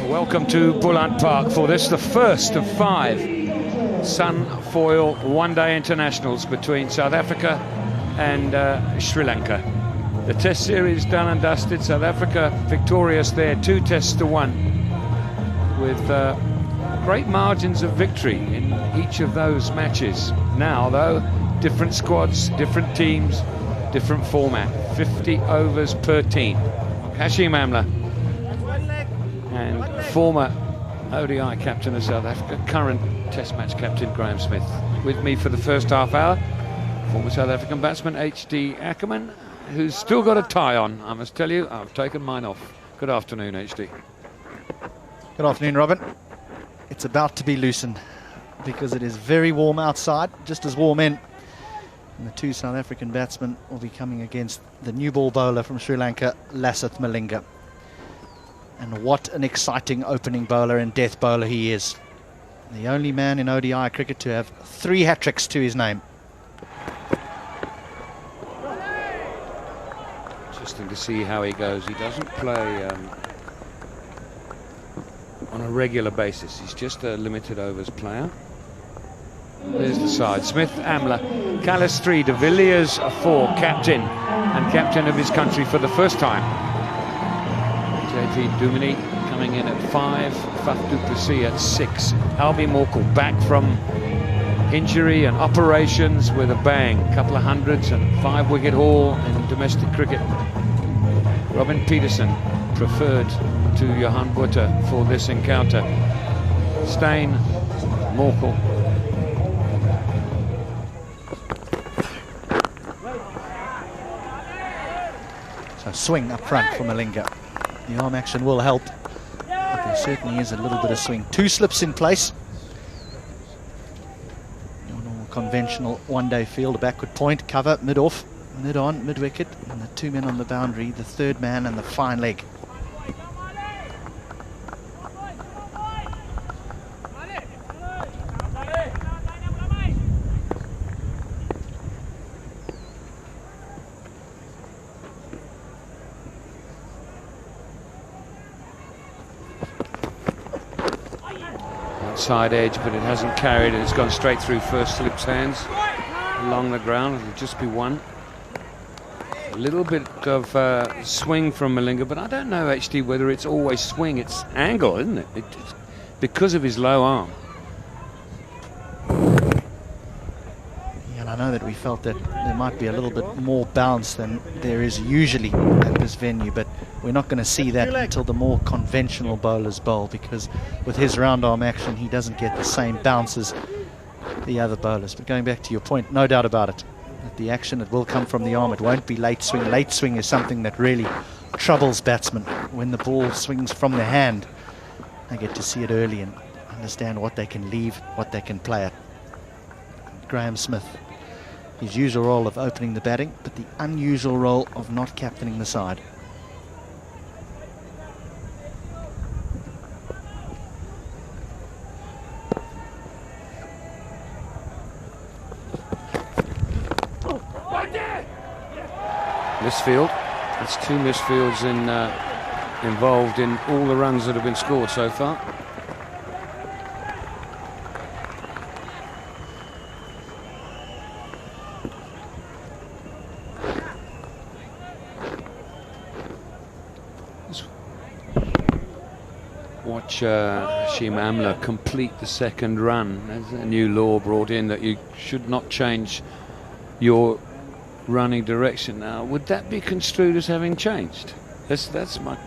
Welcome to Bulant Park for this, the first of 5 Sunfoil one-day internationals between South Africa and Sri Lanka. The test series done and dusted. South Africa victorious there, 2 tests to 1, with great margins of victory in each of those matches. Now, though, different squads, different teams, different format, 50 overs per team. Hashim Amla, and former ODI captain of South Africa, current Test match captain Graham Smith. With me for the first half hour, former South African batsman H.D. Ackerman, who's still got a tie on. I must tell you, I've taken mine off. Good afternoon, H.D. Good afternoon, Robin. It's about to be loosened because it is very warm outside, just as warm in. And the 2 South African batsmen will be coming against the new ball bowler from Sri Lanka, Lasith Malinga. And what an exciting opening bowler and death bowler he is. The only man in ODI cricket to have 3 hat-tricks to his name. Interesting to see how he goes. He doesn't play on a regular basis. He's just a limited overs player. There's the side. Smith, Amla, Callis 3, De Villiers 4, captain, and captain of his country for the first time. JP Duminy coming in at 5, Faf du Plessis at 6. Albie Morkel back from injury and operations with a bang. Couple of hundreds and 5-wicket haul in domestic cricket. Robin Peterson preferred to Johan Butter for this encounter. Steyn, Morkel. So swing up front for Malinga. The arm action will help, but there certainly is a little bit of swing. 2 slips in place. Your normal conventional one-day field, a backward point, cover, mid-off, mid-on, mid-wicket, and the 2 men on the boundary, the 3rd man and the fine leg. Side edge, but it hasn't carried. It's gone straight through first slip's hands along the ground. It'll just be 1. A little bit of swing from Malinga, but I don't know actually whether it's always swing. It's angle, isn't it? It's because of his low arm. Yeah, and I know that we felt that there might be a little bit more bounce than there is usually at this venue, but we're not going to see that until the more conventional bowlers bowl, because with his round arm action he doesn't get the same bounce as the other bowlers. But going back to your point, no doubt about it, that the action, it will come from the arm. It won't be late swing. Late swing is something that really troubles batsmen. When the ball swings from the hand, they get to see it early and understand what they can leave, what they can play at. Graham Smith, his usual role of opening the batting, but the unusual role of not captaining the side. Misfield. It's 2 misfields involved in all the runs that have been scored so far. Watch Hashim Amla complete the 2nd run. There's a new law brought in that you should not change your running direction. Now, would that be construed as having changed? That's my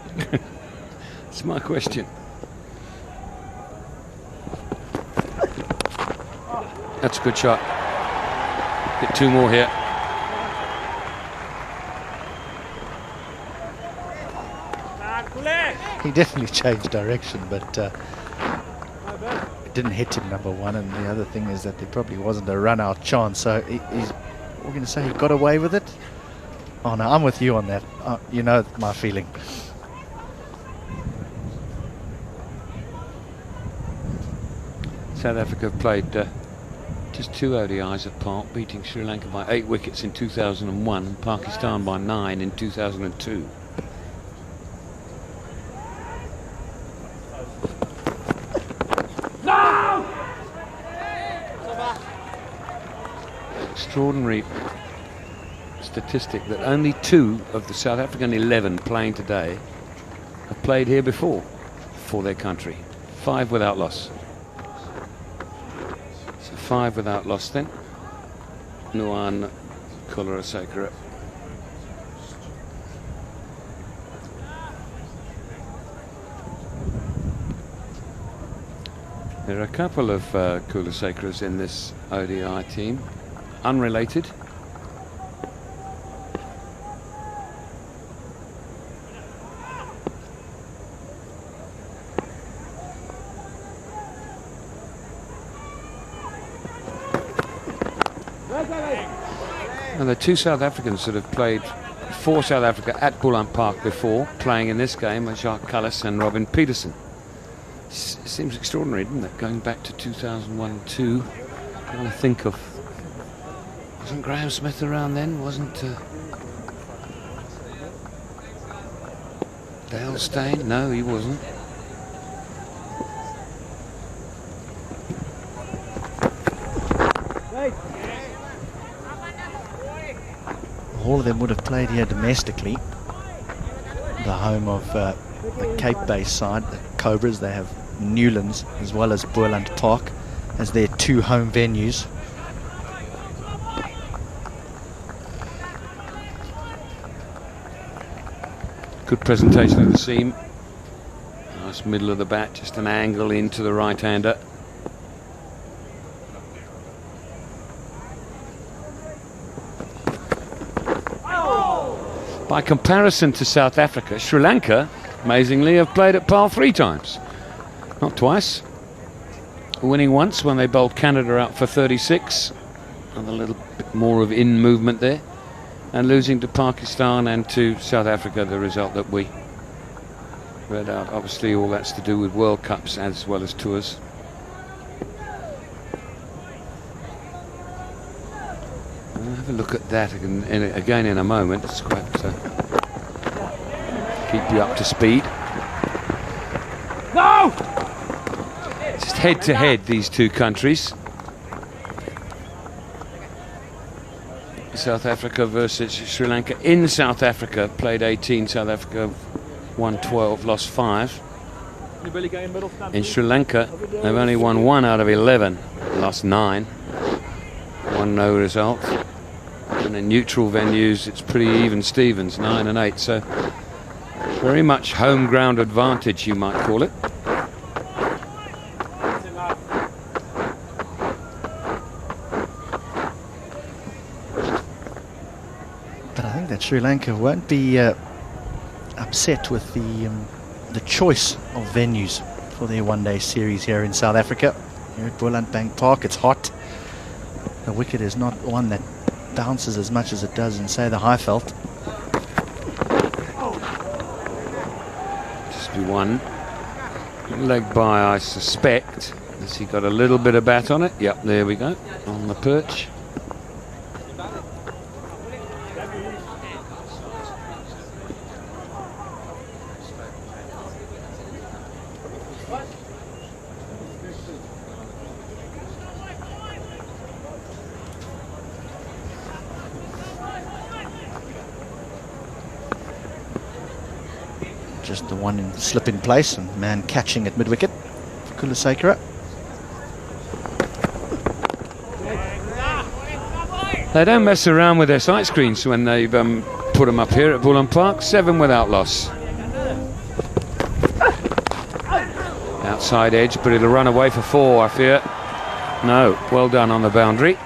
that's my question. That's a good shot. Get 2 more here. He definitely changed direction, but it didn't hit him, number 1, and the other thing is that there probably wasn't a run-out chance, so we're going to say he got away with it. Oh no, I'm with you on that. You know my feeling. South Africa have played just 2 ODIs at Park, beating Sri Lanka by 8 wickets in 2001 and Pakistan by 9 in 2002. extraordinary statistic that only 2 of the South African 11 playing today have played here before for their country. 5 without loss. So 5 without loss then. Nuan Kulasekaram. There are a couple of Kulasekaras in this ODI team, unrelated. And the 2 South Africans that have played for South Africa at Boland Park before, playing in this game, are Jacques Kallis and Robin Peterson. Seems extraordinary, doesn't it? Going back to 2001-2. Trying to think of... Wasn't Graham Smith around then? Wasn't... Dale Steyn? No, he wasn't. All of them would have played here domestically. The home of the Cape-based side, the Cobras. They have Newlands as well as Boland Park as their 2 home venues. Good presentation of the seam. Nice middle of the bat, just an angle into the right-hander. By comparison to South Africa, Sri Lanka, amazingly, have played at par 3 times. Not twice. Winning once when they bowled Canada out for 36. And a little bit more of in movement there. And losing to Pakistan and to South Africa, the result that we read out. Obviously, all that's to do with World Cups as well as tours. We'll have a look at that again in a moment. It's quite keep you up to speed. No! Just head to head, these 2 countries. South Africa versus Sri Lanka. In South Africa, played 18. South Africa won 12, lost 5. In Sri Lanka, they've only won 1 out of 11, lost 9. 1 no result. And in neutral venues, it's pretty even Stevens, 9 and 8. So very much home ground advantage, you might call it. But I think that Sri Lanka won't be upset with the choice of venues for their 1-day series here in South Africa. Here at Boland Park, it's hot. The wicket is not one that bounces as much as it does in, say, the Highveld. Just be 1 leg by, I suspect. Has he got a little bit of bat on it? Yep, there we go, on the perch. Just the one in slip in place and man catching at mid-wicket for Kulasekaram. They don't mess around with their sight screens when they've put them up here at Boland Park. 7 without loss. Outside edge, but it'll run away for 4, I fear. No, well done on the boundary.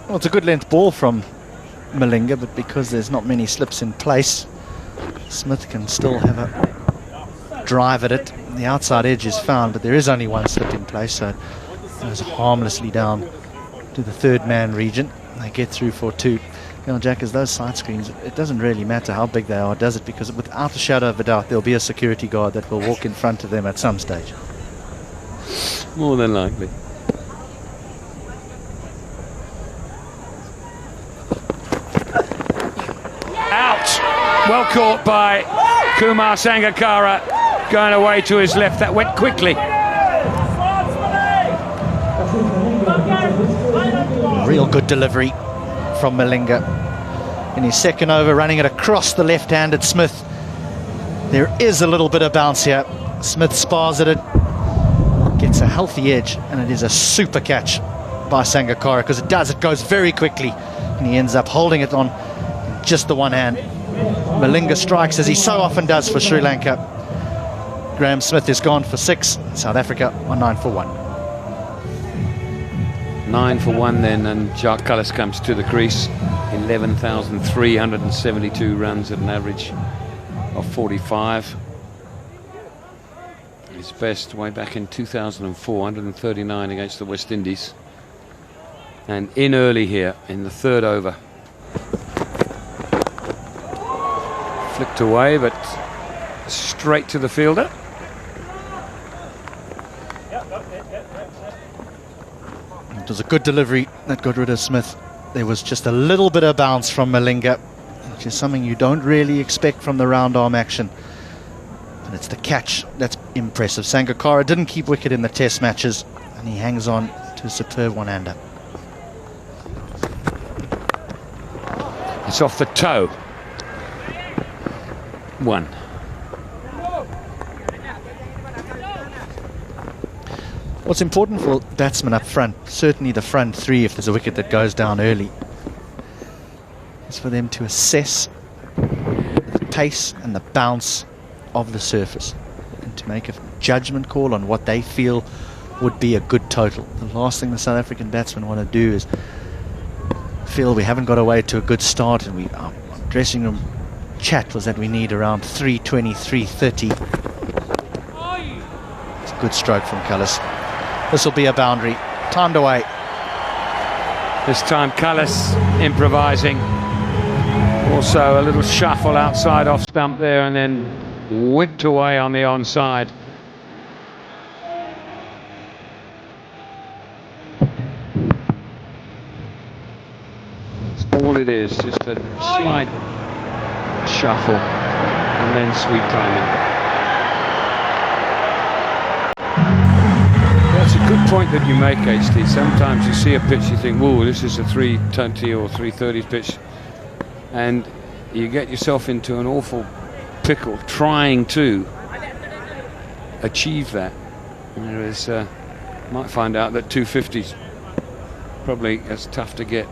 Well, it's a good length ball from Malinga, but because there's not many slips in place, Smith can still have a drive at it. The outside edge is found, but there is only 1 slip in place, so it goes harmlessly down to the 3rd man region. They get through for 2. You know, Jack, as those side screens, it doesn't really matter how big they are, does it? Because without a shadow of a doubt, there'll be a security guard that will walk in front of them at some stage. More than likely. Well caught by Kumar Sangakkara. going away to his left. That went quickly. Real good delivery from Malinga. In his second over, running it across the left-handed Smith. There is a little bit of bounce here. Smith spars at it, gets a healthy edge, and it is a super catch by Sangakkara, because it goes very quickly, and he ends up holding it on just the one hand. Malinga strikes, as he so often does for Sri Lanka. Graham Smith is gone for 6. South Africa on 9 for 1. 9 for 1 then, and Jacques Kallis comes to the crease. 11,372 runs at an average of 45. His best way back in 2004, 139 against the West Indies. And in early here in the third over. Flicked away, but straight to the fielder. It was a good delivery that got rid of Smith. There was just a little bit of bounce from Malinga, which is something you don't really expect from the round arm action. And it's the catch that's impressive. Sangakkara didn't keep wicket in the test matches, and he hangs on to a superb one-hander. It's off the toe. 1. What's important for batsmen up front, certainly the front three if there's a wicket that goes down early, is for them to assess the pace and the bounce of the surface and to make a judgment call on what they feel would be a good total. The last thing the South African batsmen want to do is feel we haven't got away to a good start, and our dressing room chat was that we need around 320, 330. It's a good stroke from Kallis. This will be a boundary. Timed away. This time Kallis improvising. Also a little shuffle outside off stump there, and then whipped away on the onside. That's all it is, just a slight shuffle and then sweet timing. That's a good point that you make, HT. Sometimes you see a pitch, you think, whoa, this is a 320 or 330 pitch, and you get yourself into an awful pickle trying to achieve that. Whereas might find out that 250's probably as tough to get.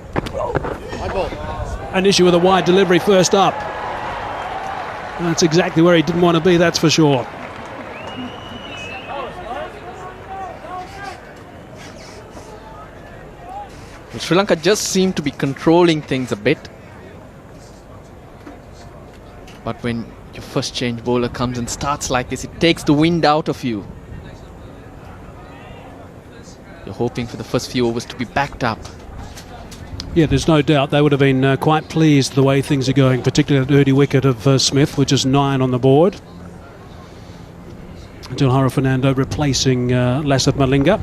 An issue with a wide delivery first up. That's exactly where he didn't want to be, that's for sure. Sri Lanka just seemed to be controlling things a bit. But when your first change bowler comes and starts like this, it takes the wind out of you. You're hoping for the first few overs to be backed up. Yeah, there's no doubt they would have been quite pleased the way things are going, particularly that early wicket of Smith, which is 9 on the board. Dilhara Fernando replacing Lasith Malinga.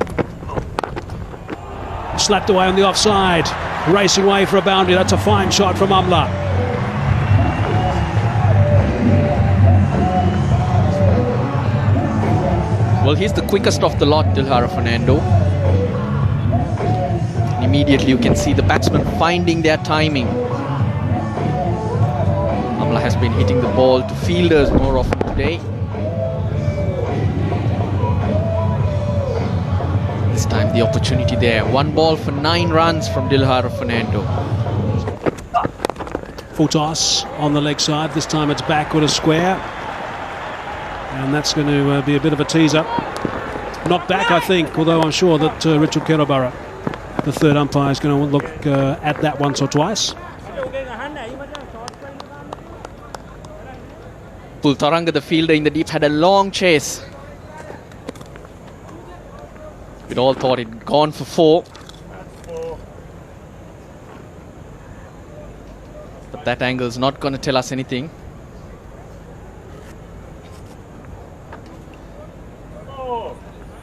Slapped away on the offside, racing away for a boundary. That's a fine shot from Amla. Well, he's the quickest of the lot, Dilhara Fernando. Immediately you can see the batsmen finding their timing. Amla has been hitting the ball to fielders more often today. This time the opportunity there. 1 ball for 9 runs from Dilhara Fernando. Full toss on the leg side. This time it's back with a square. And that's going to be a bit of a teaser. Not back, I think, although I'm sure that Richard Kerabara, the third umpire, is going to look at that once or twice. Pultaranga, the fielder in the deep, had a long chase. We'd all thought he'd gone for 4. But that angle is not going to tell us anything.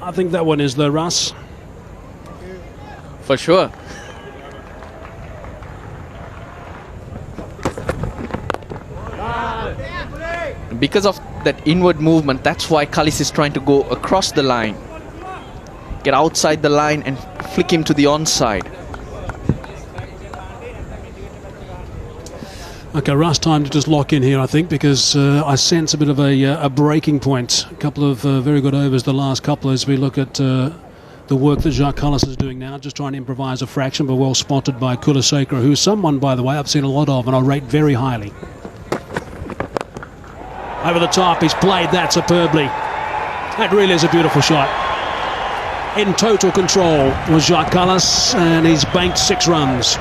I think that one is the Russ. For sure. Because of that inward movement. That's why Kallis is trying to go across the line, get outside the line and flick him to the onside. Okay, Russ, time to just lock in here, I think, because I sense a bit of a breaking point. A couple of very good overs the last couple as we look at the work that Jacques Kallis is doing now, just trying to improvise a fraction, but well spotted by Kulaseka, who's someone, by the way, I've seen a lot of and I rate very highly. Over the top, he's played that superbly. That really is a beautiful shot. In total control was Jacques Kallis, and he's banked 6 runs.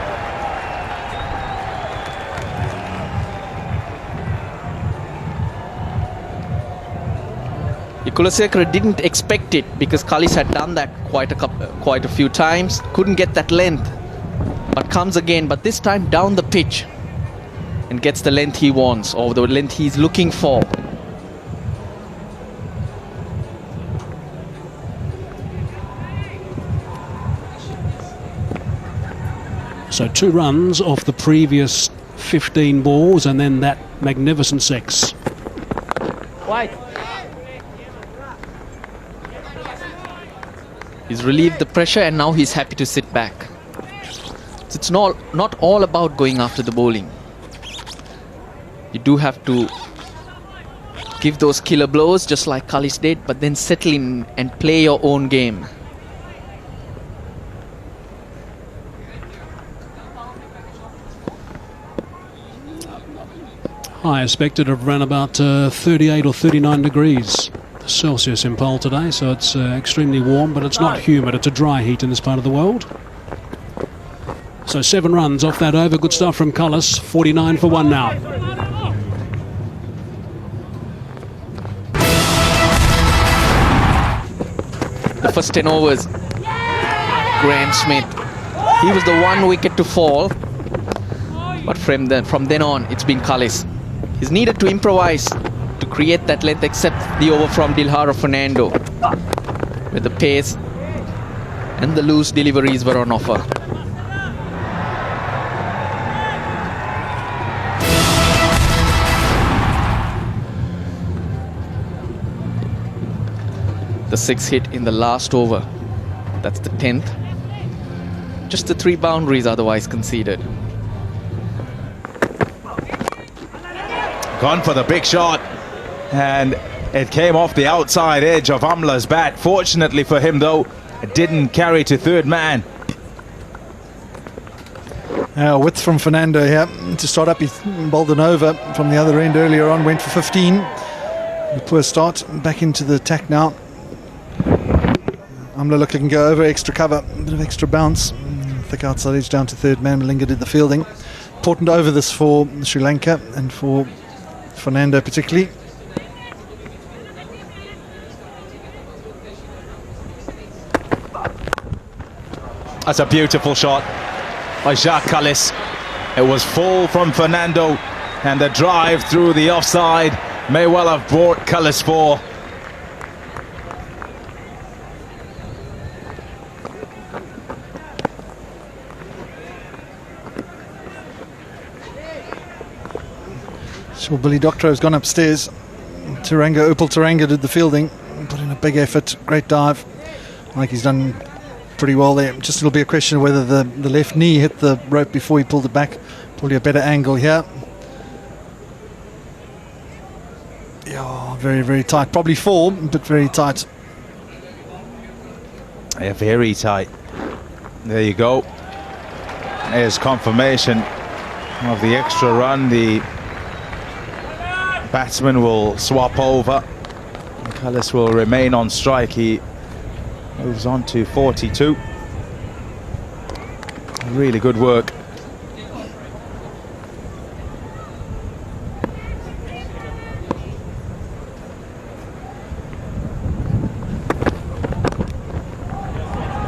Kulaseka didn't expect it because Kallis had done that quite a few times. Couldn't get that length, but comes again, but this time down the pitch and gets the length he wants, or the length he's looking for. So 2 runs off the previous 15 balls and then that magnificent 6. White. He's relieved the pressure and now he's happy to sit back. So it's not all about going after the bowling. You do have to give those killer blows just like Kallis did, but then settle in and play your own game. I expected to have run about 38 or 39 degrees Celsius in Pole today, so it's extremely warm, but it's not humid. It's a dry heat in this part of the world. So 7 runs off that over. Good stuff from Kallis. 49 for 1 now. The first 10 overs, Graham Smith, he was the 1 wicket to fall, but from then on it's been Kallis. He's needed to improvise to create that length, except the over from Dilhara Fernando, with the pace and the loose deliveries were on offer. The 6 hit in the last over, that's the 10th. Just the 3 boundaries otherwise conceded. Gone for the big shot, and it came off the outside edge of Amla's bat. Fortunately for him though, it didn't carry to third man. Width from Fernando here to start up. He bowled an over from the other end earlier on, went for 15. A poor start, back into the attack now. Amla looking to go over, extra cover, a bit of extra bounce. Thick outside edge down to third man. Malinga did the fielding. Important over this for Sri Lanka and for Fernando particularly. That's a beautiful shot by Jacques Kallis. It was full from Fernando, and the drive through the offside may well have brought Kallis 4. Sure, Billy Doctorow has gone upstairs. Upal Taranga did the fielding, put in a big effort, great dive. I think he's done pretty well there. Just it'll be a question of whether the left knee hit the rope before he pulled it back. Probably a better angle here. Yeah, very, very tight. Probably 4, but very tight. Yeah, very tight. There you go. There's confirmation of the extra run. The batsman will swap over. Kallis will remain on strike. He moves on to 42. Really good work.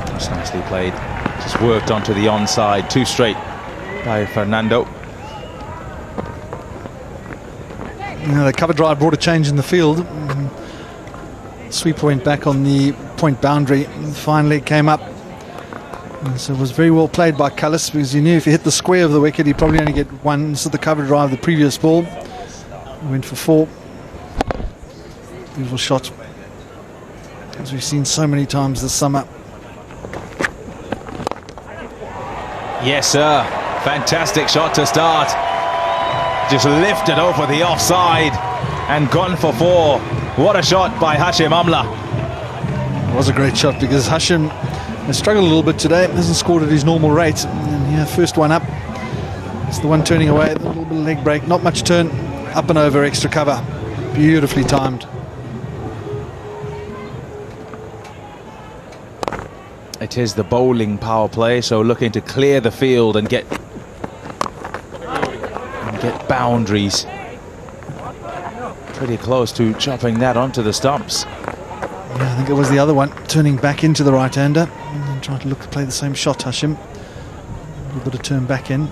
Just nicely played. Just worked onto the onside. 2 straight by Fernando. The cover drive brought a change in the field. Sweeper went back on the point boundary. Finally came up. And so it was very well played by Kallis, because he knew if he hit the square of the wicket, he'd probably only get 1. So the cover drive the previous ball. He went for 4. Beautiful shot, as we've seen so many times this summer. Yes, sir. Fantastic shot to start. Just lifted over the offside and gone for 4. What a shot by Hashim Amla. It was a great shot because Hashim has struggled a little bit today. Hasn't scored at his normal rate. And yeah, first one up. It's the one turning away. A little bit of leg break. Not much turn. Up and over, extra cover. Beautifully timed. It is the bowling power play, so looking to clear the field and get boundaries. Pretty close to chopping that onto the stumps. Yeah, I think it was the other one, turning back into the right-hander and then trying to play the same shot, Hashim. A little bit of turn back in.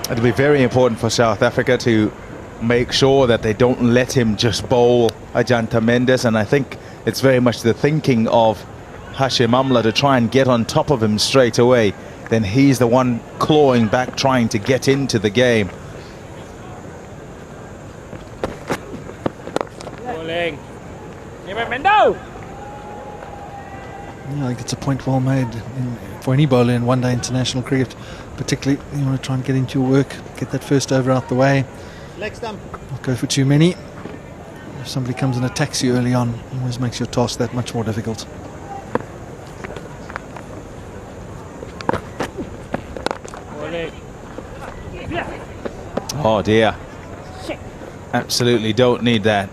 It'll be very important for South Africa to make sure that they don't let him just bowl Ajanta Mendes, and I think it's very much the thinking of Hashim Amla to try and get on top of him straight away. Then he's the one clawing back, trying to get into the game. Yeah, I think it's a point well made for any bowler in one-day international cricket. Particularly, you want to try and get into your work, get that first over out the way. Not go for too many. If somebody comes and attacks you early on, it always makes your task that much more difficult. Oh dear. Absolutely don't need that.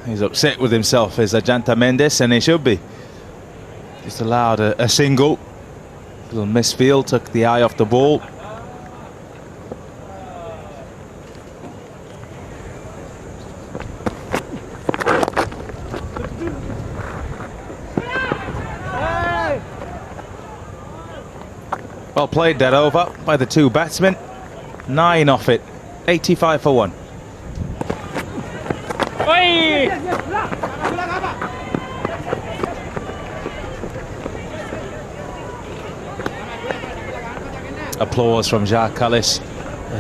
He's upset with himself as Ajanta Mendes, and he should be. Just allowed a single. Little misfield, took the eye off the ball. Well played that over by the 2 batsmen. 9 off it. 85 for 1. Applause from Jacques Kallis.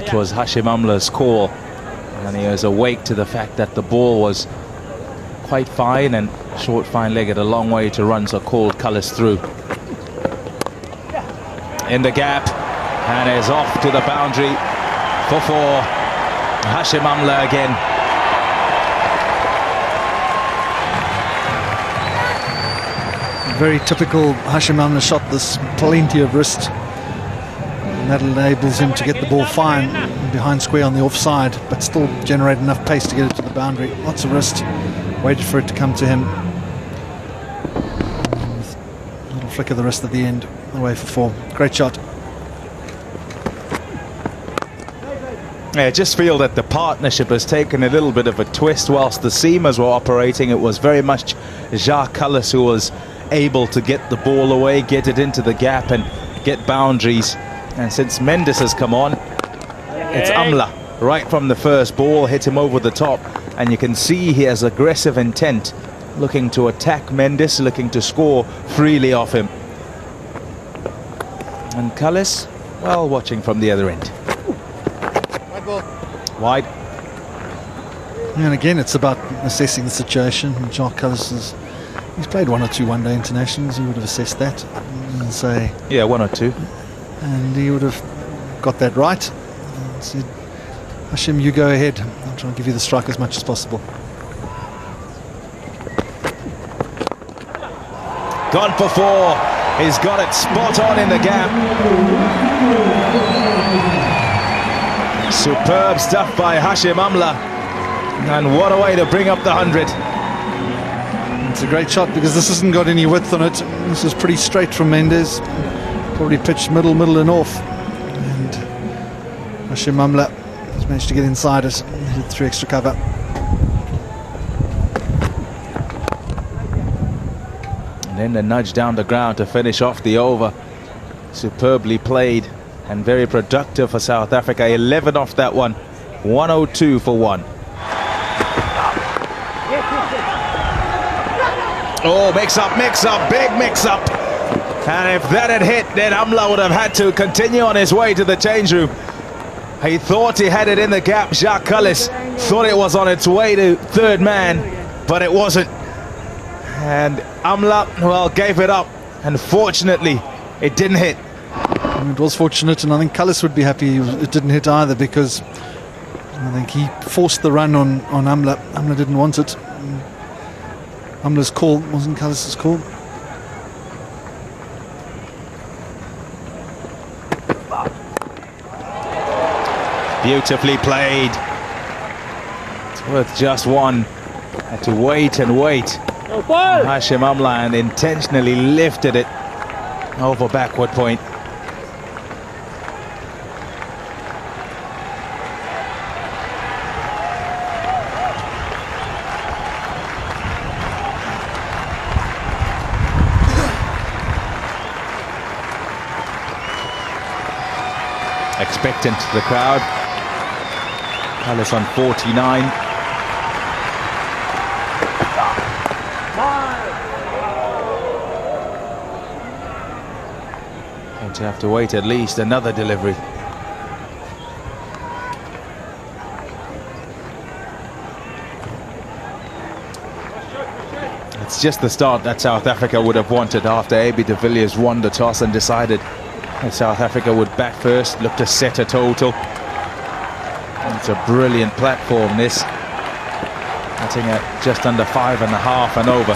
It was Hashim Amla's call, and he was awake to the fact that the ball was quite fine and short, fine-legged, a long way to run, so called Kallis through. In the gap, and is off to the boundary for 4. Hashim Amla again. Very typical Hashim Amla shot. There's plenty of wrist. And that enables him to get the ball fine behind square on the offside, but still generate enough pace to get it to the boundary. Lots of wrist. Waited for it to come to him. A little flick of the wrist at the end. Away for 4. Great shot. I just feel that the partnership has taken a little bit of a twist whilst the seamers were operating. It was very much Jacques Kallis who was able to get the ball away, get it into the gap and get boundaries. And since Mendes has come on, it's Amla right from the first ball, hit him over the top, and you can see he has aggressive intent, looking to attack Mendes, looking to score freely off him. And Kallis, well, watching from the other end. Wide. And again, it's about assessing the situation. Jacques Kallis he's played 1 or 2 one-day internationals. He would have assessed that and say, yeah, 1 or 2. And he would have got that right and said, Hashim, you go ahead. I'll try and give you the strike as much as possible. Gone for 4. He's got it spot on in the gap. Superb stuff by Hashim Amla. And what a way to bring up the 100. It's a great shot because this hasn't got any width on it. This is pretty straight from Mendes. Probably pitched middle and off. And Hashim Amla has managed to get inside it and hit through extra cover. And then the nudge down the ground to finish off the over. Superbly played and very productive for South Africa. 11 off that one. 102 for 1. Oh, mix up, big mix up. And if that had hit, then Amla would have had to continue on his way to the change room. He thought he had it in the gap. Jacques Cullis thought it was on its way to third man, but it wasn't. And Amla, well, gave it up. Unfortunately, it didn't hit. It was fortunate, and I think Cullis would be happy it didn't hit either, because I think he forced the run on Amla. Amla didn't want it. Amla's call wasn't Cullis's call. Beautifully played. It's worth just one. Had to wait and wait. Hashim Amla and intentionally lifted it over backward point. Expectant, the crowd. Palace on 49. Going to have to wait at least another delivery. It's just the start that South Africa would have wanted after A.B. de Villiers won the toss and decided that South Africa would bat first, look to set a total. It's a brilliant platform, this. Batting at just under 5.5 and over.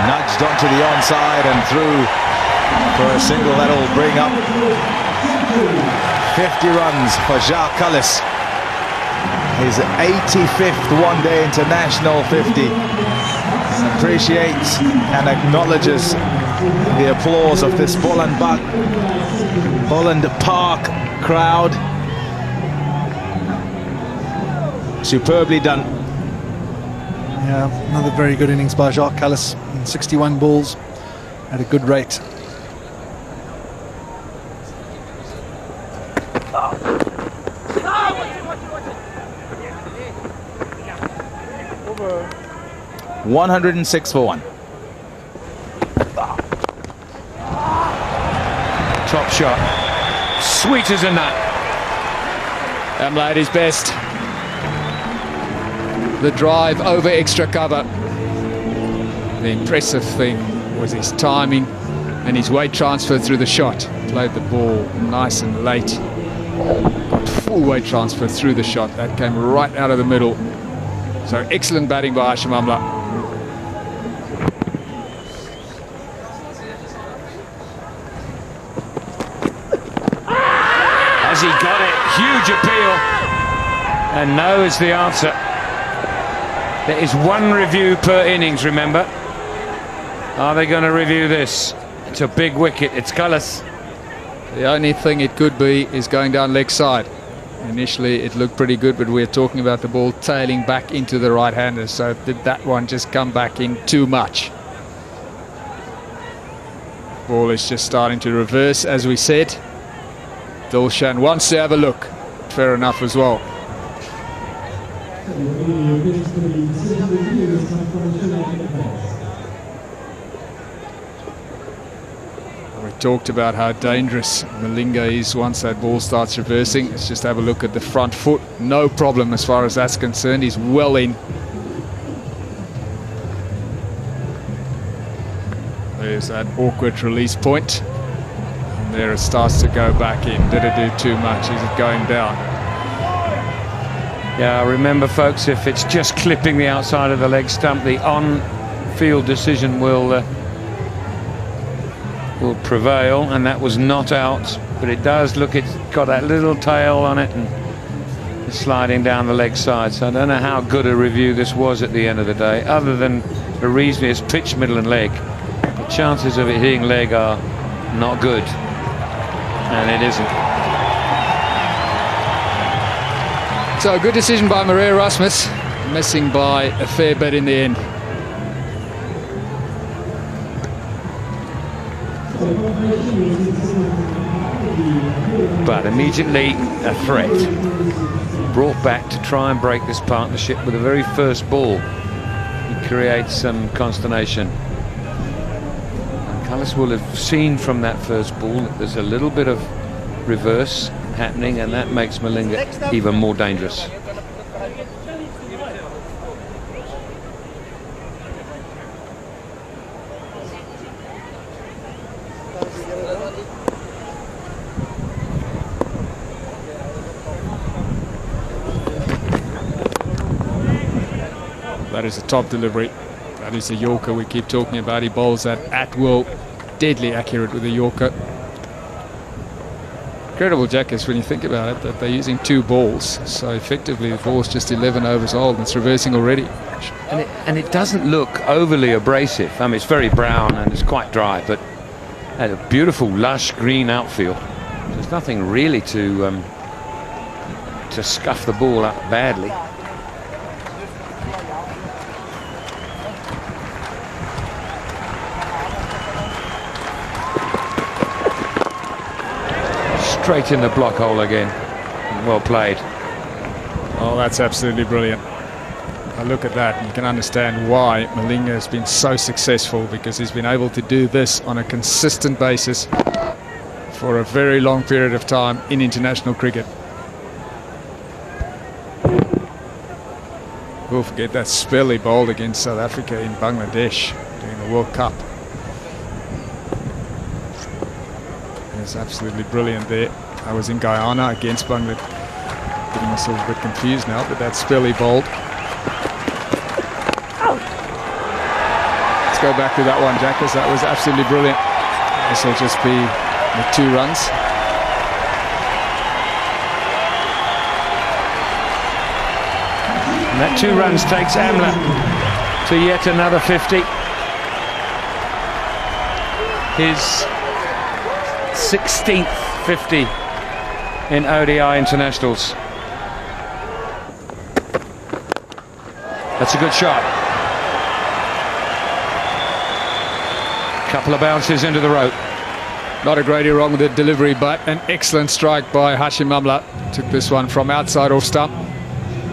Nudged onto the onside and through for a single that'll bring up 50 runs for Jacques Cullis. His 85th one-day international 50. Appreciates and acknowledges the applause of this Bolland Park crowd. Superbly done. Yeah, another very good innings by Jacques Cullis. 61 balls at a good rate. Over. 106 for 1. Top shot. Sweet as a nut. Amla at his best. The drive over extra cover. The impressive thing was his timing and his weight transfer through the shot. Played the ball nice and late. Got full weight transfer through the shot. That came right out of the middle. So excellent batting by Hashim Amla. Has he got it? Huge appeal. And no is the answer. There is one review per innings, remember. Are they going to review this? It's a big wicket. It's Cullis. The only thing it could be is going down leg side. Initially it looked pretty good, but we're talking about the ball tailing back into the right-hander, so did that one just come back in too much? Ball is just starting to reverse, as we said. Dilshan wants to have a look. Fair enough as well. We talked about how dangerous Malinga is once that ball starts reversing. Let's just have a look at the front foot. No problem as far as that's concerned. He's well in. There's that awkward release point. And there it starts to go back in. Did it do too much? Is it going down? Yeah, remember folks, if it's just clipping the outside of the leg stump, the on-field decision will prevail, and that was not out. But it does look, it's got that little tail on it and it's sliding down the leg side. So I don't know how good a review this was at the end of the day, other than the reason it's pitch, middle and leg. The chances of it hitting leg are not good, and it isn't. So good decision by Maria Rasmus, missing by a fair bit in the end. But immediately a threat brought back to try and break this partnership with the very first ball. create some consternation. And Cullis will have seen from that first ball that there's a little bit of reverse happening, and that makes Malinga even more dangerous. That is a top delivery. That is a Yorker we keep talking about. He bowls that at will, deadly accurate with a Yorker. Incredible, Jackers, when you think about it, that they're using 2 balls. So effectively, the ball's just 11 overs old and it's reversing already. And it doesn't look overly abrasive. I mean, it's very brown and it's quite dry, but had a beautiful, lush green outfield. There's nothing really to scuff the ball up badly. Straight in the block hole again. Well played. Oh, that's absolutely brilliant. I look at that and you can understand why Malinga has been so successful, because he's been able to do this on a consistent basis for a very long period of time in international cricket. We'll forget that spell he bowled against South Africa in Bangladesh during the World Cup. It's absolutely brilliant there. I was in Guyana against Bangladesh. Getting myself a bit confused now, but that spell he bowled. Let's go back to that one, Jackers. That was absolutely brilliant. This will just be the 2 runs. And that 2 runs takes Amla to yet another 50. His 16th 50 in ODI internationals. That's a good shot. Couple of bounces into the rope. Not a great wrong with the delivery, but an excellent strike by Hashim Amla. Took this one from outside off stump.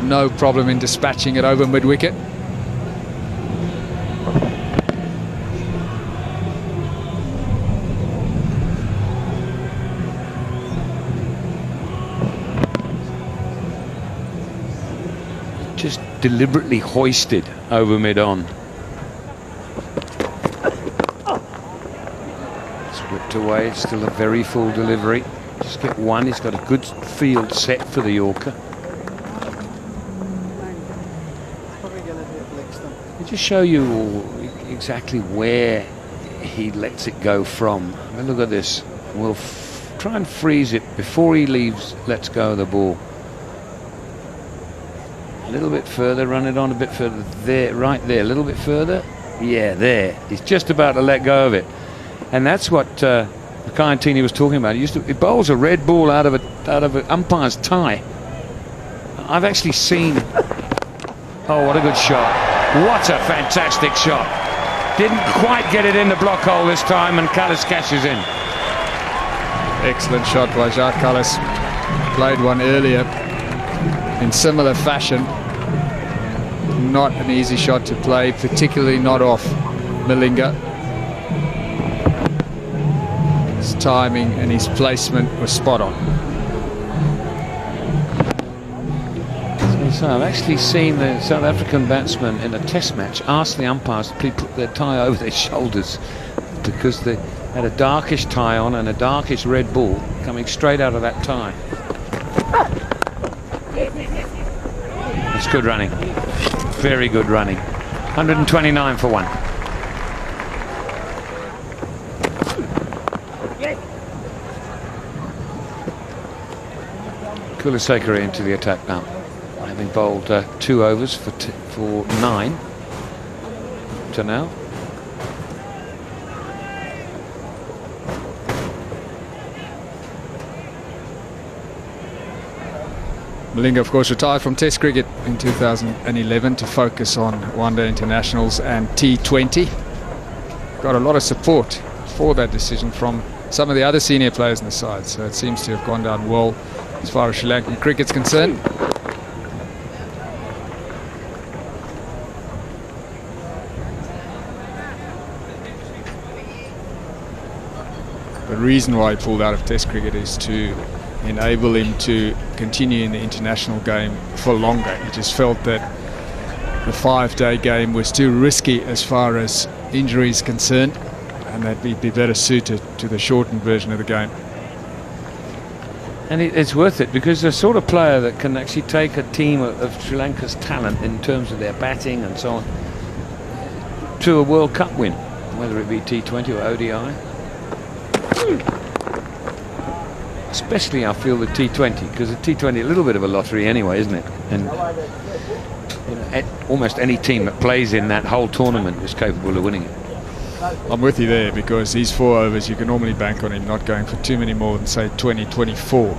No problem in dispatching it over mid-wicket. Just deliberately hoisted over mid-on. It's whipped away, it's still a very full delivery. Just get one, he's got a good field set for the Yorker. I'll just show you exactly where he lets it go from. I mean, look at this. We'll try and freeze it before he lets go of the ball. A little bit further, run it on a bit further. There, right there, a little bit further. Yeah, there. He's just about to let go of it. And that's what Kayantini was talking about. He bowls a red ball out of an umpire's tie. I've actually seen... Oh, what a good shot. What a fantastic shot. Didn't quite get it in the block hole this time, and Cullis cashes in. Excellent shot by Jacques Cullis. Played one earlier in similar fashion. Not an easy shot to play, particularly not off Malinga. His timing and his placement was spot on. So I've actually seen the South African batsmen in a test match ask the umpires to please put their tie over their shoulders, because they had a darkish tie on and a darkish red ball coming straight out of that tie. It's good running. Very good running. 129 for 1. Kulasekara into the attack now, having bowled 2 overs for 9 to now. Malinga, of course, retired from Test cricket in 2011 to focus on one-day internationals and T20. Got a lot of support for that decision from some of the other senior players in the side, so it seems to have gone down well as far as Sri Lankan cricket's concerned. the reason why he pulled out of Test cricket is to enable him to continue in the international game for longer. He just felt that the 5-day game was too risky as far as injury is concerned, and that he'd be better suited to the shortened version of the game. And it's worth it, because the sort of player that can actually take a team of Sri Lanka's talent in terms of their batting and so on to a World Cup win, whether it be T20 or ODI. Especially, I feel, the T20, because the T20 a little bit of a lottery anyway, isn't it? And you know, almost any team that plays in that whole tournament is capable of winning it. I'm with you there, because these 4 overs, you can normally bank on him not going for too many more than, say, 20, 24.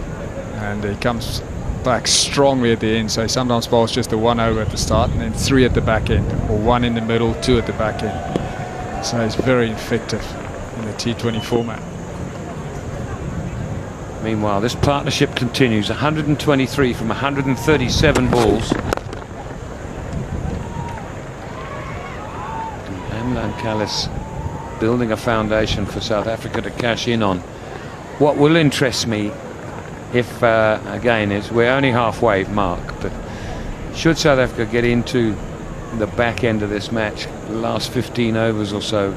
And he comes back strongly at the end, so he sometimes bowls just a 1 over at the start and then 3 at the back end, or 1 in the middle, 2 at the back end. So he's very effective in the T20 format. Meanwhile, this partnership continues. 123 from 137 balls. Amla and Kallis building a foundation for South Africa to cash in on. What will interest me, if again, is we're only halfway mark, but should South Africa get into the back end of this match, the last 15 overs or so,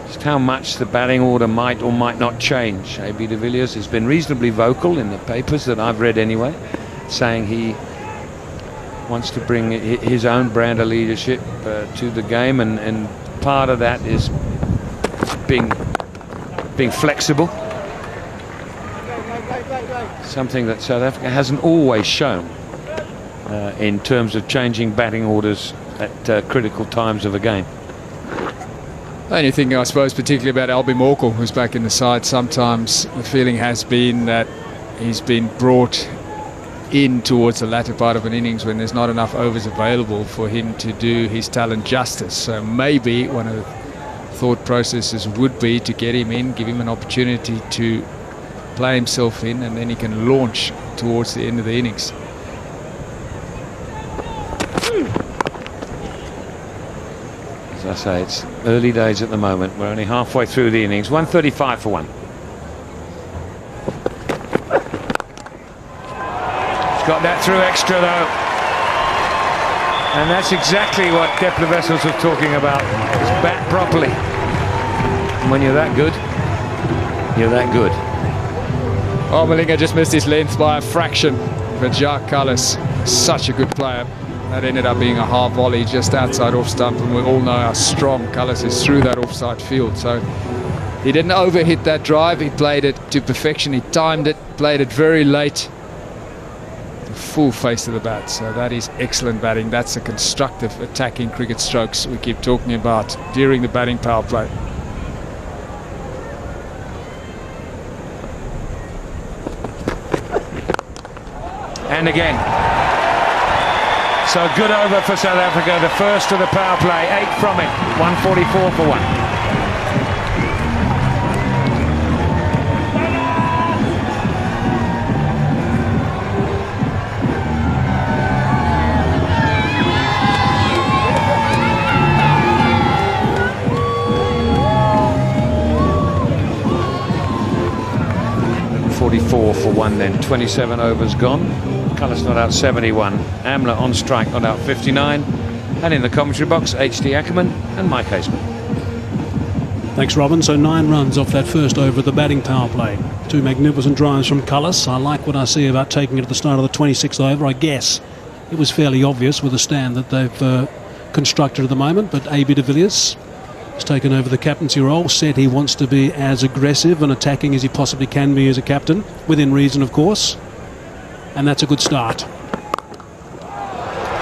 just how much the batting order might or might not change. A.B. de Villiers has been reasonably vocal in the papers that I've read anyway, saying he wants to bring his own brand of leadership to the game, and part of that is being flexible, something that South Africa hasn't always shown in terms of changing batting orders at critical times of a game. The only thing I suppose particularly about Albie Morkel, who's back in the side, sometimes the feeling has been that he's been brought in towards the latter part of an innings when there's not enough overs available for him to do his talent justice. So maybe one of the thought processes would be to get him in, give him an opportunity to play himself in, and then he can launch towards the end of the innings. As I say, it's early days at the moment. We're only halfway through the innings. 135 for 1. He's got that through extra though, and that's exactly what Kepler Wessels was talking about. Just bat properly. And when you're that good, you're that good. Oh, Malinga just missed his length by a fraction, but Jacques Kallis, such a good player. That ended up being a half volley just outside off stump, and we all know how strong Kallis is through that offside field. So he didn't overhit that drive, he played it to perfection, he timed it, played it very late, the full face of the bat. So that is excellent batting. That's the constructive attacking cricket strokes we keep talking about during the batting power play. And again. So good over for South Africa, the first of the power play, 8 from it, 144 for 1. .44 for 1 then, 27 overs gone. Kallis not out 71, Amla on strike not out 59, and in the commentary box H.D. Ackerman and Mike Haseman. Thanks, Robin. So 9 runs off that first over of the batting power play. 2 magnificent drives from Kallis. I like what I see about taking it at the start of the 26th over. I guess it was fairly obvious with the stand that they've constructed at the moment, but A.B. de Villiers has taken over the captaincy role, said he wants to be as aggressive and attacking as he possibly can be as a captain, within reason of course. And that's a good start.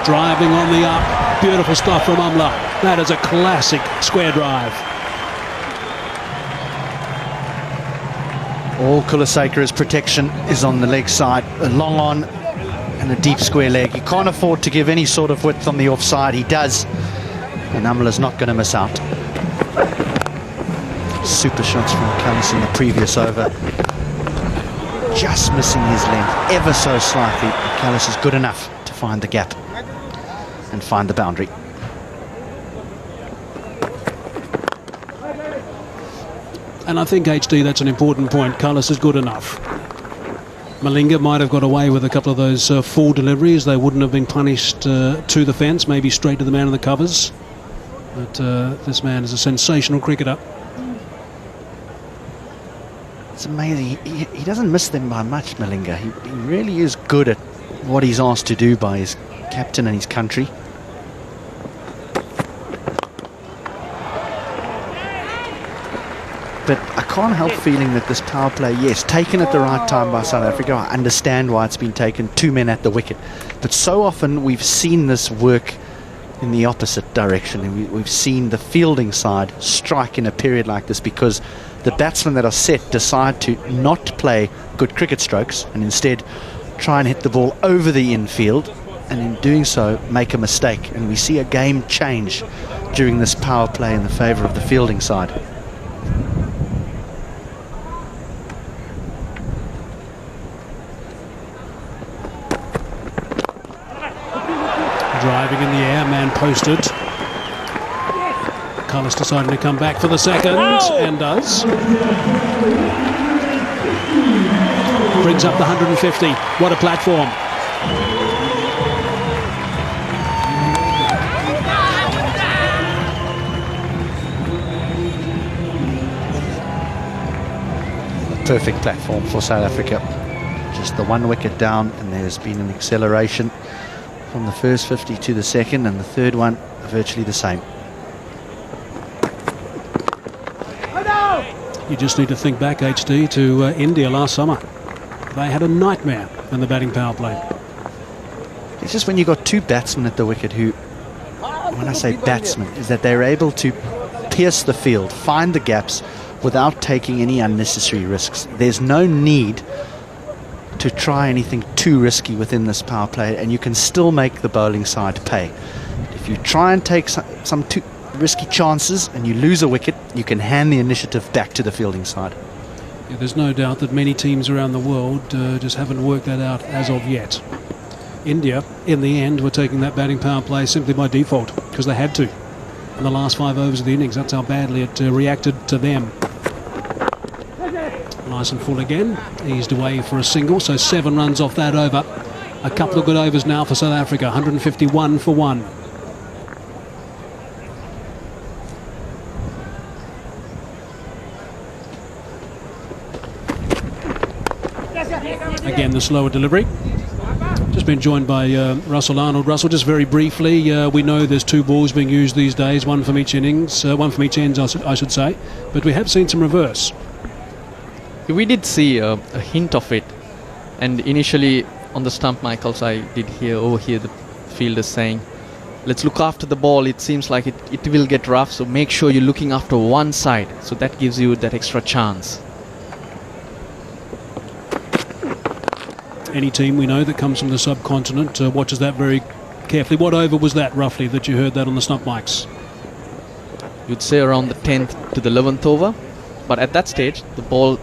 Driving on the up. Beautiful stuff from Amla. That is a classic square drive. All Kulaseka's protection is on the leg side. A long on and a deep square leg. You can't afford to give any sort of width on the offside. He does. And Amla's not going to miss out. Super shots from Kallis in the previous over. Just missing his length ever so slightly. Kallis is good enough to find the gap and find the boundary. And I think, HD, that's an important point. Cullis is good enough. Malinga might have got away with a couple of those full deliveries. They wouldn't have been punished to the fence, maybe straight to the man in the covers. But this man is a sensational cricketer. It's amazing. He doesn't miss them by much, Malinga. He really is good at what he's asked to do by his captain and his country. But I can't help feeling that this power play, yes, taken at the right time by South Africa. I understand why it's been taken, 2 men at the wicket. But so often we've seen this work in the opposite direction. And we've seen the fielding side strike in a period like this because the batsmen that are set decide to not play good cricket strokes and instead try and hit the ball over the infield, and in doing so make a mistake. And we see a game change during this power play in the favour of the fielding side. Driving in the air, man posted. Cullis deciding to come back for the second, and does. Brings up the 150. What a platform. Perfect platform for South Africa. Just the 1 wicket down, and there's been an acceleration from the first 50 to the second, and the third one virtually the same. You just need to think back, HD, to India last summer. They had a nightmare in the batting power play. It's just when you've got 2 batsmen at the wicket who, when I say batsmen, is that they're able to pierce the field, find the gaps without taking any unnecessary risks. There's no need to try anything too risky within this power play, and you can still make the bowling side pay. If you try and take some too risky chances and you lose a wicket, you can hand the initiative back to the fielding side. Yeah, there's no doubt that many teams around the world just haven't worked that out as of yet. India, in the end, were taking that batting power play simply by default because they had to. In the last 5 overs of the innings, that's how badly it reacted to them. Nice and full again, eased away for a single, so 7 runs off that over. A couple of good overs now for South Africa, 151 for 1. Again, the slower delivery. Just been joined by Russell Arnold. Russell, just very briefly, we know there's 2 balls being used these days, one from each innings, one from each end, I should say, but we have seen some reverse. We did see a hint of it, and initially on the stump, Michaels, I did overhear the fielders saying, let's look after the ball, it seems like it will get rough, so make sure you're looking after one side, so that gives you that extra chance. Any team we know that comes from the subcontinent watches that very carefully. What over was that roughly that you heard that on the stump mics? You'd say around the 10th to the 11th over, but at that stage the ball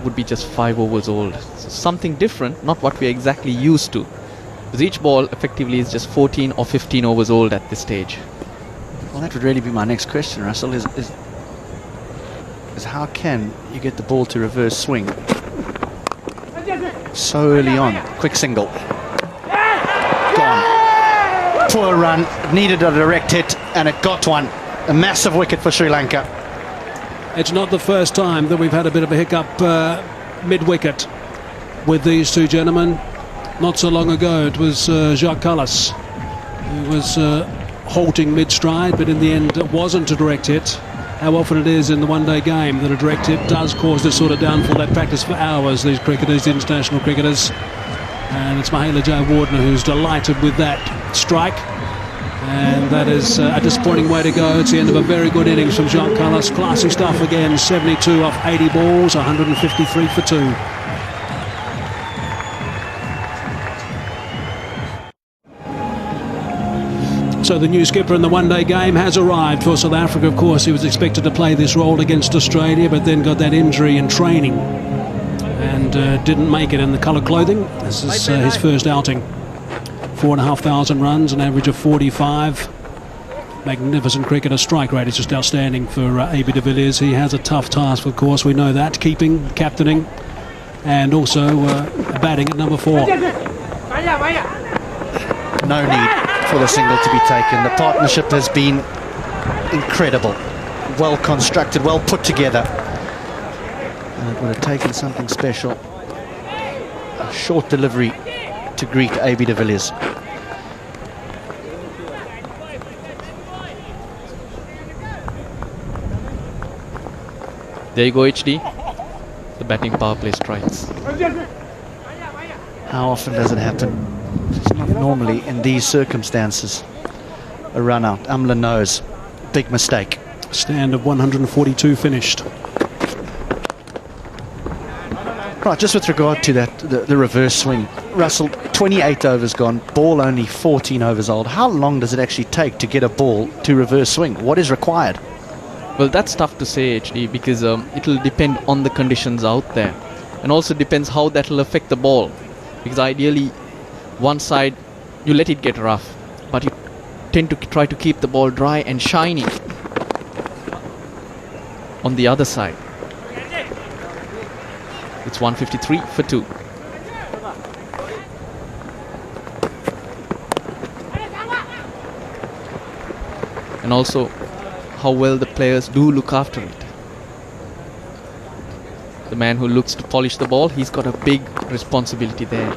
would be just 5 overs old. So something different, not what we're exactly used to. Because each ball effectively is just 14 or 15 overs old at this stage. Well, that would really be my next question, Russell, is how can you get the ball to reverse swing so early on? Quick single. Gone. Poor run, needed a direct hit, and it got one. A massive wicket for Sri Lanka. It's not the first time that we've had a bit of a hiccup mid-wicket with these 2 gentlemen. Not so long ago it was Jacques Cullis who was halting mid-stride, but in the end it wasn't a direct hit. How often it is in the one-day game that a direct hit does cause this sort of downfall. They practice for hours, these cricketers, the international cricketers. And it's Mahela Jayawardene who's delighted with that strike. And that is a disappointing way to go. It's the end of a very good innings from Jacques Cullis. Classy stuff again, 72 off 80 balls, 153 for 2. So the new skipper in the one-day game has arrived for South Africa. Of course, he was expected to play this role against Australia, but then got that injury in training and didn't make it in the colour clothing. This is his first outing. 4,500 runs, an average of 45. magnificent cricketer. Strike rate is just outstanding for AB de Villiers. He has a tough task, of course, we know that. Keeping, captaining, and also batting at number 4. No need for the single to be taken. The partnership has been incredible. Well constructed, well put together. And it would have taken something special. A short delivery to greet AB de Villiers. There you go, HD. The batting power play strikes. How often does it happen? It's not normally in these circumstances. A run out. Amla knows. Big mistake. Stand of 142 finished. Right, just with regard to that, the reverse swing. Russell, 28 overs gone, ball only 14 overs old. How long does it actually take to get a ball to reverse swing? What is required? Well, that's tough to say, HD, because it will depend on the conditions out there. And also depends how that will affect the ball. Because ideally, one side, you let it get rough, but you tend to try to keep the ball dry and shiny on the other side. It's 153 for 2. And also how well the players do look after it. The man who looks to polish the ball, he's got a big responsibility there.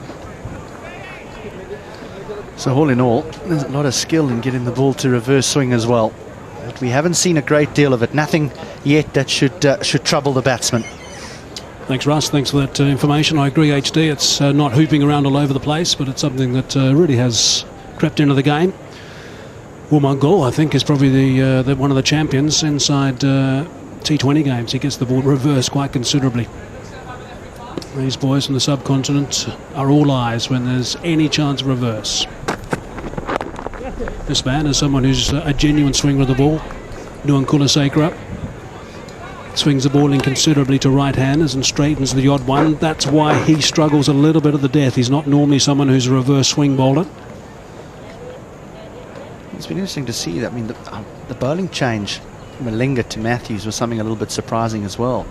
So all in all, there's a lot of skill in getting the ball to reverse swing as well. But we haven't seen a great deal of it. Nothing yet that should trouble the batsman. Thanks, Russ. Thanks for that information. I agree, HD. It's not hooping around all over the place, but it's something that really has crept into the game. Woomungol, I think, is probably the one of the champions inside T20 games. He gets the ball reversed quite considerably. These boys from the subcontinent are all eyes when there's any chance of reverse. This man is someone who's a genuine swinger of the ball. Nuan Kulasekara swings the ball in considerably to right-handers and straightens the odd one. That's why he struggles a little bit at the death. He's not normally someone who's a reverse swing bowler. It's been interesting to see that. I mean, the bowling change from Malinga to Matthews was something a little bit surprising as well.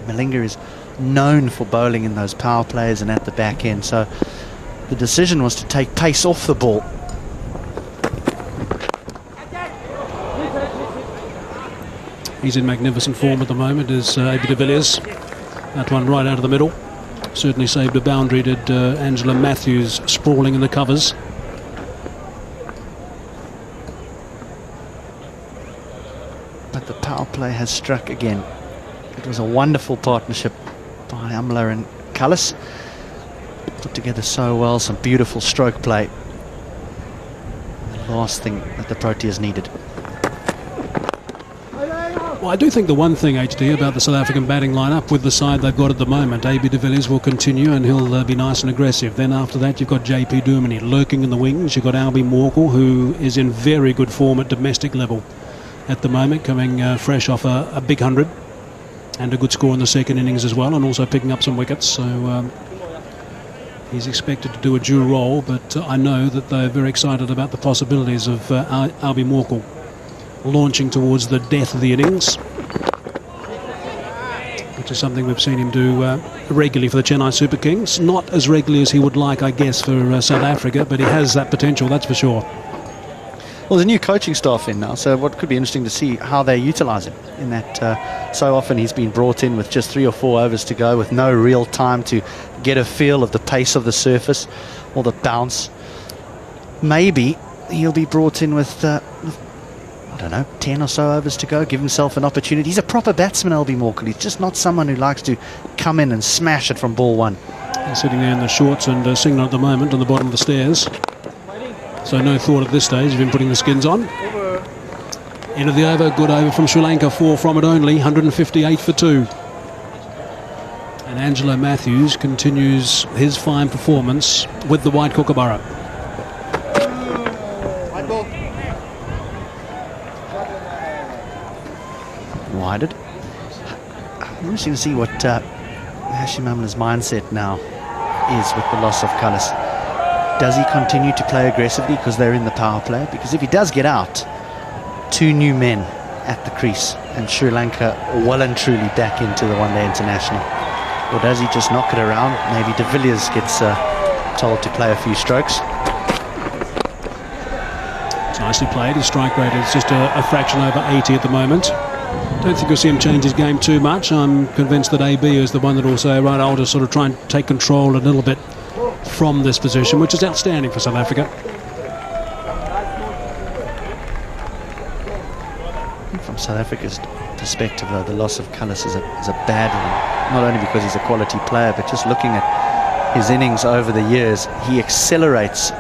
Malinga is known for bowling in those power plays and at the back end, so the decision was to take pace off the ball. He's in magnificent form at the moment, is AB de Villiers. That one right out of the middle. Certainly saved a boundary, did Angela Matthews, sprawling in the covers. But the power play has struck again. It was a wonderful partnership by Amla and Cullis. Put together so well, some beautiful stroke play. The last thing that the Proteas needed. Well, I do think the one thing, HD, about the South African batting lineup with the side they've got at the moment, AB de Villiers will continue and he'll be nice and aggressive. Then after that, you've got JP Duminy lurking in the wings. You've got Albie Morkel, who is in very good form at domestic level at the moment, coming fresh off a big 100 and a good score in the second innings as well, and also picking up some wickets. So he's expected to do a dual role, but I know that they're very excited about the possibilities of Albie Morkel launching towards the death of the innings, which is something we've seen him do regularly for the Chennai Super Kings. Not as regularly as he would like, I guess, for South Africa, but he has that potential, that's for sure. Well, there's a new coaching staff in now, so what could be interesting to see how they utilise him. In that so often he's been brought in with just 3 or 4 overs to go, with no real time to get a feel of the pace of the surface or the bounce. Maybe he'll be brought in with I don't know, 10 or so overs to go, give himself an opportunity. He's a proper batsman, Albie Morkel. He's just not someone who likes to come in and smash it from ball one. He's sitting there in the shorts and Signal at the moment on the bottom of the stairs. So no thought at this stage of him putting the skins on. End of the over, good over from Sri Lanka, 4 from it only, 158 for 2. And Angelo Matthews continues his fine performance with the white kookaburra. Wided. Interesting to see what Hashim Amla's mindset now is with the loss of Cullis. Does he continue to play aggressively because they're in the power play? Because if he does get out, 2 new men at the crease, and Sri Lanka well and truly back into the one-day international. Or does he just knock it around? Maybe de Villiers gets told to play a few strokes. It's nicely played. His strike rate is just a fraction over 80 at the moment. Don't think you'll see him change his game too much. I'm convinced that AB is the one that will say, right, I'll just sort of try and take control a little bit from this position, which is outstanding for South Africa. From South Africa's perspective, though, the loss of Cullis is a bad one. Not only because he's a quality player, but just looking at his innings over the years, he accelerates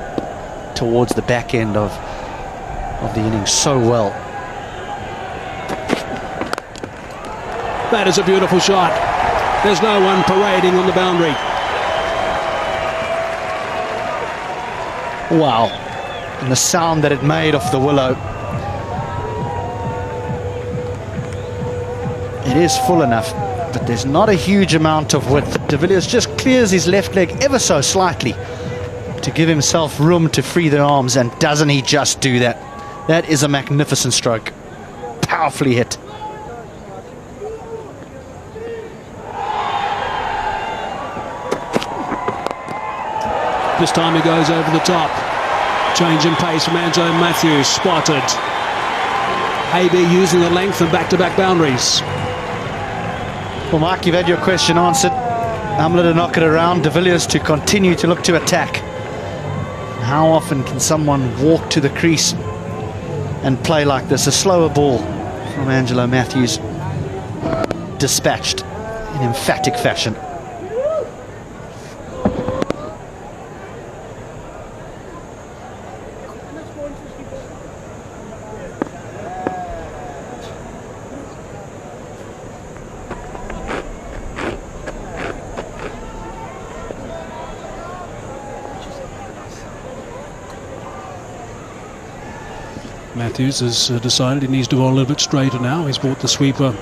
towards the back end of the innings so well. That is a beautiful shot. There's no one parading on the boundary. Wow. And the sound that it made off the willow. It is full enough, but there's not a huge amount of width. De Villiers just clears his left leg ever so slightly to give himself room to free the arms, and doesn't he just do that? That is a magnificent stroke. Powerfully hit. This time he goes over the top. Change in pace from Angelo Matthews. Spotted. AB using the length and back-to-back boundaries. Well, Mark, you've had your question answered. Amla to knock it around, de Villiers to continue to look to attack. How often can someone walk to the crease and play like this? A slower ball from Angelo Matthews, dispatched in emphatic fashion. Matthews has decided he needs to bowl a little bit straighter now. He's brought the sweeper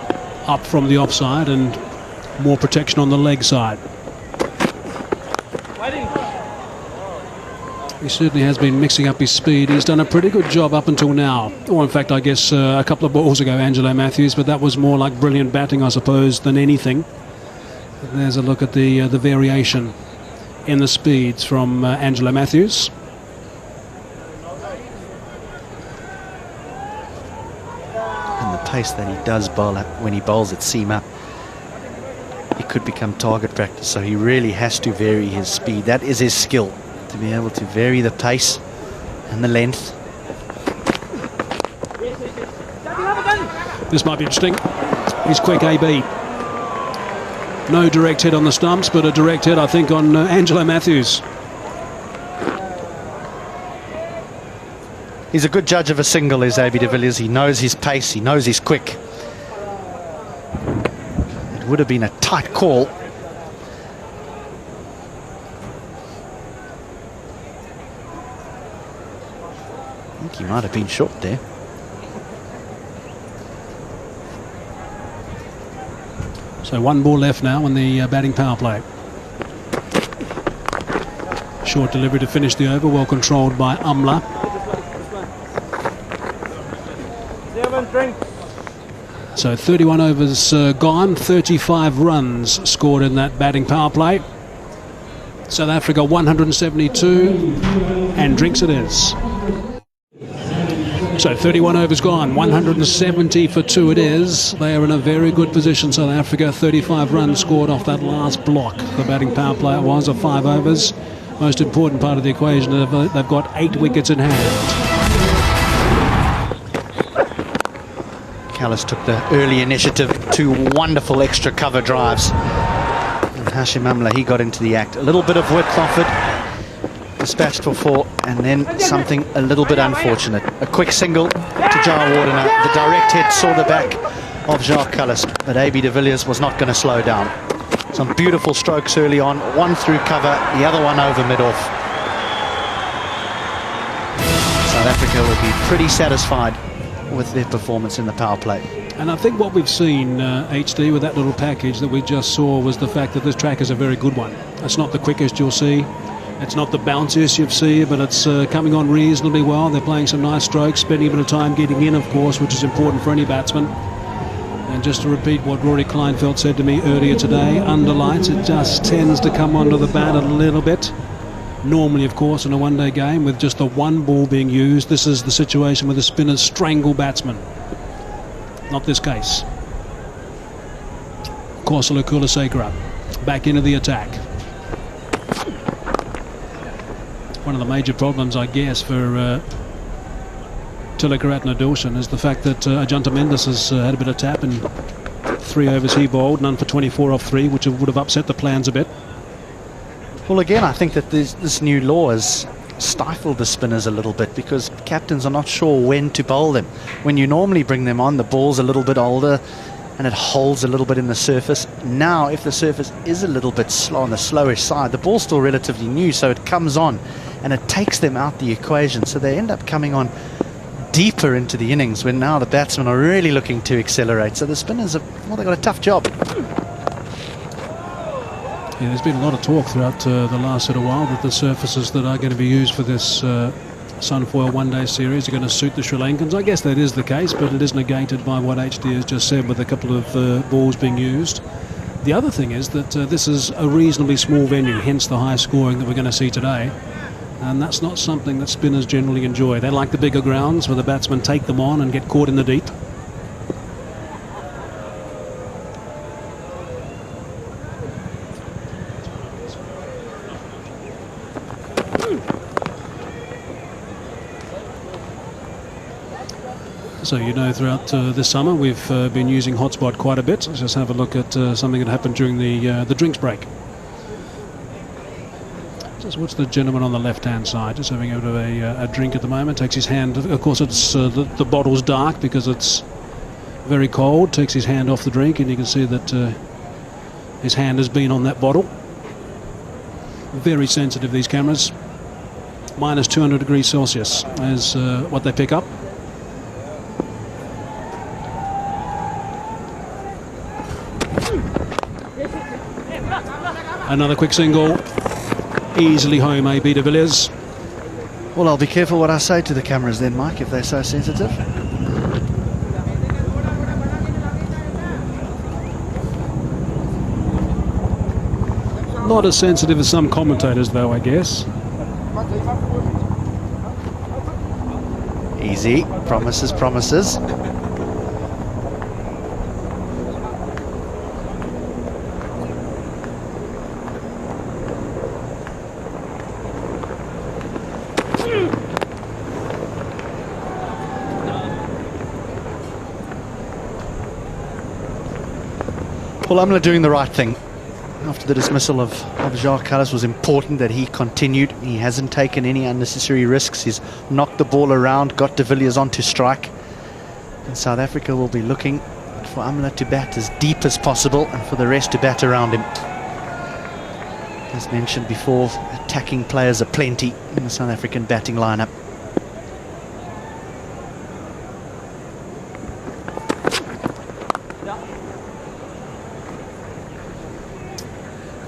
up from the offside and more protection on the leg side. He certainly has been mixing up his speed. He's done a pretty good job up until now. Or in fact, I guess a couple of balls ago, Angelo Matthews, but that was more like brilliant batting, I suppose, than anything. There's a look at the variation in the speeds from Angelo Matthews. Pace that he does bowl at when he bowls at seam up, it could become target practice, so he really has to vary his speed. That is his skill, to be able to vary the pace and the length. This might be interesting. He's quick, AB. No direct hit on the stumps, but a direct hit, I think, on Angelo Matthews. He's a good judge of a single, is AB de Villiers. He knows his pace, he knows he's quick. It would have been a tight call. I think he might have been short there. So one ball left now in the batting power play. Short delivery to finish the over, well controlled by Amla. So 31 overs gone, 35 runs scored in that batting power play. South Africa 172, and drinks it is. So 31 overs gone, 170 for 2 it is. They are in a very good position, South Africa. 35 runs scored off that last block. The batting power play it was of 5 overs. Most important part of the equation, they've got 8 wickets in hand. Cullis took the early initiative, 2 wonderful extra cover drives. And Hashim Amla, he got into the act. A little bit of width offered, dispatched for 4, and then something a little bit unfortunate. A quick single to Jar Wardener. The direct hit saw the back of Jacques Cullis, but AB de Villiers was not going to slow down. Some beautiful strokes early on, one through cover, the other one over mid-off. South Africa will be pretty satisfied with their performance in the power play. And I think what we've seen, HD, with that little package that we just saw, was the fact that this track is a very good one. It's not the quickest you'll see, It's not the bounciest you've seen, but it's coming on reasonably well. They're playing some nice strokes, spending a bit of time getting in, of course, which is important for any batsman. And just to repeat what Rory Kleinfeldt said to me earlier today, under lights, it just tends to come onto the bat a little bit. Normally, of course, in a one-day game, with just the one ball being used, this is the situation where the spinners strangle batsmen. Not this case. Korsala Kulasekara back into the attack. One of the major problems, I guess, for Tilakaratne Dawson is the fact that Ajanta Mendes has had a bit of tap in 3 overs he bowled, none for 24 off 3, which would have upset the plans a bit. Well, again, I think that this new law has stifled the spinners a little bit because captains are not sure when to bowl them. When you normally bring them on, the ball's a little bit older and it holds a little bit in the surface. Now, if the surface is a little bit slow on the slowish side, the ball's still relatively new, so it comes on and it takes them out the equation. So they end up coming on deeper into the innings when now the batsmen are really looking to accelerate. So the spinners have, well, they've got a tough job. Yeah, there's been a lot of talk throughout the last little while that the surfaces that are going to be used for this Sunfoil one-day series are going to suit the Sri Lankans. I guess that is the case, but it is negated by what HD has just said with a couple of balls being used. The other thing is that this is a reasonably small venue, hence the high scoring that we're going to see today. And that's not something that spinners generally enjoy. They like the bigger grounds where the batsmen take them on and get caught in the deep. So you know, throughout this summer we've been using hotspot quite a bit. Let's just have a look at something that happened during the drinks break. Just watch the gentleman on the left-hand side, just having a bit of a drink at the moment. Takes his hand, of course it's the bottle's dark because it's very cold. Takes his hand off the drink and you can see that his hand has been on that bottle. Very sensitive, these cameras. Minus 200 degrees Celsius is what they pick up. Another quick single. Easily home, A.B. de Villiers. Well, I'll be careful what I say to the cameras then, Mike, if they're so sensitive. Not as sensitive as some commentators, though, I guess. Easy. Promises, promises. Well, Amla doing the right thing. After the dismissal of Jacques Kallis, was important that he continued. He hasn't taken any unnecessary risks. He's knocked the ball around, got de Villiers on to strike. And South Africa will be looking for Amla to bat as deep as possible and for the rest to bat around him. As mentioned before, attacking players are plenty in the South African batting lineup.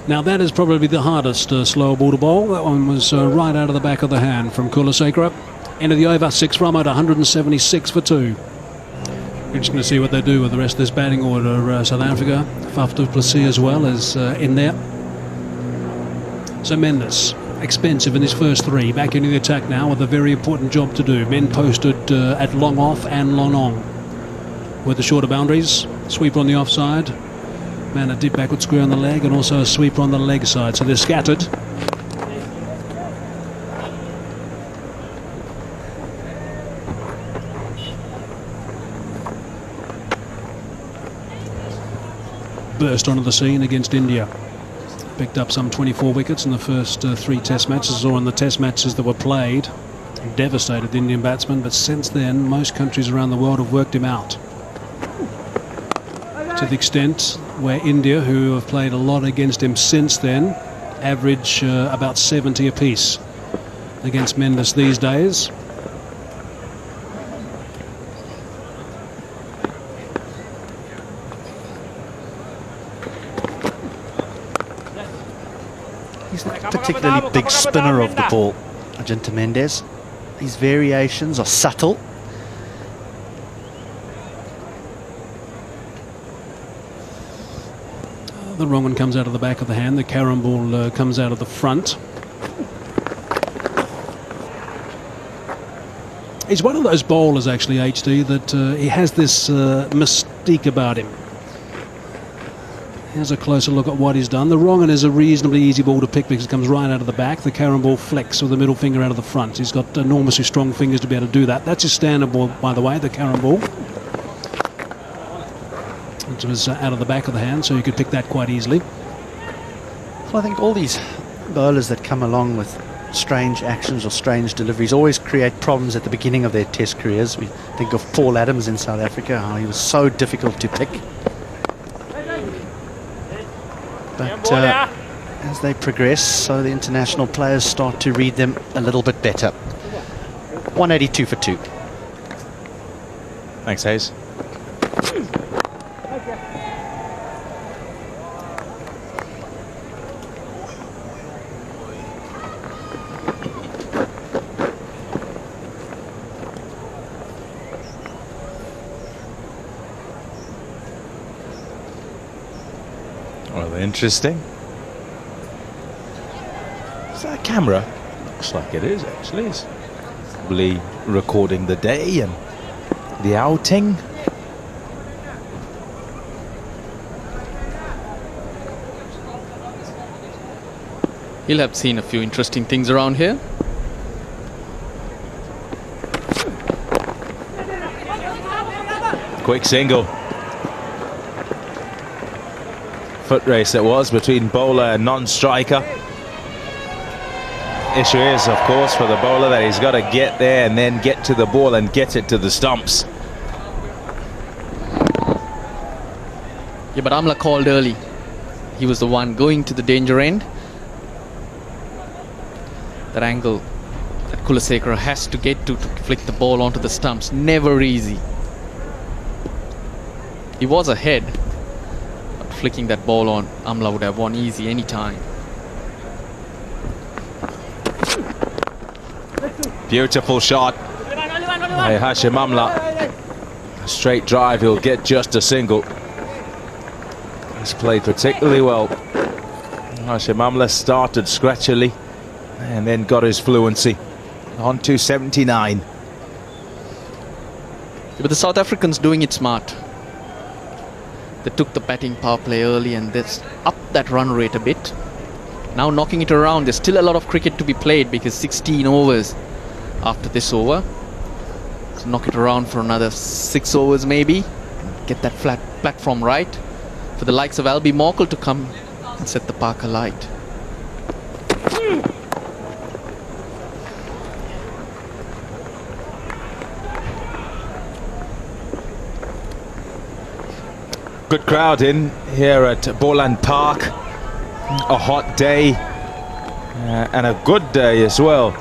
Now that is probably the hardest slow ball to bowl. That one was right out of the back of the hand from Kulasekara. End of the over, 6 from it, 176 for 2. We're just going to see what they do with the rest of this batting order. South Africa, Faf du Plessis as well is in there. So Mendes, expensive in his first 3. Back into the attack now with a very important job to do. Men posted at long off and long on with the shorter boundaries. Sweeper on the offside. Man, a deep backward square on the leg and also a sweeper on the leg side, so they're scattered. Burst onto the scene against India. Picked up some 24 wickets in the first 3 test matches, or in the test matches that were played. Devastated the Indian batsman, but since then most countries around the world have worked him out. To the extent where India, who have played a lot against him since then, average about 70 apiece against Mendes these days. He's not a particularly big spinner of the ball, Ajinta Mendes. His variations are subtle. The wrong one comes out of the back of the hand. The carom ball comes out of the front. He's one of those bowlers, actually, HD, that he has this mystique about him. Here's a closer look at what he's done. The wrong one is a reasonably easy ball to pick because it comes right out of the back. The carom ball flex with the middle finger out of the front. He's got enormously strong fingers to be able to do that. That's his standard ball, by the way, the carom ball. It was out of the back of the hand, so you could pick that quite easily. Well, I think all these bowlers that come along with strange actions or strange deliveries always create problems at the beginning of their test careers. We think of Paul Adams in South Africa, how he was so difficult to pick. But as they progress, so the international players start to read them a little bit better. 182 for 2. Thanks, Hayes. Well, interesting. Is that a camera? Looks like it is, actually. It's probably recording the day and the outing. He'll have seen a few interesting things around here. Quick single. Foot race it was between bowler and non-striker. Issue is, of course, for the bowler that he's got to get there and then get to the ball and get it to the stumps. Yeah, but Amla called early. He was the one going to the danger end. That angle that Kulasekara has to get to flick the ball onto the stumps. Never easy. He was ahead. But flicking that ball on, Amla would have won easy any time. Beautiful shot by Hashim Amla. A straight drive, he'll get just a single. He's played particularly well. Hashim Amla started scratchily and then got his fluency on to 79. Yeah, but the South Africans doing it smart. They took the batting power play early and they upped that run rate a bit. Now knocking it around. There's still a lot of cricket to be played because 16 overs after this over. So knock it around for another 6 overs maybe. Get that flat platform right for the likes of Albie Morkel to come and set the park alight. Good crowd in here at Boland Park. A hot day and a good day as well.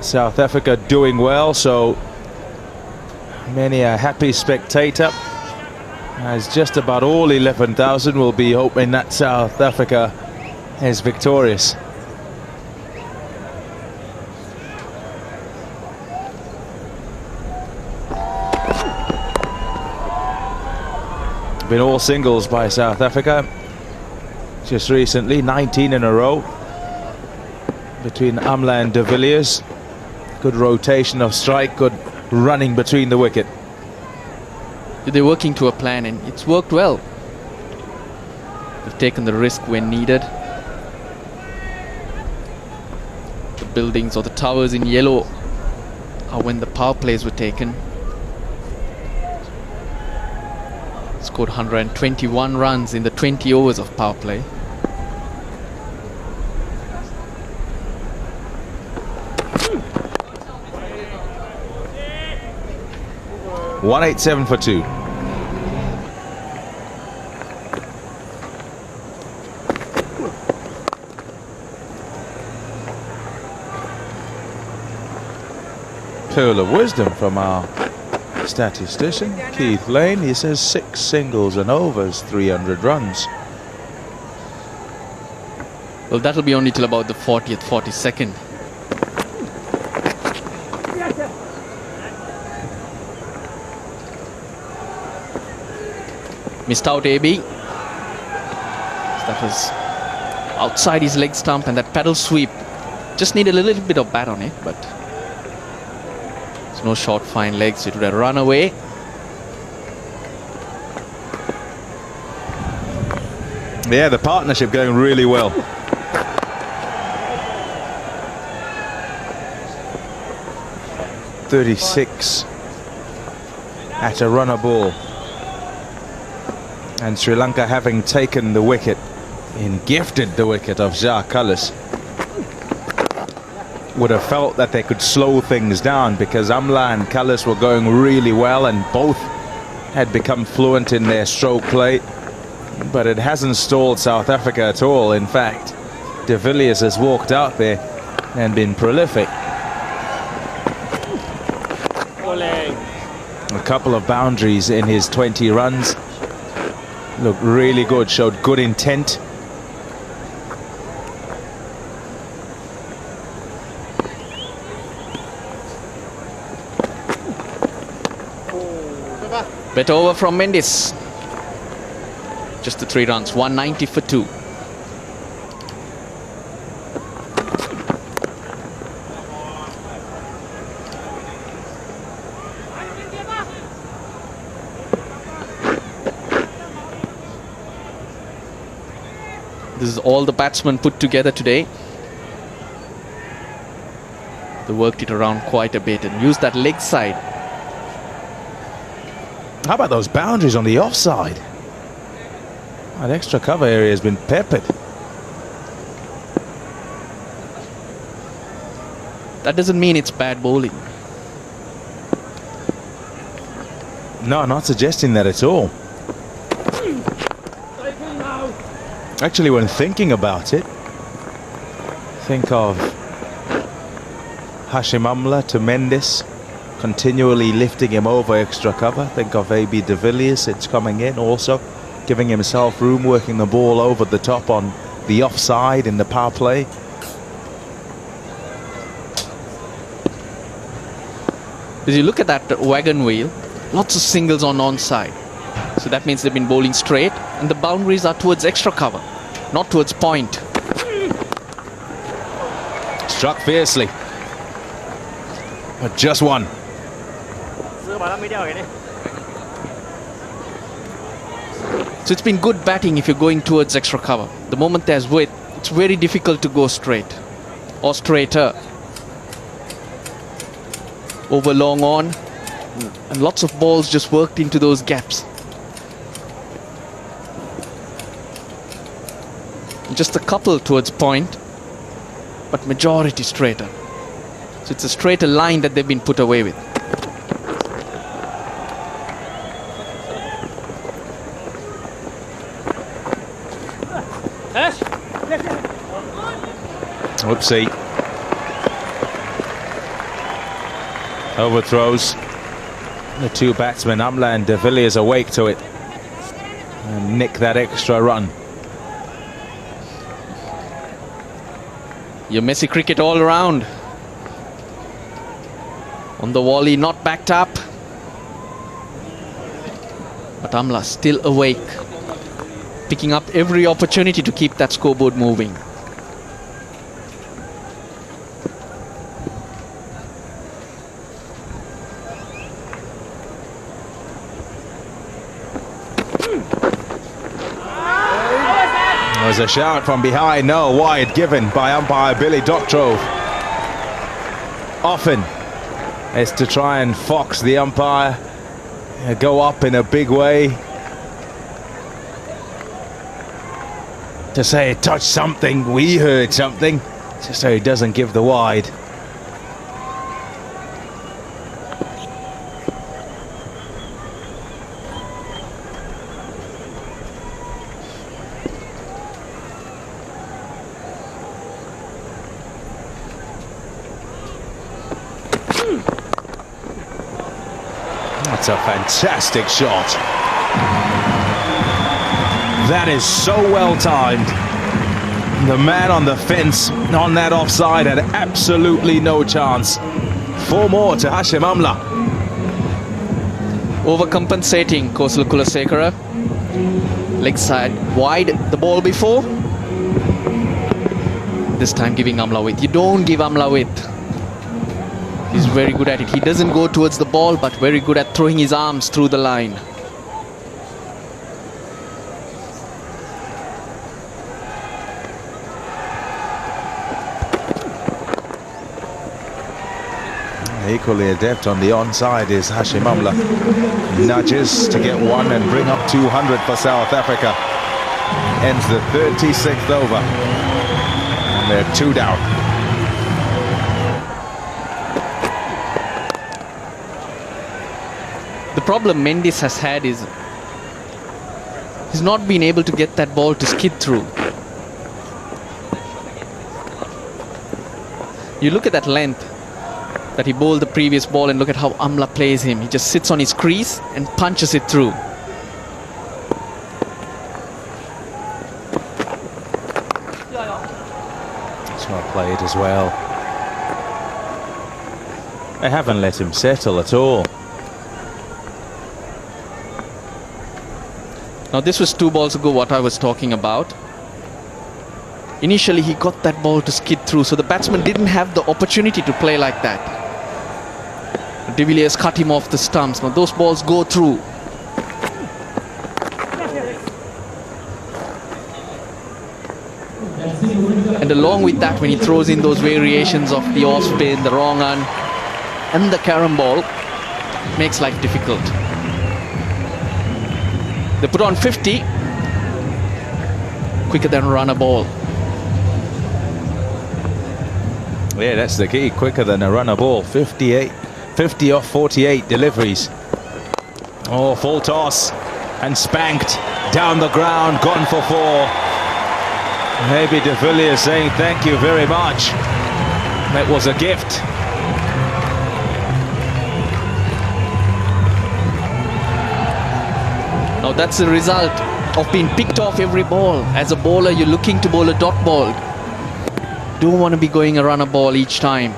South Africa doing well, so many a happy spectator, as just about all 11,000 will be hoping that South Africa is victorious. Been all singles by South Africa just recently, 19 in a row between Amla and de Villiers. Good rotation of strike, good running between the wicket. They're working to a plan and it's worked well. They've taken the risk when needed. The buildings or the towers in yellow are when the power plays were taken. Scored 121 runs in the 20 overs of power play. .187 for 2. Pearl of wisdom from our statistician Keith Lane. He says 6 singles and overs, 300 runs. Well, that'll be only till about the 40th, 42nd. Missed out AB. That was outside his leg stump, and that pedal sweep just needed a little bit of bat on it, but there's no short fine legs. It would have run away. Yeah, the partnership going really well. .36 at a runner ball. And Sri Lanka, having taken the wicket, gifted the wicket of Jacques Kallis, would have felt that they could slow things down, because Amla and Kallis were going really well and both had become fluent in their stroke play. But it hasn't stalled South Africa at all. In fact, de Villiers has walked out there and been prolific. A couple of boundaries in his 20 runs. Looked really good, showed good intent. Better over from Mendes. Just the 3 runs, 190 for 2. This is all the batsmen put together today. They worked it around quite a bit and used that leg side. How about those boundaries on the offside? That extra cover area has been peppered. That doesn't mean it's bad bowling. No, not suggesting that at all. Actually, when thinking about it, think of Hashim Amla to Mendes, continually lifting him over extra cover. Think of AB de Villiers, it's coming in also, giving himself room, working the ball over the top on the offside in the power play. As you look at that wagon wheel, lots of singles on onside. So that means they've been bowling straight, and the boundaries are towards extra cover, not towards point. Struck fiercely, but just one. So it's been good batting if you're going towards extra cover. The moment there's width, it's very difficult to go straight or straighter. Over long on, and lots of balls just worked into those gaps. Just a couple towards point, but majority straighter. So it's a straighter line that they've been put away with. Whoopsie. Overthrows. The 2 batsmen, Amla and de Villiers, awake to it and nick that extra run. Your messy cricket all around. On the volley, not backed up. But Amla still awake, picking up every opportunity to keep that scoreboard moving. There's a shout from behind, no, wide given by umpire Billy Doctrove. Often it's to try and fox the umpire, go up in a big way, to say touch something, we heard something, just so he doesn't give the wide. That's a fantastic shot. That is so well timed. The man on the fence on that offside had absolutely no chance. 4 more to Hashim Amla. Overcompensating Kosala Kulasekara. Leg side wide the ball before. This time giving Amla width. You don't give Amla width. He's very good at it. He doesn't go towards the ball, but very good at throwing his arms through the line. Equally adept on the onside is Hashim Amla. Nudges to get 1 and bring up 200 for South Africa. Ends the 36th over. And they're 2 down. The problem Mendes has had is he's not been able to get that ball to skid through. You look at that length that he bowled the previous ball and look at how Amla plays him. He just sits on his crease and punches it through. It's not played as well. They haven't let him settle at all. Now this was 2 balls ago what I was talking about. Initially he got that ball to skid through, so the batsman didn't have the opportunity to play like that. De Villiers cut him off the stumps. Now those balls go through. And along with that, when he throws in those variations of the off spin, the wrong un, and the carom ball, makes life difficult. They put on 50, quicker than run a ball. Yeah, that's the key. Quicker than a runner ball. 50 off 48 deliveries. Oh, full toss and spanked down the ground. Gone for 4. Maybe De Villiers saying thank you very much. That was a gift. Now that's the result of being picked off every ball. As a bowler, you're looking to bowl a dot ball. Don't want to be going a runner ball each time.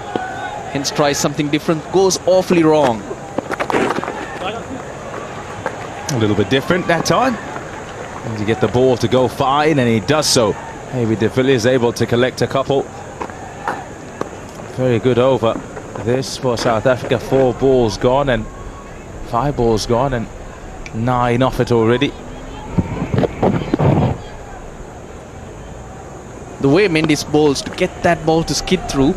Hence try something different. Goes awfully wrong. A little bit different that time. And to get the ball to go fine, and he does so. Maybe De Villiers able to collect a couple. Very good over. This for South Africa. 4 balls gone and 5 balls gone and 9 off it already. The way Mendes bowls to get that ball to skid through.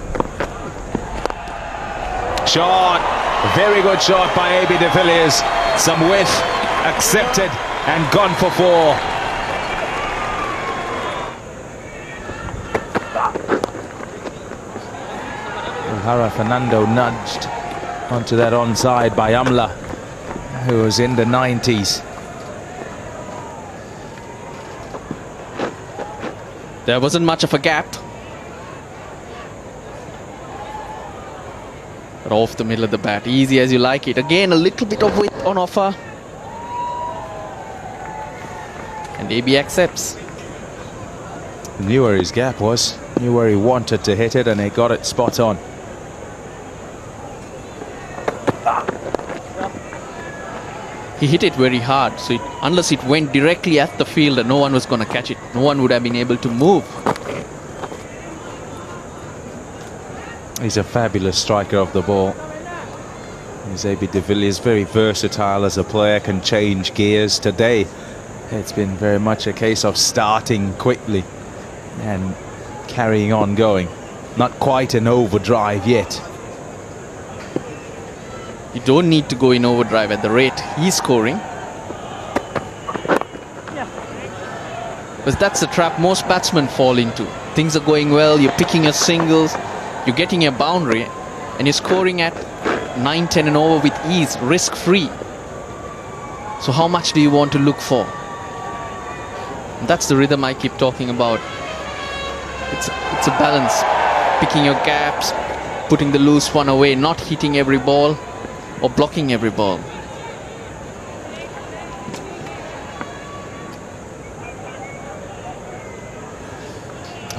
Shot. Very good shot by A.B. De Villiers. Some width accepted and gone for 4. Hara Fernando nudged onto that onside by Amla, who was in the 90s. There wasn't much of a gap. But off the middle of the bat, easy as you like it. Again, a little bit of width on offer. And AB accepts. Knew where his gap was, knew where he wanted to hit it, and he got it spot on. He hit it very hard, so unless it went directly at the fielder, no one was going to catch it. No one would have been able to move. He's a fabulous striker of the ball. He's A.B. De Villiers, very versatile as a player, can change gears. Today, it's been very much a case of starting quickly and carrying on going. Not quite an overdrive yet. You don't need to go in overdrive at the rate he's scoring. But that's the trap most batsmen fall into. Things are going well, you're picking your singles, you're getting a boundary, and you're scoring at 9, 10 and over with ease, risk-free. So how much do you want to look for? And that's the rhythm I keep talking about. It's a balance. Picking your gaps, putting the loose one away, not hitting every ball or blocking every ball.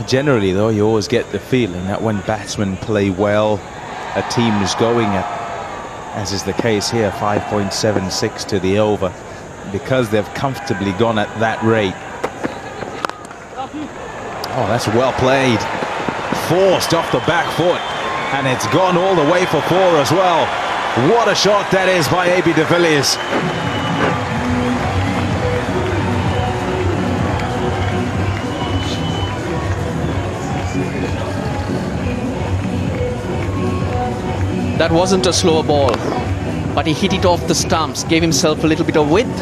Generally, though, you always get the feeling that when batsmen play well, a team is going at, as is the case here, 5.76 to the over, because they've comfortably gone at that rate. Oh, that's well played. Forced off the back foot, and it's gone all the way for 4 as well. What a shot that is by A.B. de Villiers. That wasn't a slower ball, but he hit it off the stumps, gave himself a little bit of width.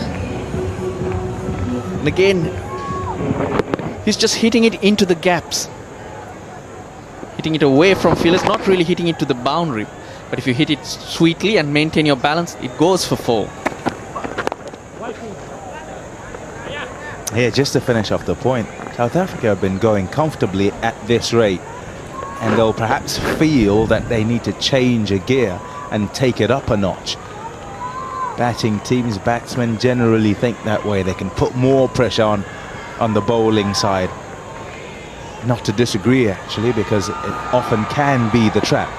And again, he's just hitting it into the gaps. Hitting it away from fielders, not really hitting it to the boundary. But if you hit it sweetly and maintain your balance, it goes for 4. Here, just to finish off the point, South Africa have been going comfortably at this rate, and they'll perhaps feel that they need to change a gear and take it up a notch. Batting teams, batsmen generally think that way. They can put more pressure on the bowling side. Not to disagree, actually, because it often can be the trap.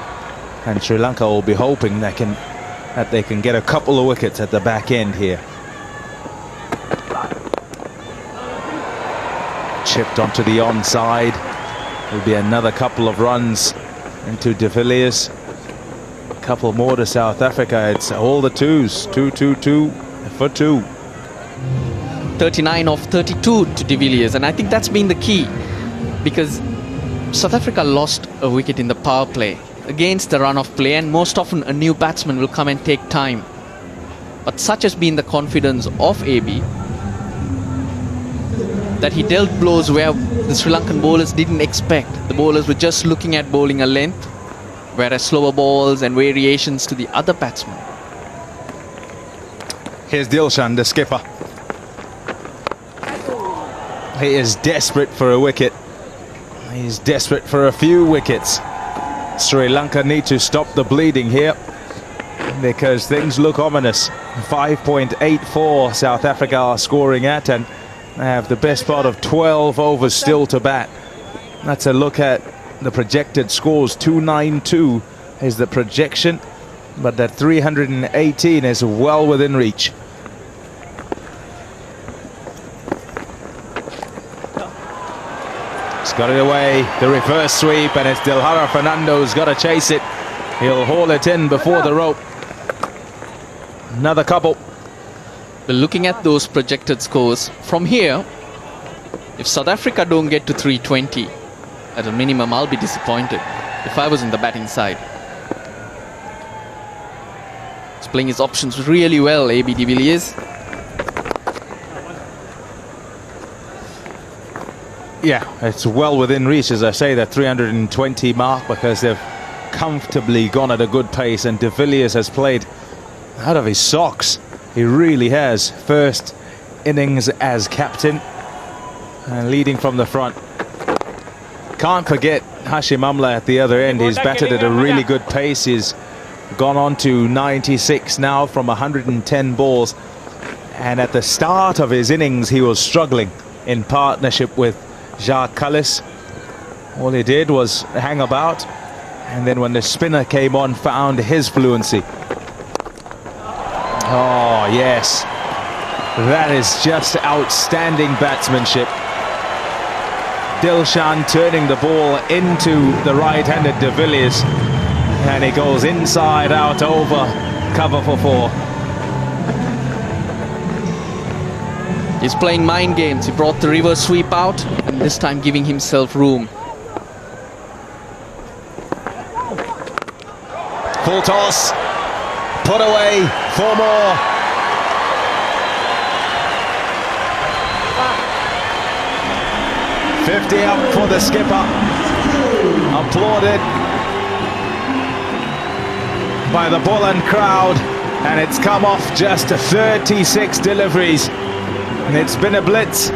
And Sri Lanka will be hoping that they can get a couple of wickets at the back end here. Chipped onto the onside. Will be another couple of runs into de Villiers. A couple more to South Africa. It's all the 2s. 2 for 2. 39 of 32 to de Villiers, and I think that's been the key, because South Africa lost a wicket in the power play against the run of play, and most often a new batsman will come and take time. But such has been the confidence of AB that he dealt blows where the Sri Lankan bowlers didn't expect. The bowlers were just looking at bowling a length, whereas slower balls and variations to the other batsmen. Here's Dilshan, the skipper. He is desperate for a wicket. He's desperate for a few wickets. Sri Lanka need to stop the bleeding here, because things look ominous. 5.84 South Africa are scoring at, and they have the best part of 12 overs still to bat. That's a look at the projected scores. 292 is the projection, but that 318 is well within reach. He's got it away, the reverse sweep, and it's Dilhara Fernando's got to chase it. He'll haul it in before the rope. Another couple. But looking at those projected scores, from here, if South Africa don't get to 320, at a minimum, I'll be disappointed if I was in the batting side. He's playing his options really well, A.B. de Villiers. Yeah, it's well within reach, as I say, that 320 mark, because they've comfortably gone at a good pace, and de Villiers has played out of his socks. He really has. First innings as captain and leading from the front. Can't forget Hashim Amla at the other end. He's batted at a really good pace. He's gone on to 96 now from 110 balls. And at the start of his innings, he was struggling in partnership with Jacques Kallis. All he did was hang about, and then when the spinner came on, found his fluency. Oh yes, that is just outstanding batsmanship. Dilshan turning the ball into the right-handed de Villiers, and he goes inside out over cover for 4. He's playing mind games. He brought the reverse sweep out, and this time giving himself room. Full toss, put away, 4 more. $50 up for the skipper. Applauded by the Boland crowd, and it's come off just 36 deliveries. And it's been a blitz,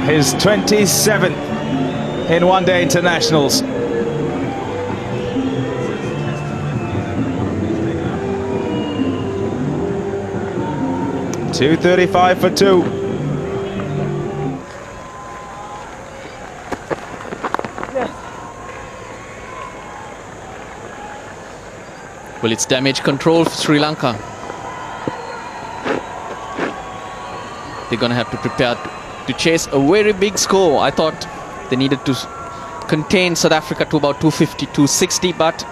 his 27th in one-day internationals. .235 for 2. Well, it's damage control for Sri Lanka. They're going to have to prepare to chase a very big score. I thought they needed to contain South Africa to about 250, 260, but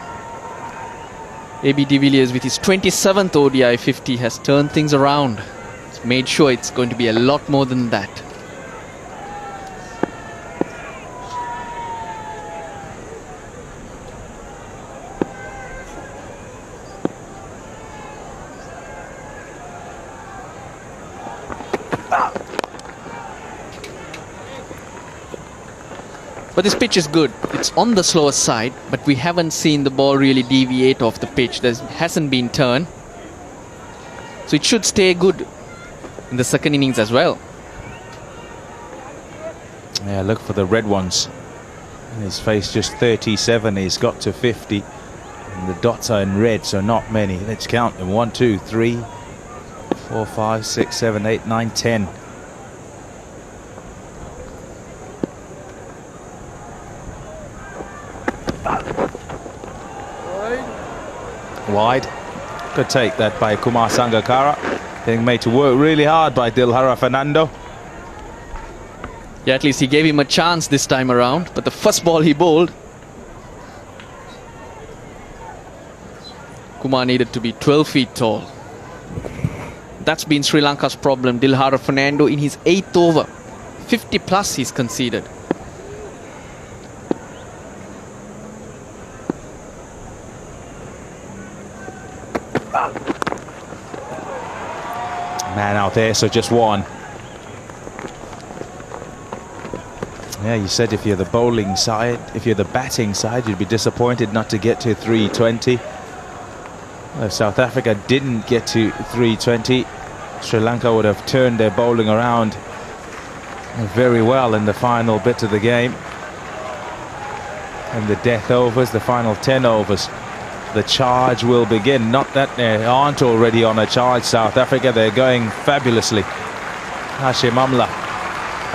AB de Villiers with his 27th ODI 50 has turned things around. He's made sure it's going to be a lot more than that. But this pitch is good. It's on the slower side, but we haven't seen the ball really deviate off the pitch. There hasn't been turn. So it should stay good in the second innings as well. Yeah, look for the red ones. In his face just 37, he's got to 50. And the dots are in red, so not many. Let's count them. 1, 2, 3, 4, 5, 6, 7, 8, 9, 10. Wide. Good take that by Kumar Sangakkara. Being made to work really hard by Dilhara Fernando. Yeah, at least he gave him a chance this time around. But the first ball he bowled, Kumar needed to be 12 feet tall. That's been Sri Lanka's problem. Dilhara Fernando in his 8th over. 50 plus he's conceded. Man out there, so just one. Yeah, you said if you're the bowling side, if you're the batting side, you'd be disappointed not to get to 320. If South Africa didn't get to 320, Sri Lanka would have turned their bowling around very well in the final bit of the game. And the death overs, the final 10 overs. The charge will begin. Not that they aren't already on a charge, South Africa. They're going fabulously. Hashim Amla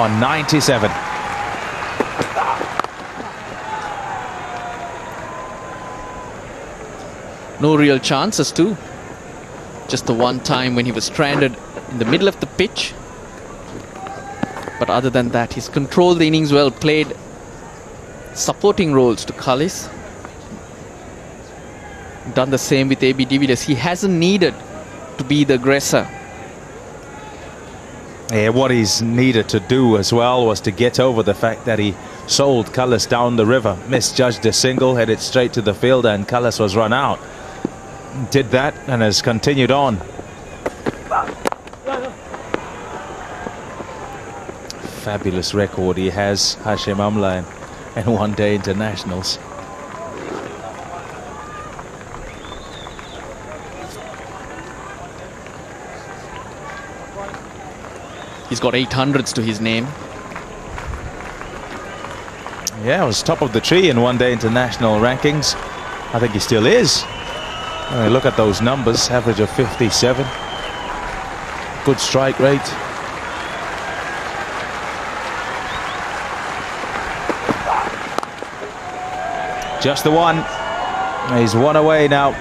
on 97. No real chances too. Just the one time when he was stranded in the middle of the pitch. But other than that, he's controlled the innings well, played supporting roles to Kallis. Done the same with AB de Villiers. He hasn't needed to be the aggressor. Yeah, what he's needed to do as well was to get over the fact that he sold Kallis down the river, misjudged a single, headed straight to the fielder, and Kallis was run out. Did that and has continued on. Fabulous record he has, Hashim Amla, in one-day internationals. He's got 800s to his name. Yeah, was top of the tree in one-day international rankings. I think he still is. Look at those numbers, average of 57. Good strike rate. Just the one. He's one away now.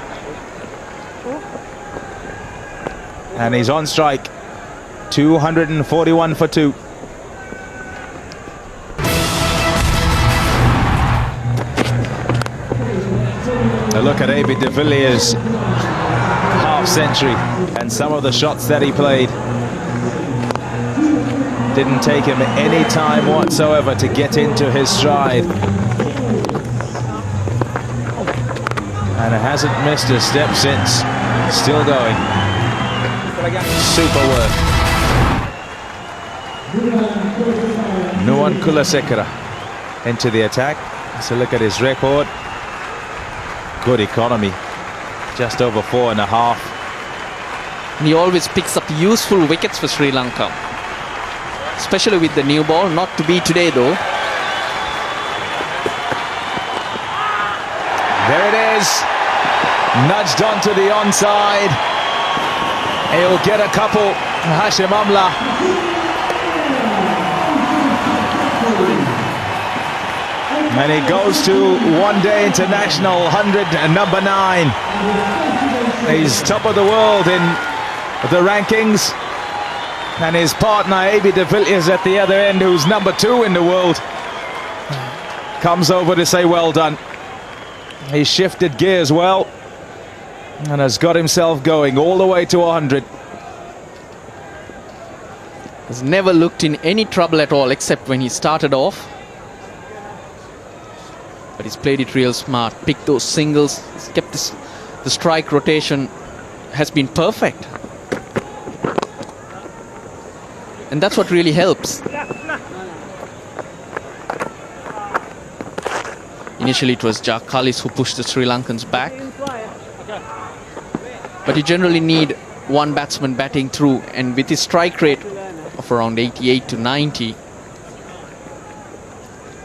And he's on strike. 241 for 2. A look at AB de Villiers' half century and some of the shots that he played. Didn't take him any time whatsoever to get into his stride. And it hasn't missed a step since. Still going. Super work. Nuwan Kulasekara into the attack. Let's look at his record. Good economy, just over 4.5. And he always picks up useful wickets for Sri Lanka, especially with the new ball. Not to be today though. There it is, nudged onto the onside. He'll get a couple. Hashim Amla. And he goes to one-day international 100 and number 9. He's top of the world in the rankings. And his partner, A.B. de Villiers, at the other end, who's number 2 in the world, comes over to say well done. He shifted gears well and has got himself going all the way to 100. Has never looked in any trouble at all, except when he started off. But he's played it real smart, picked those singles, he's kept this, the strike rotation has been perfect. And that's what really helps. Initially it was Jack Kallis who pushed the Sri Lankans back. But you generally need one batsman batting through, and with his strike rate of around 88 to 90,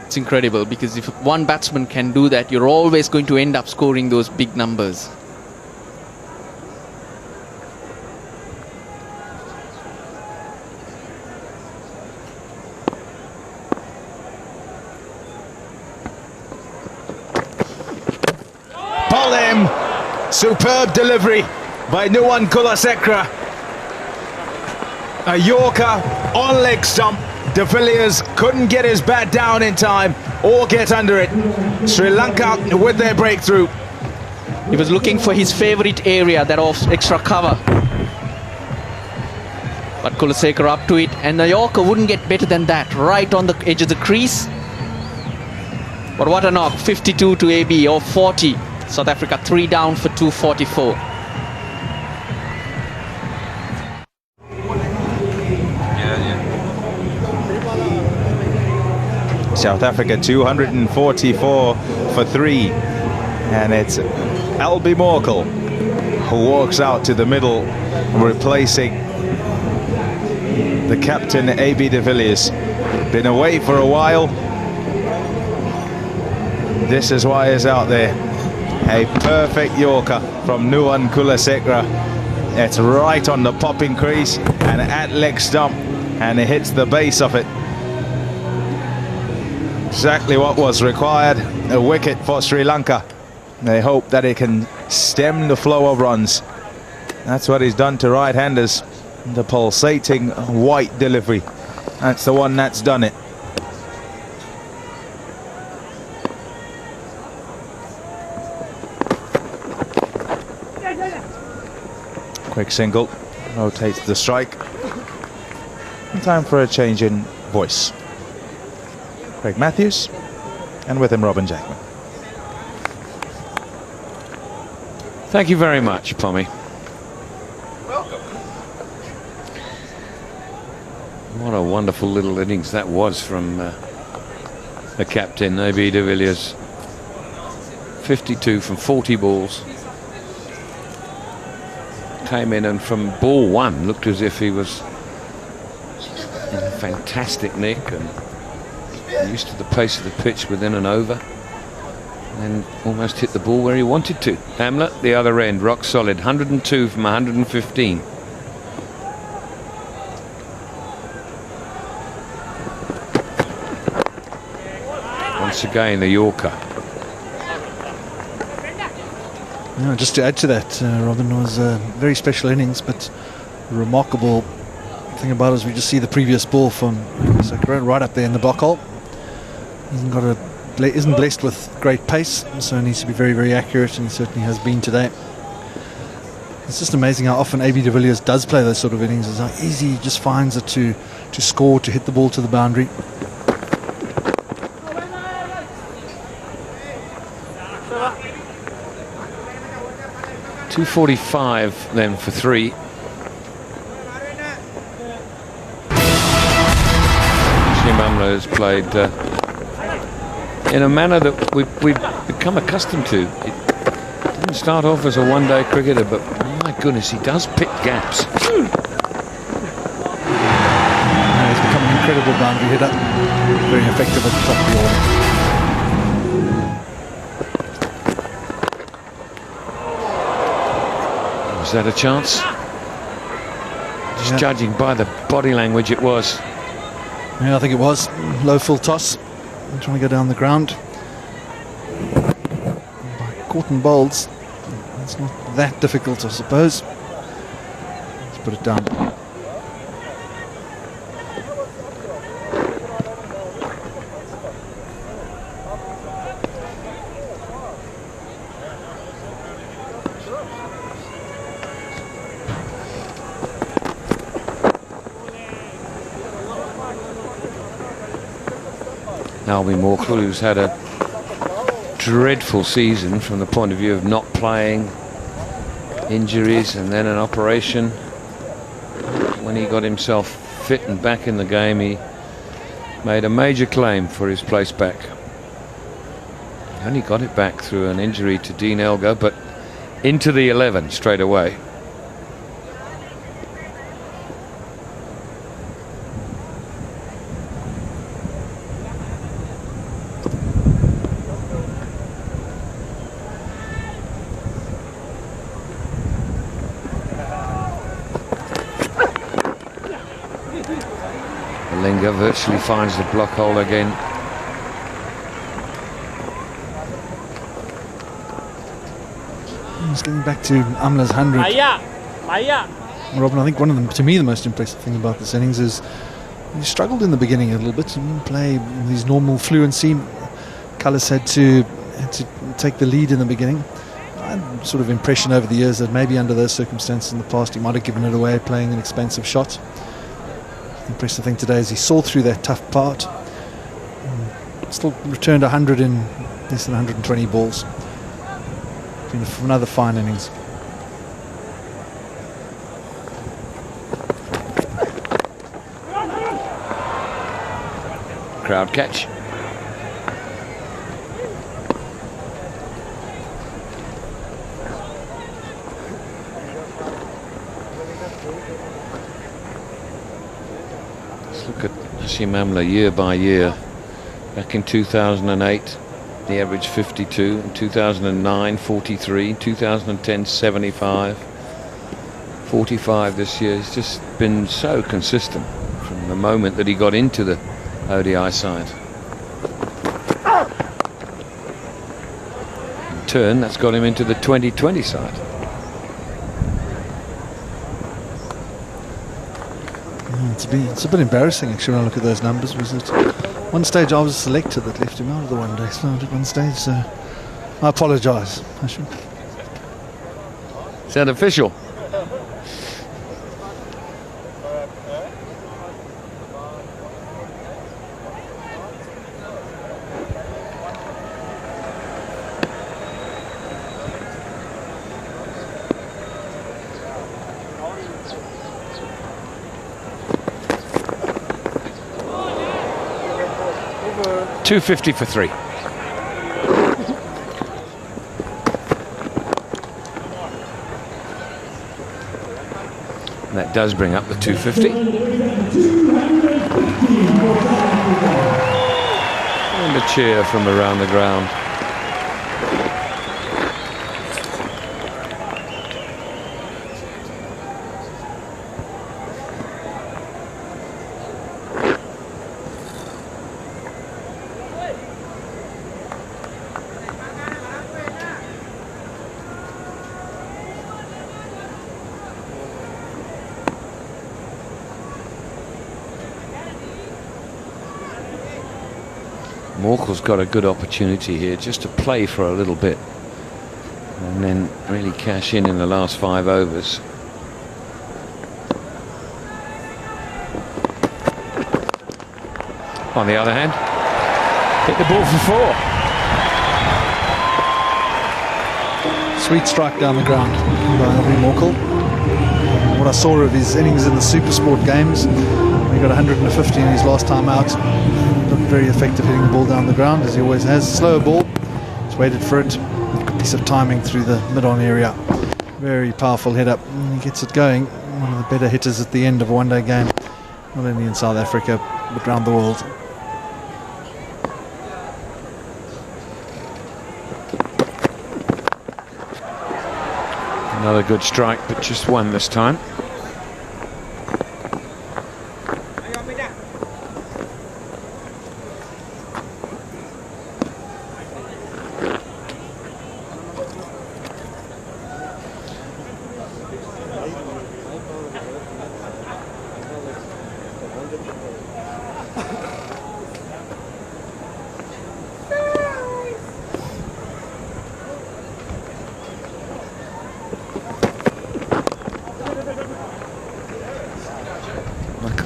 it's incredible, because if one batsman can do that, you're always going to end up scoring those big numbers. Pull him! Superb delivery by Nuwan Kulasekara. A Yorker on leg stump. De Villiers couldn't get his bat down in time or get under it. Sri Lanka with their breakthrough. He was looking for his favourite area, that of extra cover. But Kulasekara up to it, and the Yorker wouldn't get better than that, right on the edge of the crease. But what a knock, 52 to AB, or 40. South Africa 3 down for 244. South Africa 244 for 3. And it's Albie Morkel who walks out to the middle, replacing the captain, A.B. de Villiers. Been away for a while. This is why he's out there. A perfect Yorker from Nuwan Kulasekara. It's right on the popping crease and at leg stump, and it hits the base of it. Exactly what was required. A wicket for Sri Lanka. They hope that it can stem the flow of runs. That's what he's done to right-handers. The pulsating white delivery. That's the one that's done it. Quick single, rotates the strike. And time for a change in voice. Craig Matthews, and with him Robin Jackman. Thank you very much, Pommy. Welcome. What a wonderful little innings that was from the captain, A.B. de Villiers. 52 from 40 balls. Came in and from ball 1 looked as if he was in fantastic nick and used to the pace of the pitch within an over, and almost hit the ball where he wanted to. Hamlet, the other end, rock solid, 102 from 115. Once again, the Yorker. Yeah, just to add to that, Robin, was a very special innings, but the remarkable thing about it is we just see the previous ball from Sakura right up there in the block hole. Isn't blessed with great pace, so needs to be very, very accurate, and he certainly has been today. It's just amazing how often A.B. de Villiers does play those sort of innings. It's how easy he just finds it to score, to hit the ball to the boundary. .245 then for 3. Shimamla has played in a manner that we've become accustomed to. It didn't start off as a one-day cricketer, but my goodness, he does pick gaps. He's become an incredible boundary hitter, very effective at the top of the order. Was that a chance? Just judging by the body language, it was. Yeah, I think it was. Low full toss. Trying to go down the ground. caught and bowls. It's not that difficult, I suppose. Let's put it down. Albie Morkel, who's had a dreadful season from the point of view of not playing, injuries and then an operation. When he got himself fit and back in the game, he made a major claim for his place back. He only got it back through an injury to Dean Elgar, but into the 11 straight away. Lanka virtually finds the block hole again. Just getting back to Amla's 100. Robin, I think one of them, to me, the most impressive thing about this innings is he struggled in the beginning a little bit. He didn't play with his normal fluency. Cullis had to take the lead in the beginning. I had sort of impression over the years that maybe under those circumstances in the past he might have given it away playing an expensive shot. The impressive thing today is he saw through that tough part. Still returned 100 in less than 120 balls. Been another fine innings. Crowd catch. Let's look at Hashim Amla year by year. Back in 2008, the average 52. In 2009, 43. 2010, 75. 45 this year. It's just been so consistent from the moment that he got into the ODI side. In turn, that's got him into the 2020 side. It's a bit embarrassing actually when I look at those numbers. Was it one stage I was a selector that left him out of the one day slot at one stage, so I apologise. Is that official? .250 for 3. And that does bring up the 250. And a cheer from around the ground. Morkel's got a good opportunity here just to play for a little bit and then really cash in the last 5 overs. On the other hand, hit the ball for 4. Sweet strike down the ground by Albie Morkel. What I saw of his innings in the Supersport games, he got 150 in his last time out. Looked very effective hitting the ball down the ground as he always has. Slower ball, he's waited for it. Good piece of timing through the mid-on area. Very powerful head up. And he gets it going. One of the better hitters at the end of a one-day game, not only in South Africa but around the world. Another good strike, but just one this time.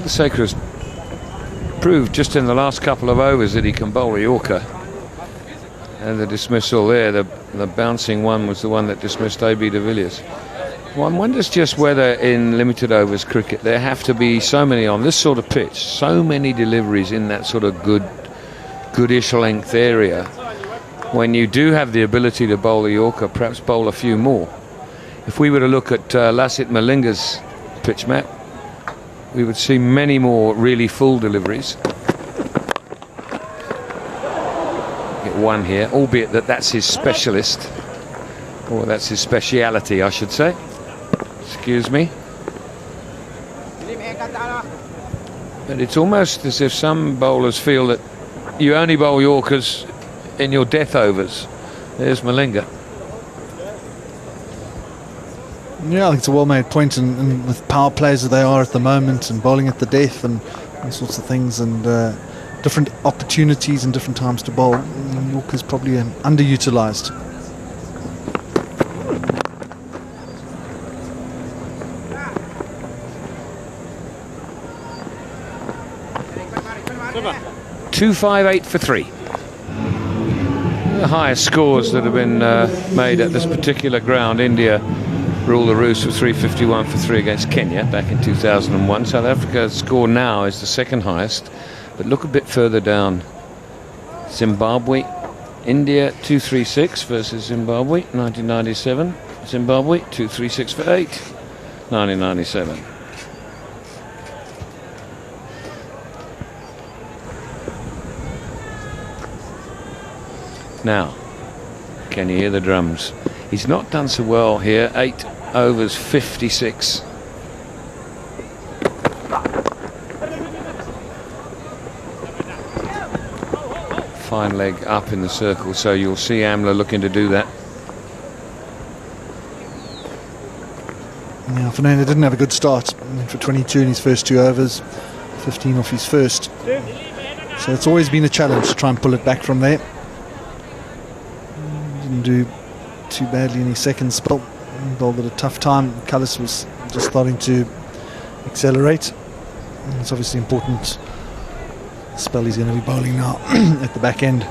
Chandrasekhar has proved just in the last couple of overs that he can bowl a Yorker. And the dismissal there, the bouncing one was the one that dismissed A.B. de Villiers. One wonders just whether in limited overs cricket there have to be so many on this sort of pitch, so many deliveries in that sort of goodish length area. When you do have the ability to bowl a Yorker, perhaps bowl a few more. If we were to look at Lasith Malinga's pitch map, we would see many more really full deliveries. Get one here, albeit that's his specialist, or that's his speciality, I should say. Excuse me. But it's almost as if some bowlers feel that you only bowl Yorkers in your death overs. There's Malinga. Yeah, I think it's a well-made point, and with power plays as they are at the moment, and bowling at the death and all sorts of things, and different opportunities and different times to bowl, Yorker's probably underutilised. .258 for 3. The highest scores that have been made at this particular ground. India rule the roost with 351 for 3 against Kenya back in 2001. South Africa's score now is the second highest, but look a bit further down. Zimbabwe, India 236 versus Zimbabwe 1997. Zimbabwe 236 for 8, 1997. Now, can you hear the drums? He's not done so well here. 8 overs, 56. Fine leg up in the circle, so you'll see Amla looking to do that. Yeah, Fernando didn't have a good start. For 22 in his first 2 overs, 15 off his first. So it's always been a challenge to try and pull it back from there. Didn't do too badly in his second spell. Bowled at a tough time. Cullis was just starting to accelerate. And it's obviously important spell he's going to be bowling now at the back end.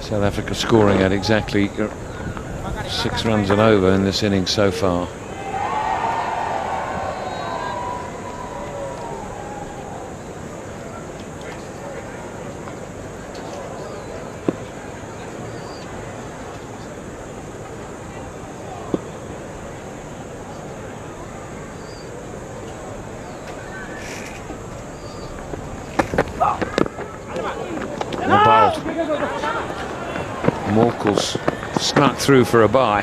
South Africa scoring at exactly 6 runs and over in this innings so far. Morkel's snuck through for a bye.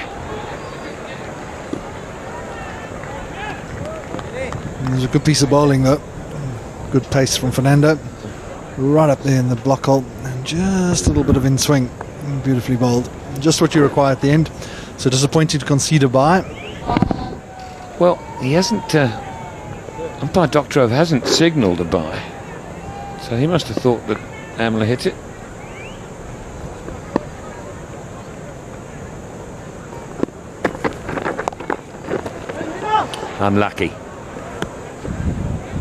There's a good piece of bowling though. Good pace from Fernando. Right up there in the block hole. And just a little bit of in swing. Beautifully bowled. Just what you require at the end. So disappointing to concede a bye. Well, he hasn't... umpire Doctorov hasn't signalled a bye. So he must have thought that Amla hit it. Unlucky.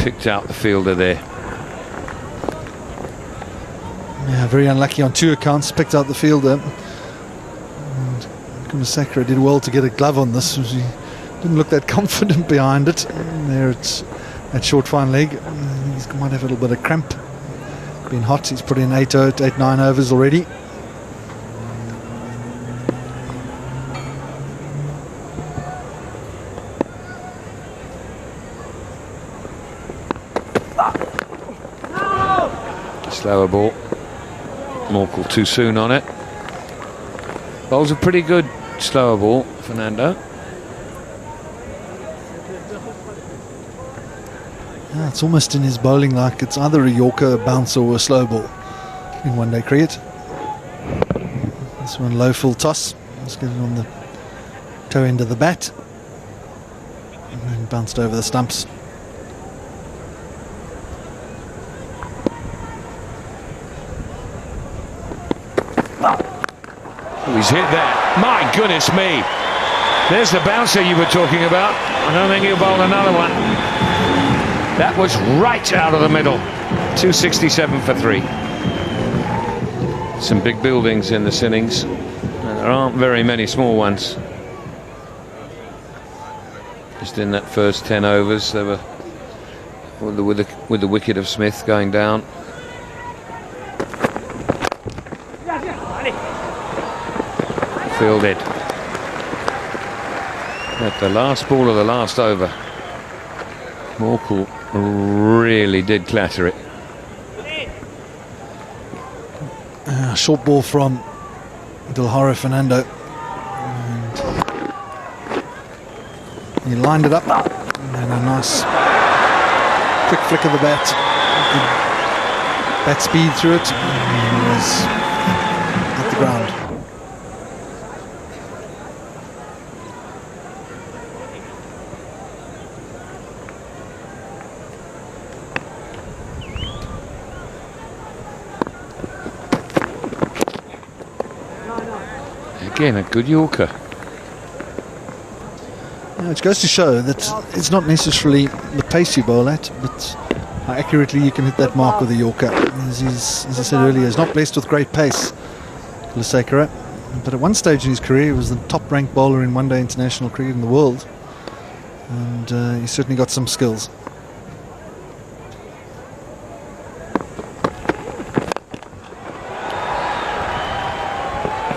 Picked out the fielder there. Yeah, very unlucky on 2 accounts. Picked out the fielder. Chandrasekhar did well to get a glove on this. He didn't look that confident behind it. And there it's at short fine leg. He might have a little bit of cramp. Been hot. He's put in 8-9 overs already. Slower ball. Morkel too soon on it. Bowls a pretty good slower ball, Fernando. Yeah, it's almost in his bowling like it's either a Yorker, a bounce or a slow ball in one-day cricket. This one low full toss. Let's get it on the toe end of the bat. And then bounced over the stumps. Oh, he's hit that. My goodness me. There's the bouncer you were talking about. I don't think he'll bowl another one. That was right out of the middle. 267 for 3. Some big buildings in this innings, and there aren't very many small ones. Just in that first 10 overs, they were with the wicket of Smith going down. Fielded at the last ball of the last over. Morkel really did clatter it. Short ball from Dilhara Fernando. And he lined it up. And a nice quick flick of the bat. Good bat speed through it. And he was at the ground. Again, a good Yorker. It goes to show that it's not necessarily the pace you bowl at, but how accurately you can hit that mark with a Yorker. As I said earlier, he's not blessed with great pace, Lusakara, but at one stage in his career he was the top-ranked bowler in one-day international cricket in the world, and he certainly got some skills.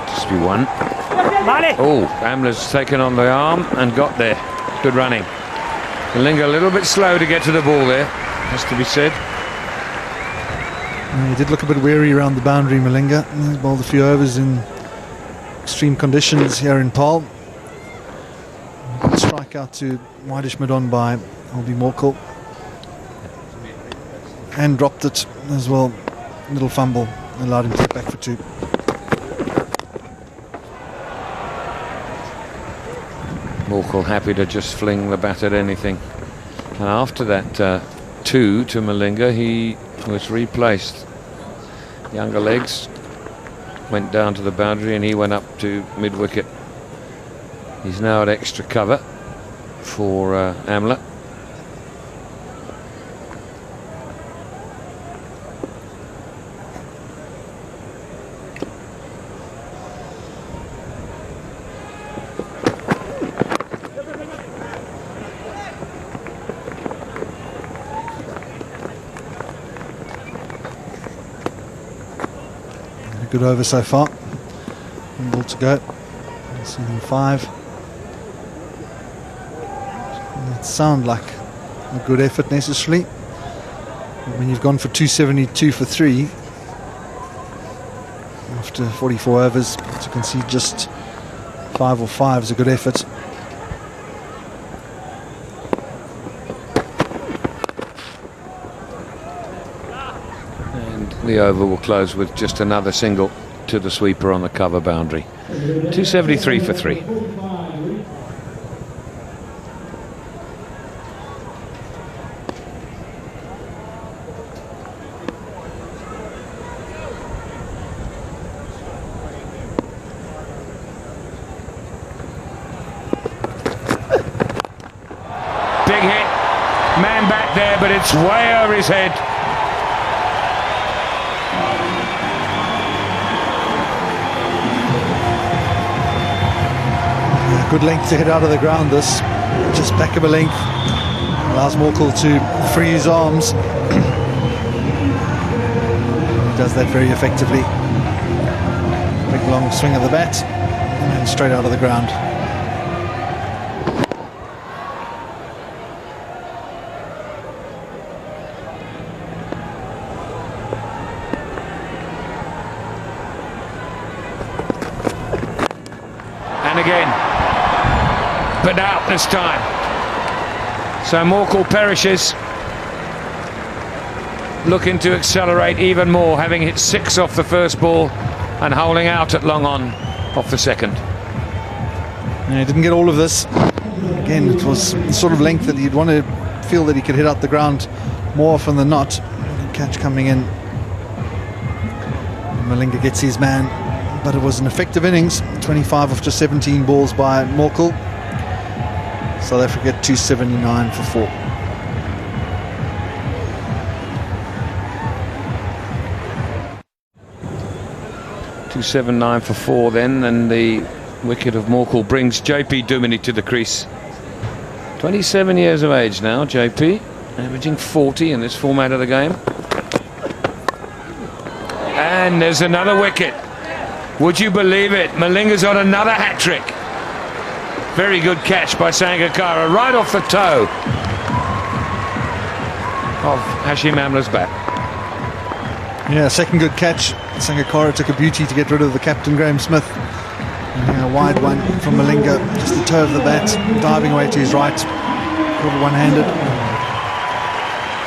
Just be one. Oh, Amla's taken on the arm and got there. Good running. Malinga a little bit slow to get to the ball there, has to be said. He did look a bit weary around the boundary, Malinga. He bowled a few overs in extreme conditions here in Paarl. Strike out to wideish mid-on by Albie Morkel. And dropped it as well. Little fumble allowed him to get back for 2. Morkel happy to just fling the bat at anything. And after that 2 to Malinga, he was replaced. Younger legs went down to the boundary and he went up to mid-wicket. He's now at extra cover for Amla. Good over so far. 1 ball to go. See them 5. Doesn't sound like a good effort necessarily. But when you've gone for 272 for 3 after 44 overs, to concede just 5 or 5 is a good effort. The over will close with just another single to the sweeper on the cover boundary. 273 for 3. Big hit. Man back there, but it's way over his head. Good length to hit out of the ground, this. Just back of a length. Allows Morkel to free his arms. He does that very effectively. Big long swing of the bat and straight out of the ground. And again. But out this time. So Morkel perishes, looking to accelerate even more, having hit 6 off the first ball and holding out at long on off the second. Yeah, he didn't get all of this. Again, it was the sort of length that he'd want to feel that he could hit out the ground more often than not. Catch coming in. Malinga gets his man, but it was an effective innings. 25 after 17 balls by Morkel. South Africa 279 for 4. .279 for 4 then, and the wicket of Morkel brings JP Duminy to the crease. 27 years of age now, JP, averaging 40 in this format of the game. And there's another wicket. Would you believe it? Malinga's on another hat-trick. Very good catch by Sangakkara, right off the toe of Hashim Amla's bat. Yeah, second good catch. Sangakkara took a beauty to get rid of the captain, Graham Smith. And a wide one from Malinga, just the toe of the bat, diving away to his right, caught it one-handed.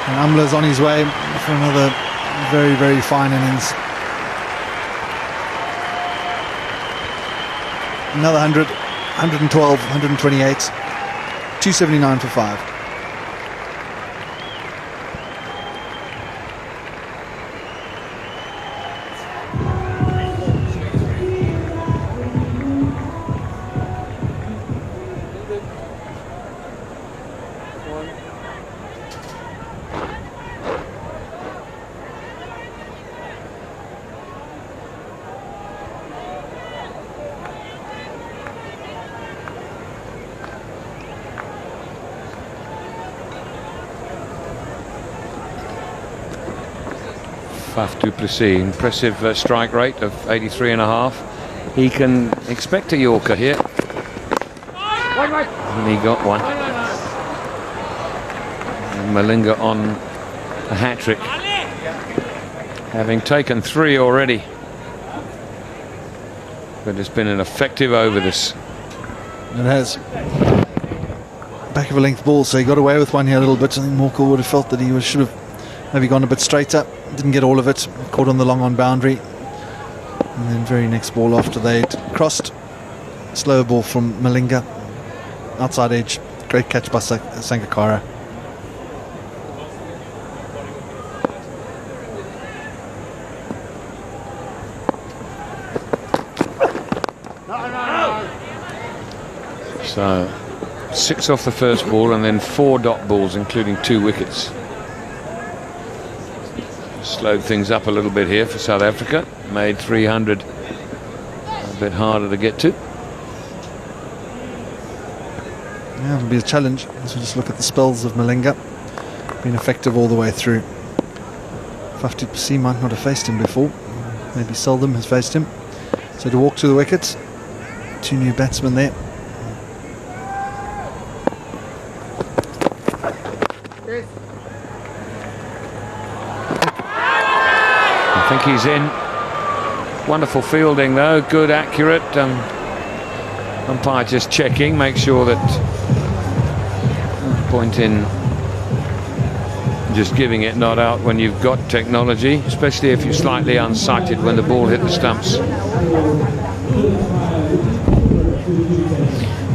And Amla's on his way for another very, very fine innings. Another 100, 112, 128, 279 for 5. Faf du Plessis, impressive strike rate of 83.5. He can expect a Yorker here. And he got one. And Malinga on a hat-trick, having taken 3 already. But it's been an effective over this. It has. Back of a length ball, so he got away with one here a little bit. I think Morkel would have felt that he should have maybe gone a bit straighter. Didn't get all of it. Caught on the long on boundary. And then very next ball after they'd crossed. Slow ball from Malinga. Outside edge. Great catch by Sangakkara. So 6 off the first ball and then 4 dot balls, including 2 wickets. Slowed things up a little bit here for South Africa. Made 300 a bit harder to get to. Yeah, it'll be a challenge. So just look at the spells of Malinga. Been effective all the way through. Faf du Plessis might not have faced him before. Maybe seldom has faced him. So to walk to the wickets. 2 new batsmen there. I think he's in. Wonderful fielding though, good, accurate. Umpire just checking, make sure that point in just giving it not out when you've got technology, especially if you're slightly unsighted when the ball hit the stumps.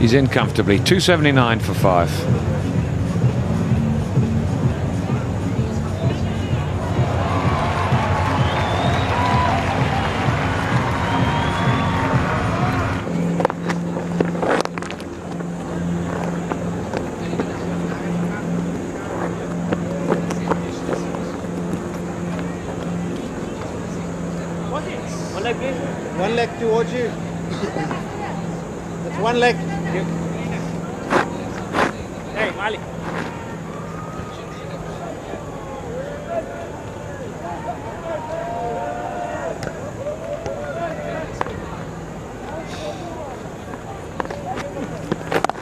He's in comfortably. 279 for 5. One leg towards you. That's one leg. Hey, Malik.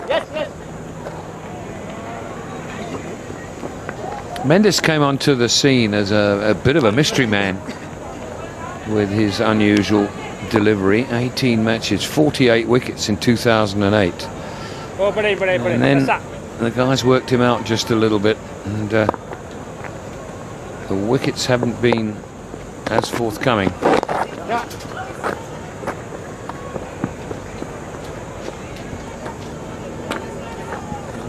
Yes, yes. Mendes came onto the scene as a bit of a mystery man with his unusual delivery. 18 matches, 48 wickets in 2008. And then the guys worked him out just a little bit, and the wickets haven't been as forthcoming.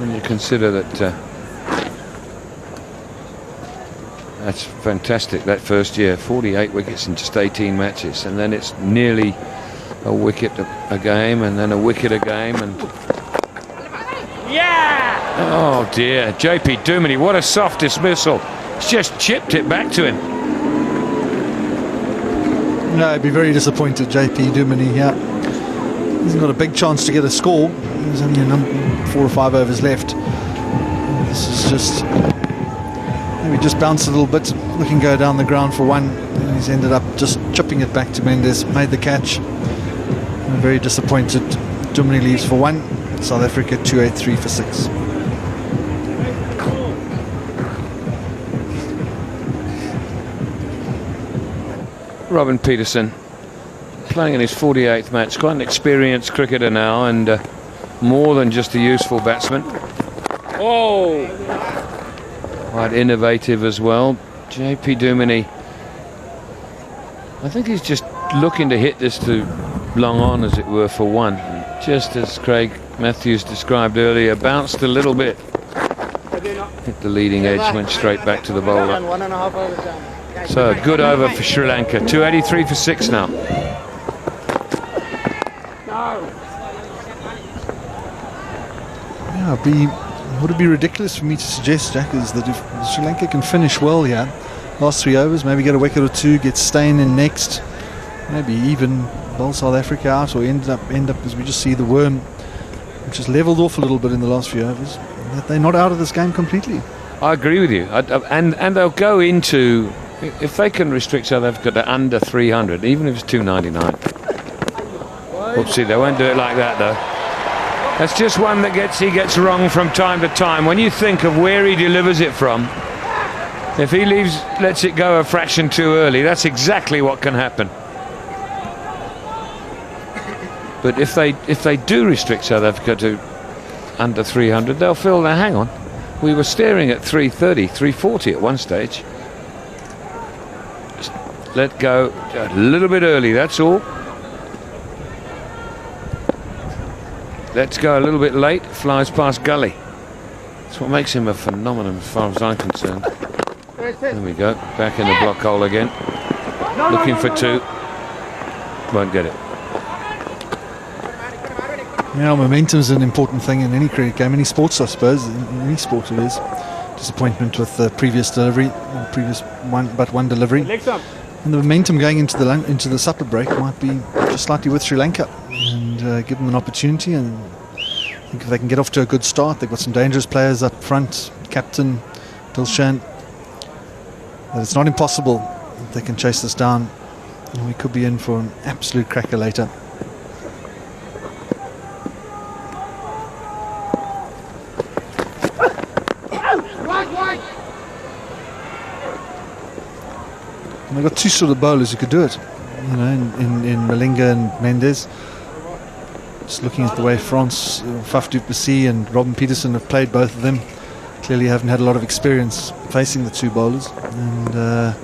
When you consider that that's fantastic, that first year, 48 wickets in just 18 matches, and then it's nearly a wicket a game and then a wicket a game, and oh dear, JP Duminy, what a soft dismissal. He's just chipped it back to him. No, I'd be very disappointed, JP Duminy. Yeah, he's got a big chance to get a score. There's only 4 or 5 overs left. This is just maybe just bounced a little bit. Looking go down the ground for one. And he's ended up just chipping it back to Mendes. Made the catch. I'm very disappointed. Duminy leaves for 1. South Africa 283 for 6. Robin Peterson playing in his 48th match, quite an experienced cricketer now, and more than just a useful batsman. Oh, quite innovative as well. JP Duminy, I think he's just looking to hit this to long on, as it were, for 1. Just as Craig Matthews described earlier, bounced a little bit, hit the leading edge, went straight back to the bowler. 1.5 hours done. So a good over for Sri Lanka. 283 for 6 now. Yeah, would it be ridiculous for me to suggest, Jack, is that if Sri Lanka can finish well here, last 3 overs, maybe get a wicket or 2, get Steyn in next, maybe even bowl South Africa out, or end up as we just see the worm, which has levelled off a little bit in the last few overs, that they're not out of this game completely. I agree with you, and they'll go into, if they can restrict South Africa to under 300, even if it's 299. Oopsie, they won't do it like that though. That's just one that he gets wrong from time to time. When you think of where he delivers it from, if he lets it go a fraction too early, that's exactly what can happen. But if they do restrict South Africa to under 300, they'll feel that, hang on, we were staring at 330, 340 at one stage. Just let go a little bit early, that's all. Let's go a little bit late, flies past gully. That's what makes him a phenomenon as far as I'm concerned. There we go, back in the block hole again. Looking for 2. Won't get it. Yeah, momentum is an important thing in any cricket game, any sports, I suppose. In any sport it is. Disappointment with the previous delivery, or previous one delivery. And the momentum going into the supper break might be just slightly with Sri Lanka, and give them an opportunity. And I think if they can get off to a good start, they've got some dangerous players up front, captain Dilshan, that it's not impossible if they can chase this down, and we could be in for an absolute cracker later. And they've got 2 sort of bowlers who could do it, you know, in Malinga and Mendes. Just looking at the way France, Faf du Plessis and Robin Peterson have played, both of them clearly haven't had a lot of experience facing the 2 bowlers, and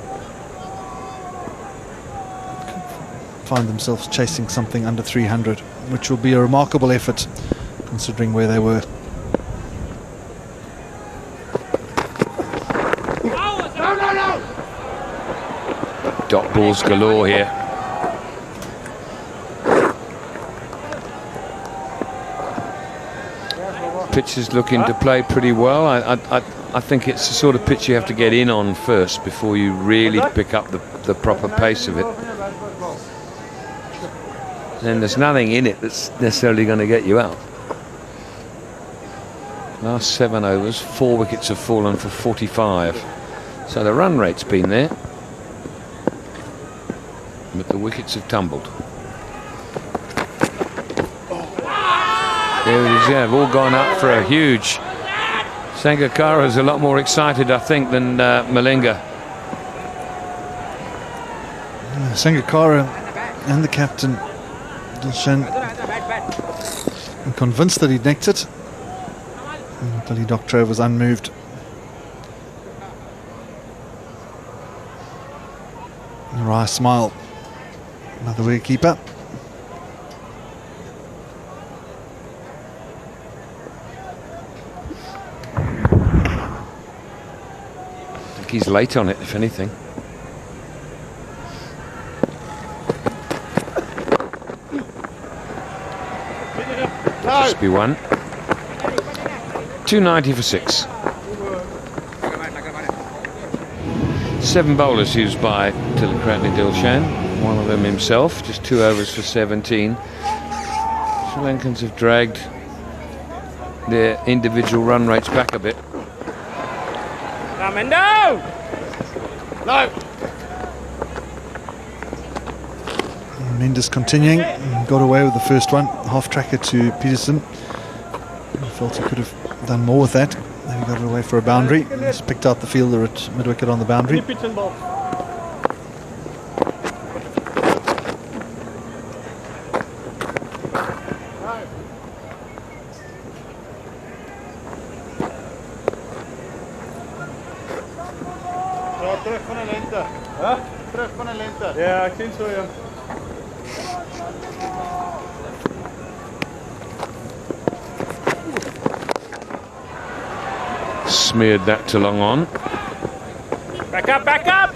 find themselves chasing something under 300, which will be a remarkable effort considering where they were. Dot balls galore here. Pitch is looking to play pretty well. I think it's the sort of pitch you have to get in on first before you really pick up the proper pace of it. And there's nothing in it that's necessarily going to get you out. Last 7 overs, 4 wickets have fallen for 45. So the run rate's been there, but the wickets have tumbled. There it is, yeah, they've all gone up for a huge. Sangakkara is a lot more excited, I think, than Malinga. Sangakkara and the captain Dilshan were convinced that he'd nicked it. Billy Doctorow was unmoved. Rai Smile, another wicketkeeper. I think he's late on it, if anything. must be one. 290 for 6. 7 bowlers used by Tilakratne Dilshan, one of them himself, just 2 overs for 17. Sri Lankans have dragged their individual run rates back a bit. Mendo! No! Mendes continuing, got away with the first one, half tracker to Peterson. Felt he could have done more with that. Then he got it away for a boundary. He's picked out the fielder at mid-wicket on the boundary. Terug van de lente. Huh? Terug van de lente. Ja, ik zie het zo, ja. Smeared that to long on. Back up, back up!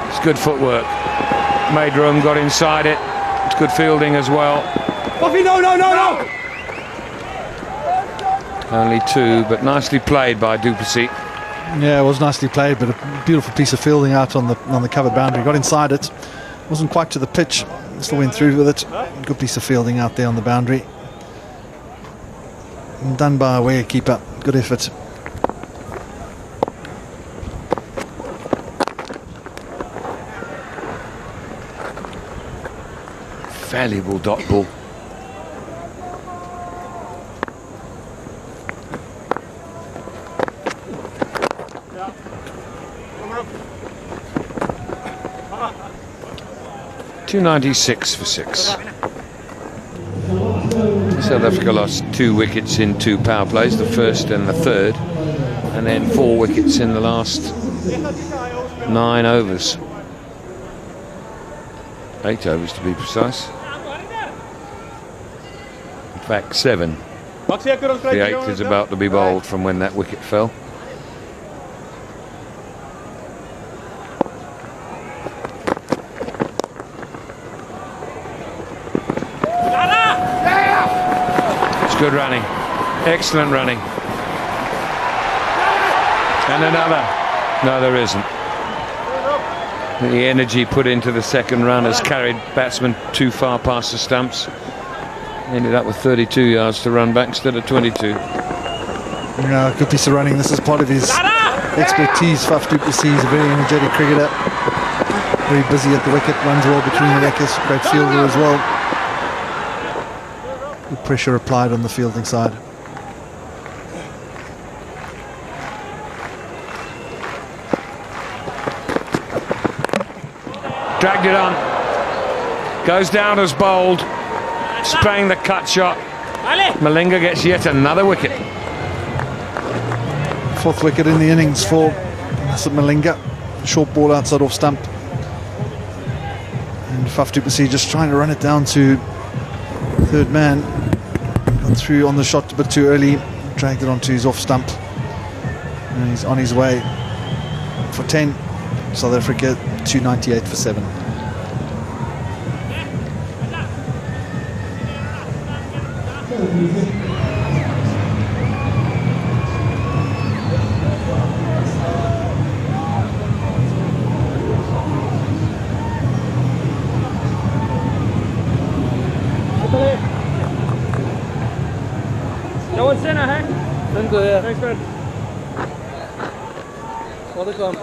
It's good footwork. Made room, got inside it. It's good fielding as well. Buffy, no, no, no, no! Only 2, but nicely played by Duplessis. Yeah, it was nicely played, but a beautiful piece of fielding out on the covered boundary. Got inside it, wasn't quite to the pitch, still went through with it. Good piece of fielding out there on the boundary. And done by a wicketkeeper. Good effort. Valuable dot ball. .296 for 6. South Africa lost 2 wickets in 2 power plays, the first and the third, and then 4 wickets in the last 9 overs. 8 overs to be precise. In fact, 7. The 8th is about to be bowled from when that wicket fell. Good running, excellent running. And another. No, there isn't. The energy put into the second run has carried batsmen too far past the stumps. Ended up with 32 yards to run back instead of 22. Yeah, good piece of running. This is part of his expertise. Faf du Plessis is a very energetic cricketer. Very busy at the wicket, runs well between the wickets. Great fielder as well. Good pressure applied on the fielding side. Dragged it on. Goes down as bowled. Spraying the cut shot. Malinga gets yet another wicket. 4th wicket in the innings for Malinga. Short ball outside off stump. And Faf du Plessis just trying to run it down to third man. Got through on the shot a bit too early. Dragged it onto his off stump. And he's on his way for 10. South Africa 298 for 7. No one center, hey? Thanks, man. Welcome.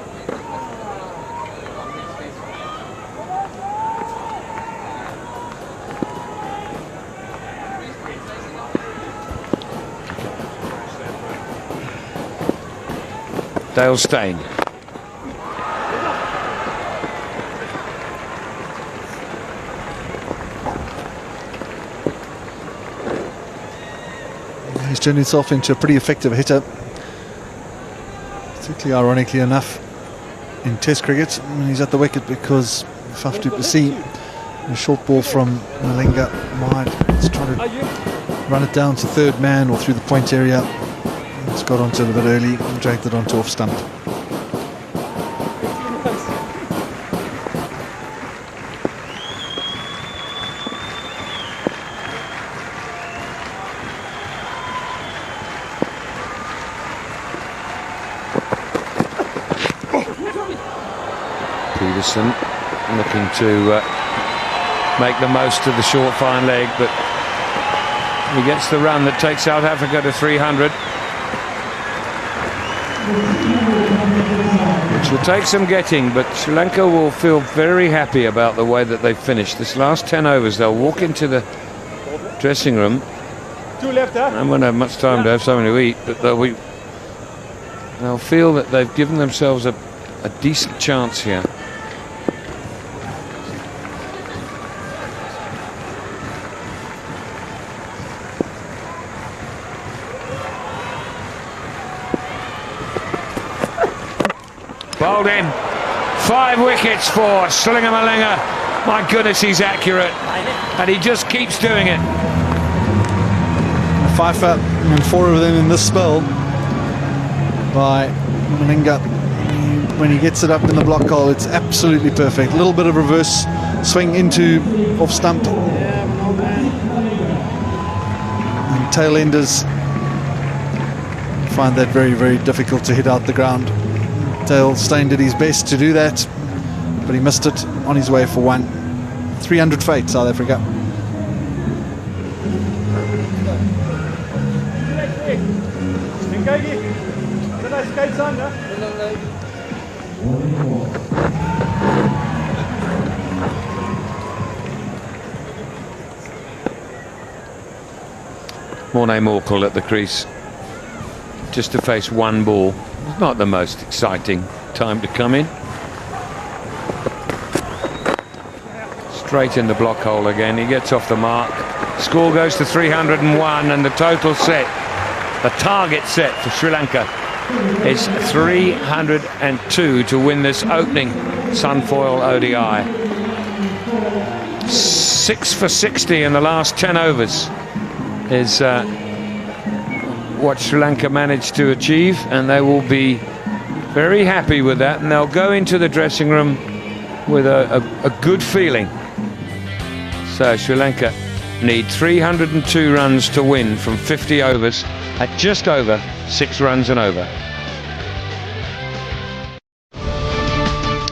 Dale Steyn. He's turned himself into a pretty effective hitter. Particularly ironically enough in Test cricket when he's at the wicket, because Faf du Plessis, a short ball from Malinga wide, he's trying to run it down to third man or through the point area. It's got onto it a bit early and dragged it onto off stump. Peterson looking to make the most of the short fine leg, but he gets the run that takes South Africa to 300, which will take some getting, but Sri Lanka will feel very happy about the way that they've finished this last 10 overs. They'll walk into the dressing room and won't have much time to have something to eat, but they'll feel that they've given themselves a decent chance here. Bowled in. 5 wickets for Slinger Malinga. My goodness, he's accurate, and he just keeps doing it. 5 out and 4 of them in this spell by Malinga. When he gets it up in the block hole, it's absolutely perfect. A little bit of reverse swing into off stump. And tail enders find that very, very difficult to hit out the ground. Dale Steyn did his best to do that, but he missed it on his way for 1. 300 fate, South Africa. Morné Morkel at the crease, just to face 1 ball. It's not the most exciting time to come in. Straight in the block hole again. He gets off the mark. Score goes to 301, and the total set, the target set for Sri Lanka is 302 to win this opening Sunfoil ODI. 6 for 60 in the last 10 overs is what Sri Lanka managed to achieve, and they will be very happy with that, and they'll go into the dressing room with a good feeling. So Sri Lanka need 302 runs to win from 50 overs at just over 6 runs and over.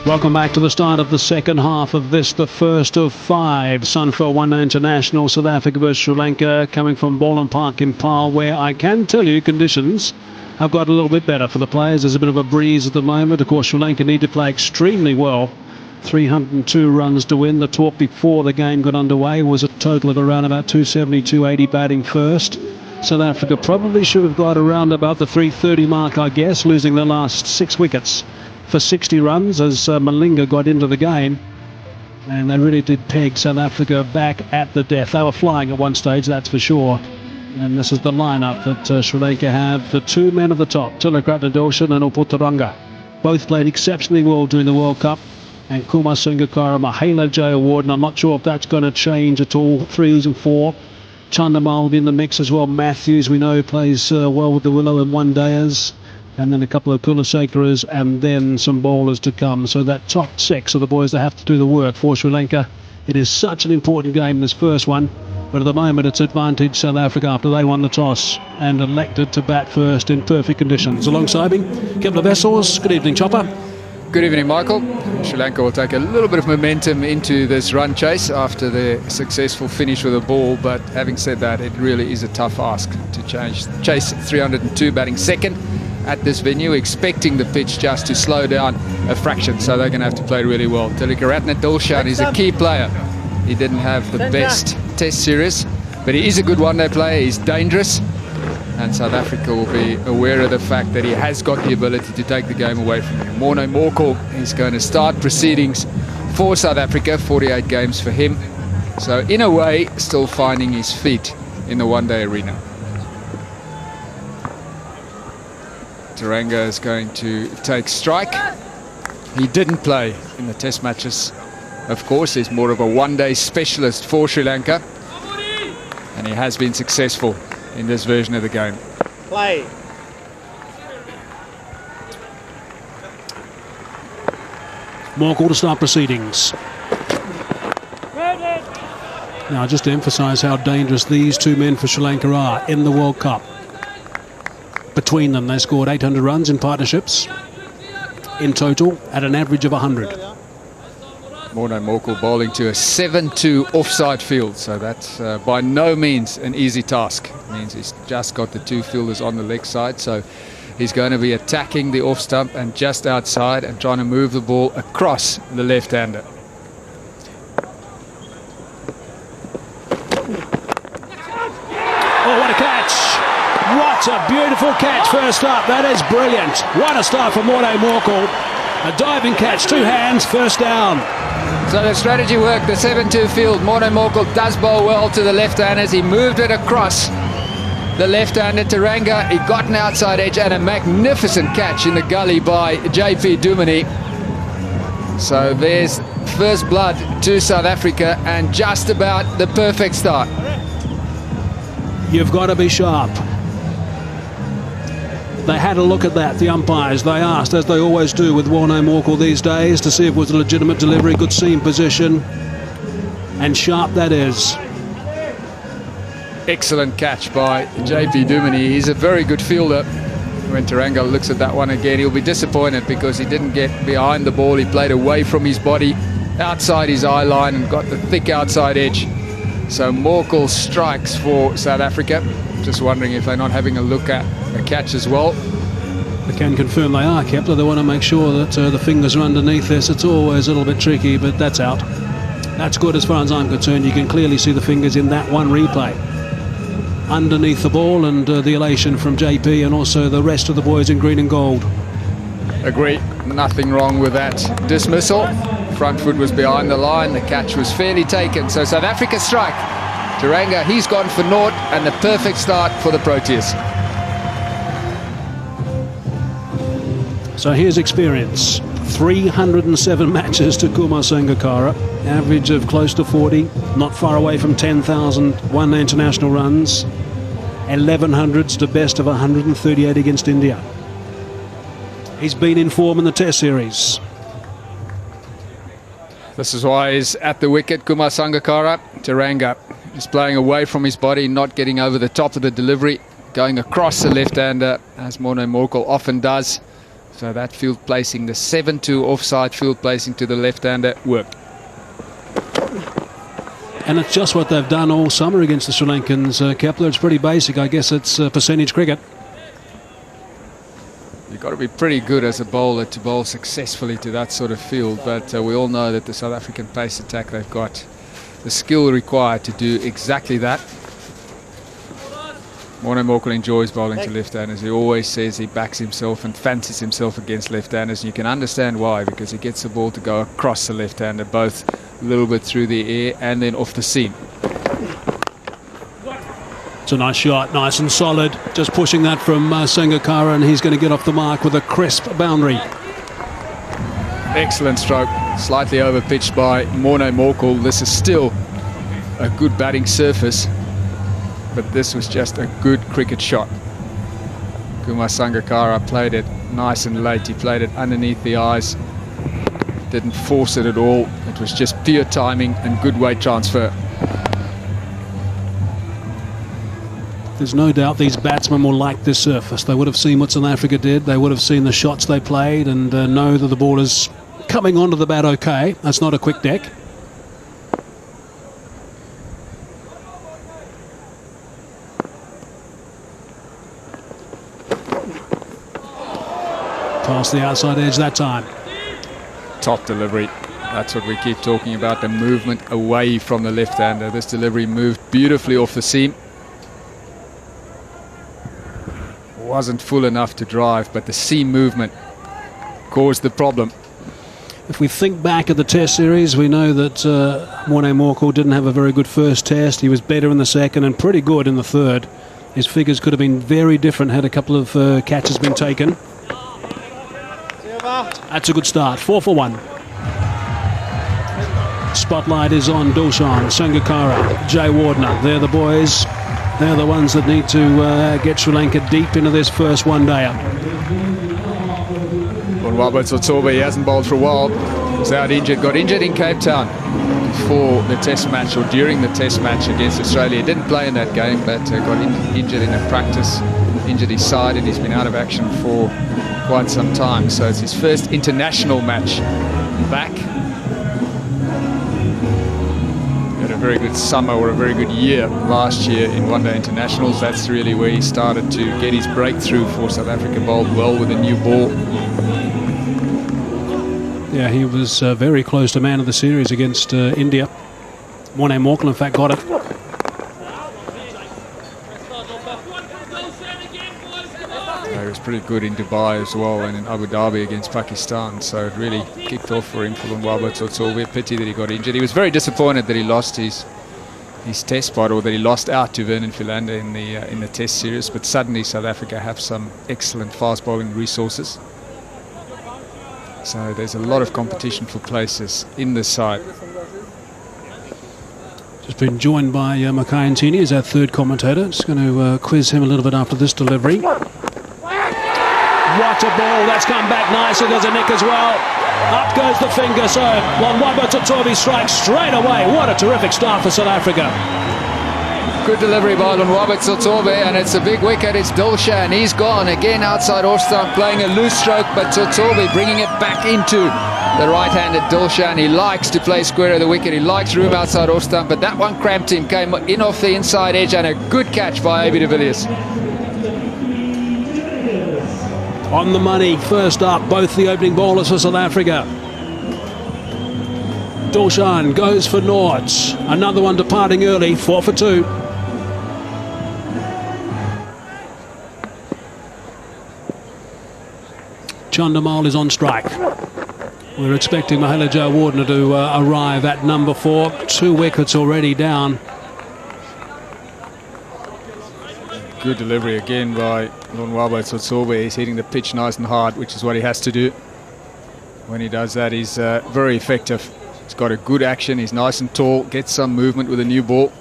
Welcome back to the start of the second half of this, the first of 5 Sunfoil One Day International, South Africa versus Sri Lanka, coming from Ballin Park in Paarl, where I can tell you conditions have got a little bit better for the players. There's a bit of a breeze at the moment. Of course, Sri Lanka need to play extremely well. 302 runs to win. The talk before the game got underway was a total of around about 270, 280 batting first. South Africa probably should have got around about the 330 mark, I guess, losing the last 6 wickets for 60 runs as Malinga got into the game, and they really did peg South Africa back at the death. They were flying at one stage, that's for sure. And this is the lineup that Sri Lanka have. The 2 men at the top, Tilakratne Dilshan and Uputaranga, both played exceptionally well during the World Cup. And Kumar Sangakkara, Mahela J Award, and I'm not sure if that's going to change at all. 3s and 4. Chandamal will be in the mix as well. Matthews, we know, plays well with the Willow and one-dayers. And then a couple of Kulasekaras, and then some bowlers to come. So that top 6 are the boys that have to do the work for Sri Lanka. It is such an important game, this first one, but at the moment it's advantage South Africa after they won the toss and elected to bat first in perfect conditions. Alongside me, Kepler Vessels. Good evening, Chopper. Good evening, Michael. Sri Lanka will take a little bit of momentum into this run chase after their successful finish with the ball, but having said that, it really is a tough ask to chase 302 batting second at this venue, expecting the pitch just to slow down a fraction, so they're going to have to play really well. Tilakratne Dilshan is a key player. He didn't have the best test series, but he is a good one-day player. He's dangerous, and South Africa will be aware of the fact that he has got the ability to take the game away from him. Morné Morkel is going to start proceedings for South Africa, 48 games for him, so in a way still finding his feet in the one-day arena. Taranga is going to take strike. He didn't play in the test matches, of course. He's more of a one-day specialist for Sri Lanka, And he has been successful in this version of the game. Play. Morkel to start proceedings. Now, just to emphasise how dangerous these two men for Sri Lanka are in the World Cup. Between them, they scored 800 runs in partnerships in total at an average of 100. Morné Morkel bowling to a 7-2 offside field, so that's by no means an easy task. It means he's just got the two fielders on the leg side, so he's going to be attacking the off stump and just outside and trying to move the ball across the left-hander. Oh, what a catch! What a beautiful catch first up. That is brilliant. What a start for Morné Morkel. A diving catch, two hands, first down. So the strategy worked, the 7-2 field. Morné Morkel does bowl well to the left-handers. He moved it across the left-hander Teranga. He got an outside edge and a magnificent catch in the gully by JP Duminy. So there's first blood to South Africa and just about the perfect start. You've got to be sharp. They had a look at that, the umpires. They asked, as they always do with Morné Morkel these days, to see if it was a legitimate delivery, good seam position. And sharp that is. Excellent catch by JP Duminy. He's a very good fielder. When Teranga looks at that one again, he'll be disappointed because he didn't get behind the ball. He played away from his body, outside his eye line, and got the thick outside edge. So Morkel strikes for South Africa. Just wondering if they're not having a look at the catch as well. I can confirm they are, Kepler. They want to make sure that the fingers are underneath this. It's always a little bit tricky, but that's out. That's good as far as I'm concerned. You can clearly see the fingers in that one replay. Underneath the ball, and the elation from JP and also the rest of the boys in green and gold. Agree. Nothing wrong with that dismissal. Front foot was behind the line. The catch was fairly taken. So South Africa strike. Teranga, he's gone for naught, and the perfect start for the Proteas. So here's experience. 307 matches to Kumar Sangakkara. Average of close to 40. Not far away from 10,000 one international runs. 1100s to best of 138 against India. He's been in form in the Test series. This is why he's at the wicket, Kumar Sangakkara. Teranga is playing away from his body, not getting over the top of the delivery, going across the left-hander, as Morné Morkel often does. So that field placing, the 7-2 offside field placing to the left-hander, worked. And it's just what they've done all summer against the Sri Lankans, Kepler. It's pretty basic. I guess it's percentage cricket. You've got to be pretty good as a bowler to bowl successfully to that sort of field, but we all know that the South African pace attack, they've got the skill required to do exactly that. Morné Morkel enjoys bowling to left-handers. He always says he backs himself and fancies himself against left-handers. And you can understand why, because he gets the ball to go across the left-hander, both a little bit through the air and then off the seam. It's a nice shot, nice and solid. Just pushing that from Sangakkara, and he's going to get off the mark with a crisp boundary. Excellent stroke. Slightly over-pitched by Morné Morkel. This is still a good batting surface, but this was just a good cricket shot. Kumar Sangakkara played it nice and late. He played it underneath the eyes. Didn't force it at all. It was just pure timing and good weight transfer. There's no doubt these batsmen will like this surface. They would have seen what South Africa did. They would have seen the shots they played and know that the ball is coming onto the bat okay. That's not a quick deck. Past the outside edge that time. Top delivery. That's what we keep talking about, the movement away from the left-hander. This delivery moved beautifully off the seam. Wasn't full enough to drive, but the seam movement caused the problem. If we think back at the Test series, we know that Morné Morkel didn't have a very good first Test. He was better in the second and pretty good in the third. His figures could have been very different had a couple of catches been taken. That's a good start. 4 for 1. Spotlight is on Dulshan, Sangakkara, Jay Wardner. They're the boys They're the ones that need to get Sri Lanka deep into this first one-dayer. Bonwaba Tsotsobe, he hasn't bowled for a while. He's out injured, got injured in Cape Town before the test match or during the test match against Australia. He didn't play in that game, but got injured in a practice, injured his side, and he's been out of action for quite some time. So it's his first international match back. Had a very good summer or a very good year last year in one-day internationals. That's really where he started to get his breakthrough for South Africa. Bowled well with a new ball. Yeah, he was very close to man of the series against India. Morne Morkel, in fact, got it. He was pretty good in Dubai as well and in Abu Dhabi against Pakistan. So it really kicked off for him for Bonwaba Tsotsobe. Pity that he got injured. He was very disappointed that he lost his test spot, or that he lost out to Vernon Philander in the test series. But suddenly South Africa have some excellent fast bowling resources. So there's a lot of competition for places in the side. Just been joined by Makai Ntini as our third commentator. Just going to quiz him a little bit after this delivery. What a ball. That's come back nicely. There's a nick as well. Up goes the finger. So Bonwaba Tsotsobe strikes straight away. What a terrific start for South Africa. Good delivery by Bonwaba Tsotsobe, and it's a big wicket. It's Dilshan. He's gone again outside off stump, playing a loose stroke, but Tsotsobe bringing it back into the right-handed Dilshan. He likes to play square of the wicket. He likes room outside off stump, but that one cramped him. Came in off the inside edge, and a good catch by A.B. de Villiers. On the money, first up, both the opening bowlers for South Africa. Dilshan goes for naught. Another one departing early, 4 for 2. Chandimal is on strike. We're expecting Mahela Jayawardene to arrive at number 4. 2 wickets already down. Good delivery again by Bonwaba Tsotsobe. He's hitting the pitch nice and hard, which is what he has to do. When he does that, he's very effective. He's got a good action. He's nice and tall. Gets some movement with a new ball.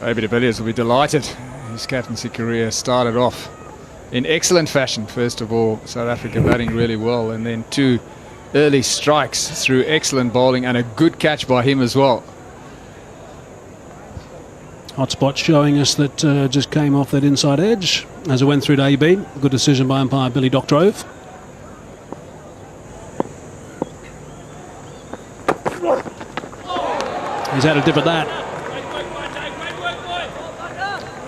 A.B. de Villiers will be delighted. His captaincy career started off in excellent fashion. First of all, South Africa batting really well, and then 2 early strikes through excellent bowling and a good catch by him as well. Hotspot showing us that just came off that inside edge as it went through to AB. Good decision by umpire Billy Doctrove. He's had a dip at that.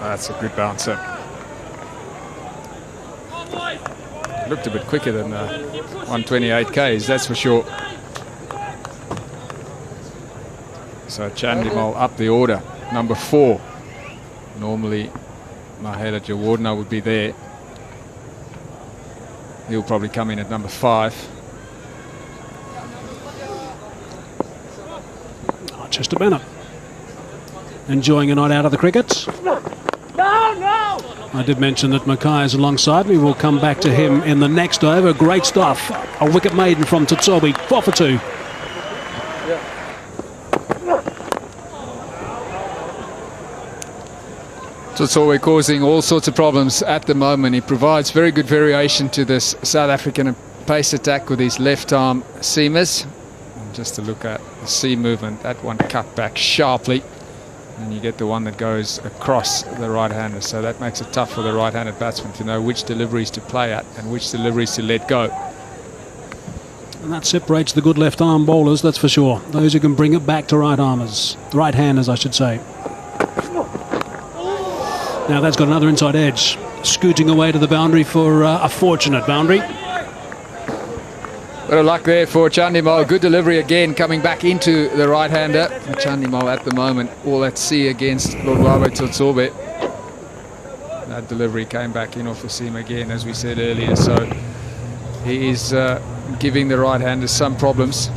That's a good bouncer. Looked a bit quicker than 128 Ks, that's for sure. So Chandimal up the order, number 4. Normally Mahela Jayawardene would be there. He'll probably come in at number 5. Chester Bennett enjoying a night out of the cricket. I did mention that Mackay is alongside me. We'll come back to him in the next over. Great stuff. A wicket maiden from Tsotsobe. 4 for 2. Tsotsobe causing all sorts of problems at the moment. He provides very good variation to this South African pace attack with his left arm seamers. And just to look at the seam movement, that one cut back sharply. And you get the one that goes across the right-hander. So that makes it tough for the right-handed batsman to know which deliveries to play at and which deliveries to let go. And that separates the good left-arm bowlers, that's for sure. Those who can bring it back to right-armers. Right-handers, I should say. Now that's got another inside edge. Scooting away to the boundary for a fortunate boundary. Bit of luck there for Chandimal. Good delivery again, coming back into the right-hander. Chandimal at the moment all at sea against Bonwaba Tsotsobe. That delivery came back in off the seam again, as we said earlier. So he is giving the right-hander some problems.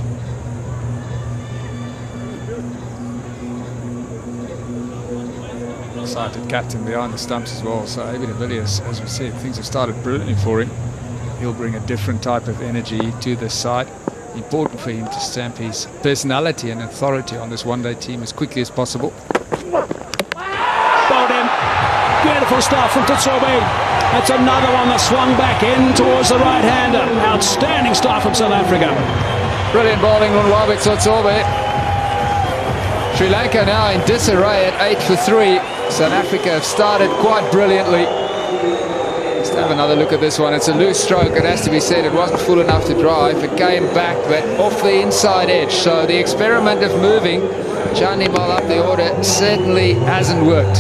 excited captain behind the stumps as well. So AB de Villiers, as we said, things have started brilliantly for him. He'll bring a different type of energy to this side. Important for him to stamp his personality and authority on this one-day team as quickly as possible. Bowled in. Beautiful stuff from Tutsobe. That's another one that swung back in towards the right-hander. Outstanding stuff from South Africa. Brilliant bowling on Wabe Tutsobe. Sri Lanka now in disarray at 8 for 3. South Africa have started quite brilliantly. Let's have another look at this one. It's a loose stroke, it has to be said. It wasn't full enough to drive. It came back, but off the inside edge. So the experiment of moving Chandimal up the order certainly hasn't worked.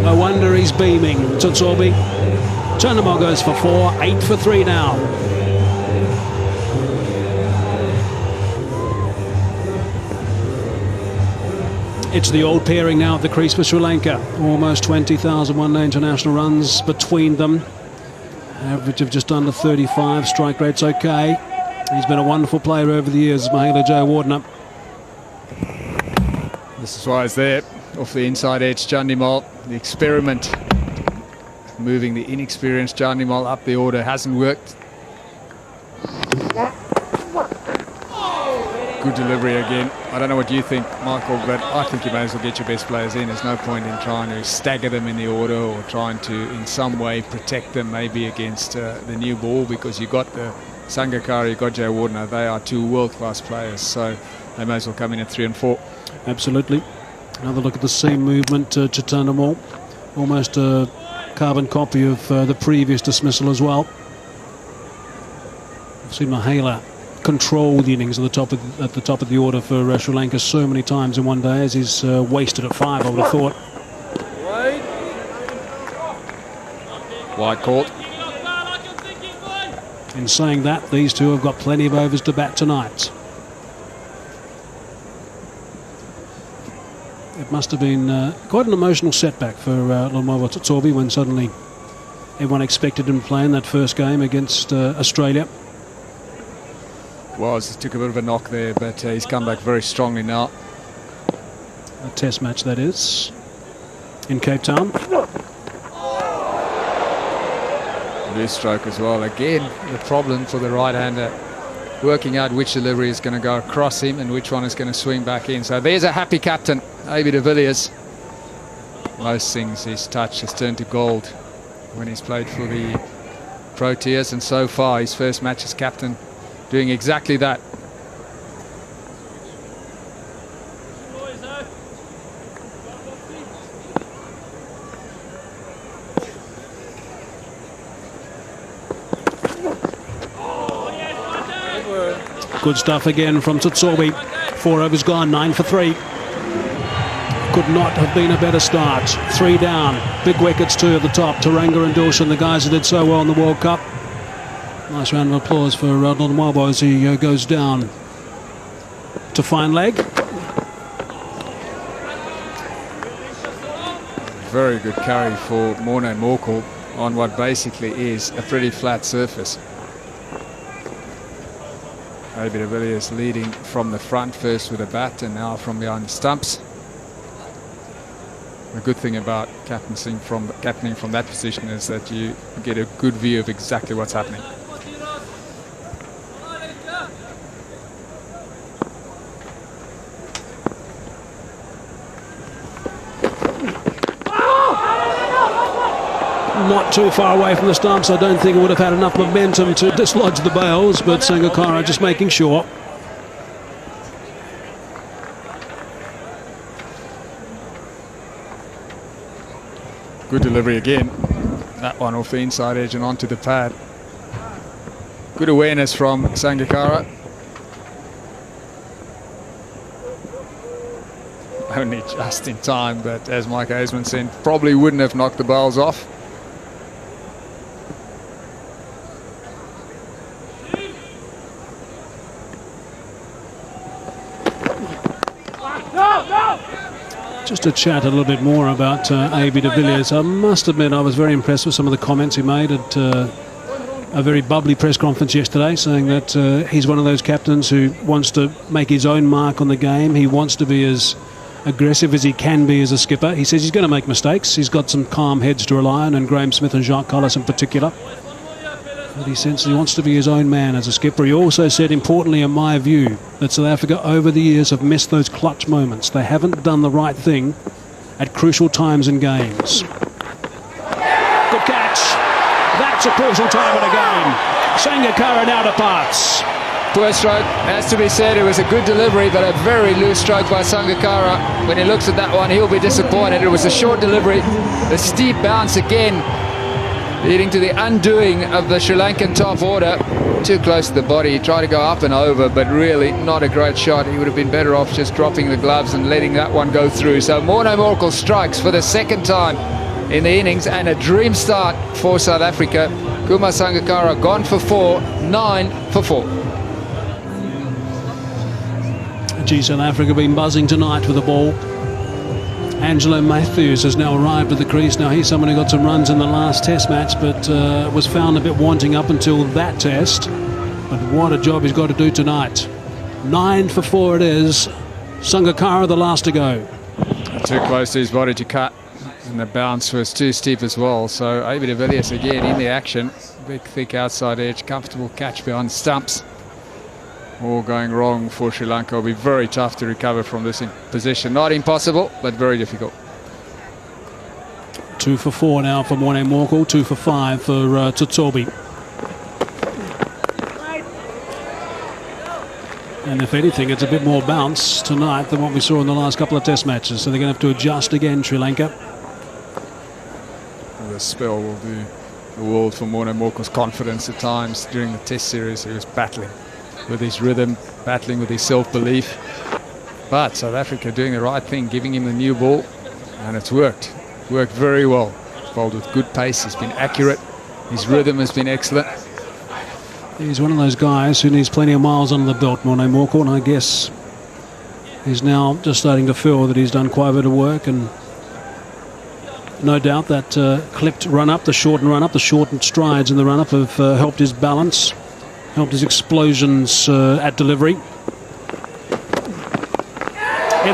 No wonder he's beaming. Tutsobe. Chandimal goes for 4, 8 for 3 now. It's the old pairing now at the crease for Sri Lanka. Almost 20,000 one-day international runs between them. Average of just under 35. Strike rate's okay. He's been a wonderful player over the years, Mahela Jayawardena. This is why he's there. Off the inside edge, Chandimal. The experiment, moving the inexperienced Chandimal up the order, hasn't worked. Good delivery again. I don't know what you think, Michael, but I think you may as well get your best players in. There's no point in trying to stagger them in the order or trying to in some way protect them maybe against the new ball, because you've got the Sangakkara, you've got Jayawardena. They are two world-class players, so they may as well come in at 3 and 4. Absolutely. Another look at the seam movement to Chandimal. Almost a carbon copy of the previous dismissal as well. I've seen Mahela control the innings at the top of the order for Sri Lanka so many times in one day, as he's wasted at 5, I would have thought. Wide caught. In saying that, these two have got plenty of overs to bat tonight. It must have been quite an emotional setback for Lonwabo Tutsobe when suddenly everyone expected him to play in that first game against Australia. He took a bit of a knock there, but he's come back very strongly now. A test match, that is, in Cape Town. Loose stroke as well. Again, the problem for the right-hander, working out which delivery is going to go across him and which one is going to swing back in. So there's a happy captain, AB de Villiers. Most things his touch has turned to gold when he's played for the Proteas, and so far his first match as captain, doing exactly that. Good stuff again from Tutsobe. 4 overs gone, 9 for 3. Could not have been a better start. 3 down. Big wickets too at the top. Taranga and Dawson, the guys who did so well in the World Cup. Nice round of applause for Lonwabo as he goes down to fine leg. Very good carry for Morne Morkel on what basically is a pretty flat surface. AB de Villiers leading from the front first with a bat and now from behind the stumps. The good thing about captaining from that position is that you get a good view of exactly what's happening. Not too far away from the stumps. I don't think it would have had enough momentum to dislodge the bails, but Sangakkara just making sure. Good delivery again. That one off the inside edge and onto the pad. Good awareness from Sangakkara. Only just in time, but as Mike Hazeman said, probably wouldn't have knocked the bowls off. Just to chat a little bit more about AB de Villiers, I must admit I was very impressed with some of the comments he made at a very bubbly press conference yesterday, saying that he's one of those captains who wants to make his own mark on the game. He wants to be as aggressive as he can be as a skipper. He says he's going to make mistakes. He's got some calm heads to rely on, and Graham Smith and Jacques Collis in particular. But he says he wants to be his own man as a skipper. He also said, importantly in my view, that South Africa over the years have missed those clutch moments. They haven't done the right thing at crucial times in games. Good catch. That's a crucial time in a game. Sangakkara now departs. Poor stroke, has to be said. It was a good delivery, but a very loose stroke by Sangakkara. When he looks at that one, he'll be disappointed. It was a short delivery, a steep bounce again, leading to the undoing of the Sri Lankan top order. Too close to the body. He tried to go up and over, but really not a great shot. He would have been better off just dropping the gloves and letting that one go through. So Morne Morkel strikes for the second time in the innings, and a dream start for South Africa. Kumar Sangakkara gone for 4, 9 for 4. Gee, South Africa been buzzing tonight with the ball. Angelo Matthews has now arrived at the crease. Now he's someone who got some runs in the last test match, but was found a bit wanting up until that test. But what a job he's got to do tonight. 9 for 4 it is. Sangakkara the last to go. Too close to his body to cut, and the bounce was too steep as well. So Abi de Villiers again in the action. Big thick outside edge, comfortable catch behind stumps. All going wrong for Sri Lanka. It'll be very tough to recover from this position. Not impossible, but very difficult. 2 for 4 now for Morne Morkel, 2 for 5 for Tsotsobe. And if anything, it's a bit more bounce tonight than what we saw in the last couple of test matches. So they're going to have to adjust again, Sri Lanka. Well, the spell will do the world for Morne Morkel's confidence at times. During the test series, he was battling with his rhythm, battling with his self-belief. But South Africa doing the right thing, giving him the new ball, and it's worked. Worked very well. Bowled with good pace, he's been accurate, his rhythm has been excellent. He's one of those guys who needs plenty of miles under the belt, Morne Morkel, and I guess he's now just starting to feel that he's done quite a bit of work, and no doubt that clipped run-up, the shortened run-up, the shortened strides in the run-up have helped his balance, helped his explosions at delivery. In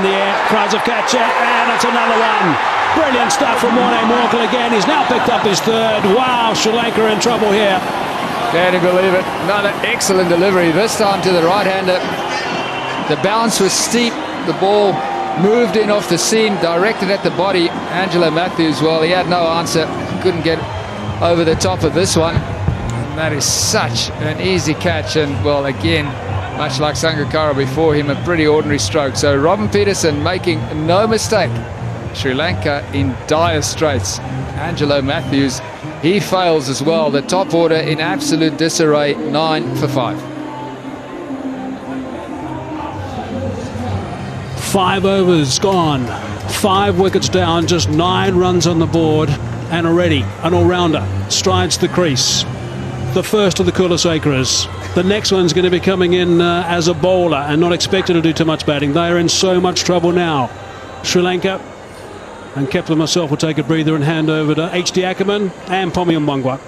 the air, crowds have catch it, and it's another one. Brilliant stuff from Morne Morkel again. He's now picked up his third. Wow, Sri Lanka in trouble here. Can you believe it? Another excellent delivery, this time to the right-hander. The bounce was steep. The ball moved in off the seam, directed at the body. Angelo Matthews, well, he had no answer. Couldn't get over the top of this one. And that is such an easy catch. And, well, again, much like Sangakkara before him, a pretty ordinary stroke. So Robin Peterson making no mistake. Sri Lanka in dire straits. Angelo Matthews, he fails as well. The top order in absolute disarray, 9 for 5. 5 overs gone, 5 wickets down, just 9 runs on the board, and already an all-rounder strides the crease. The first of the Kulasekaras. The next one's going to be coming in as a bowler and not expected to do too much batting. They are in so much trouble now. Sri Lanka, and Kepler myself will take a breather and hand over to H.D. Ackerman and Pommy Mbangwa.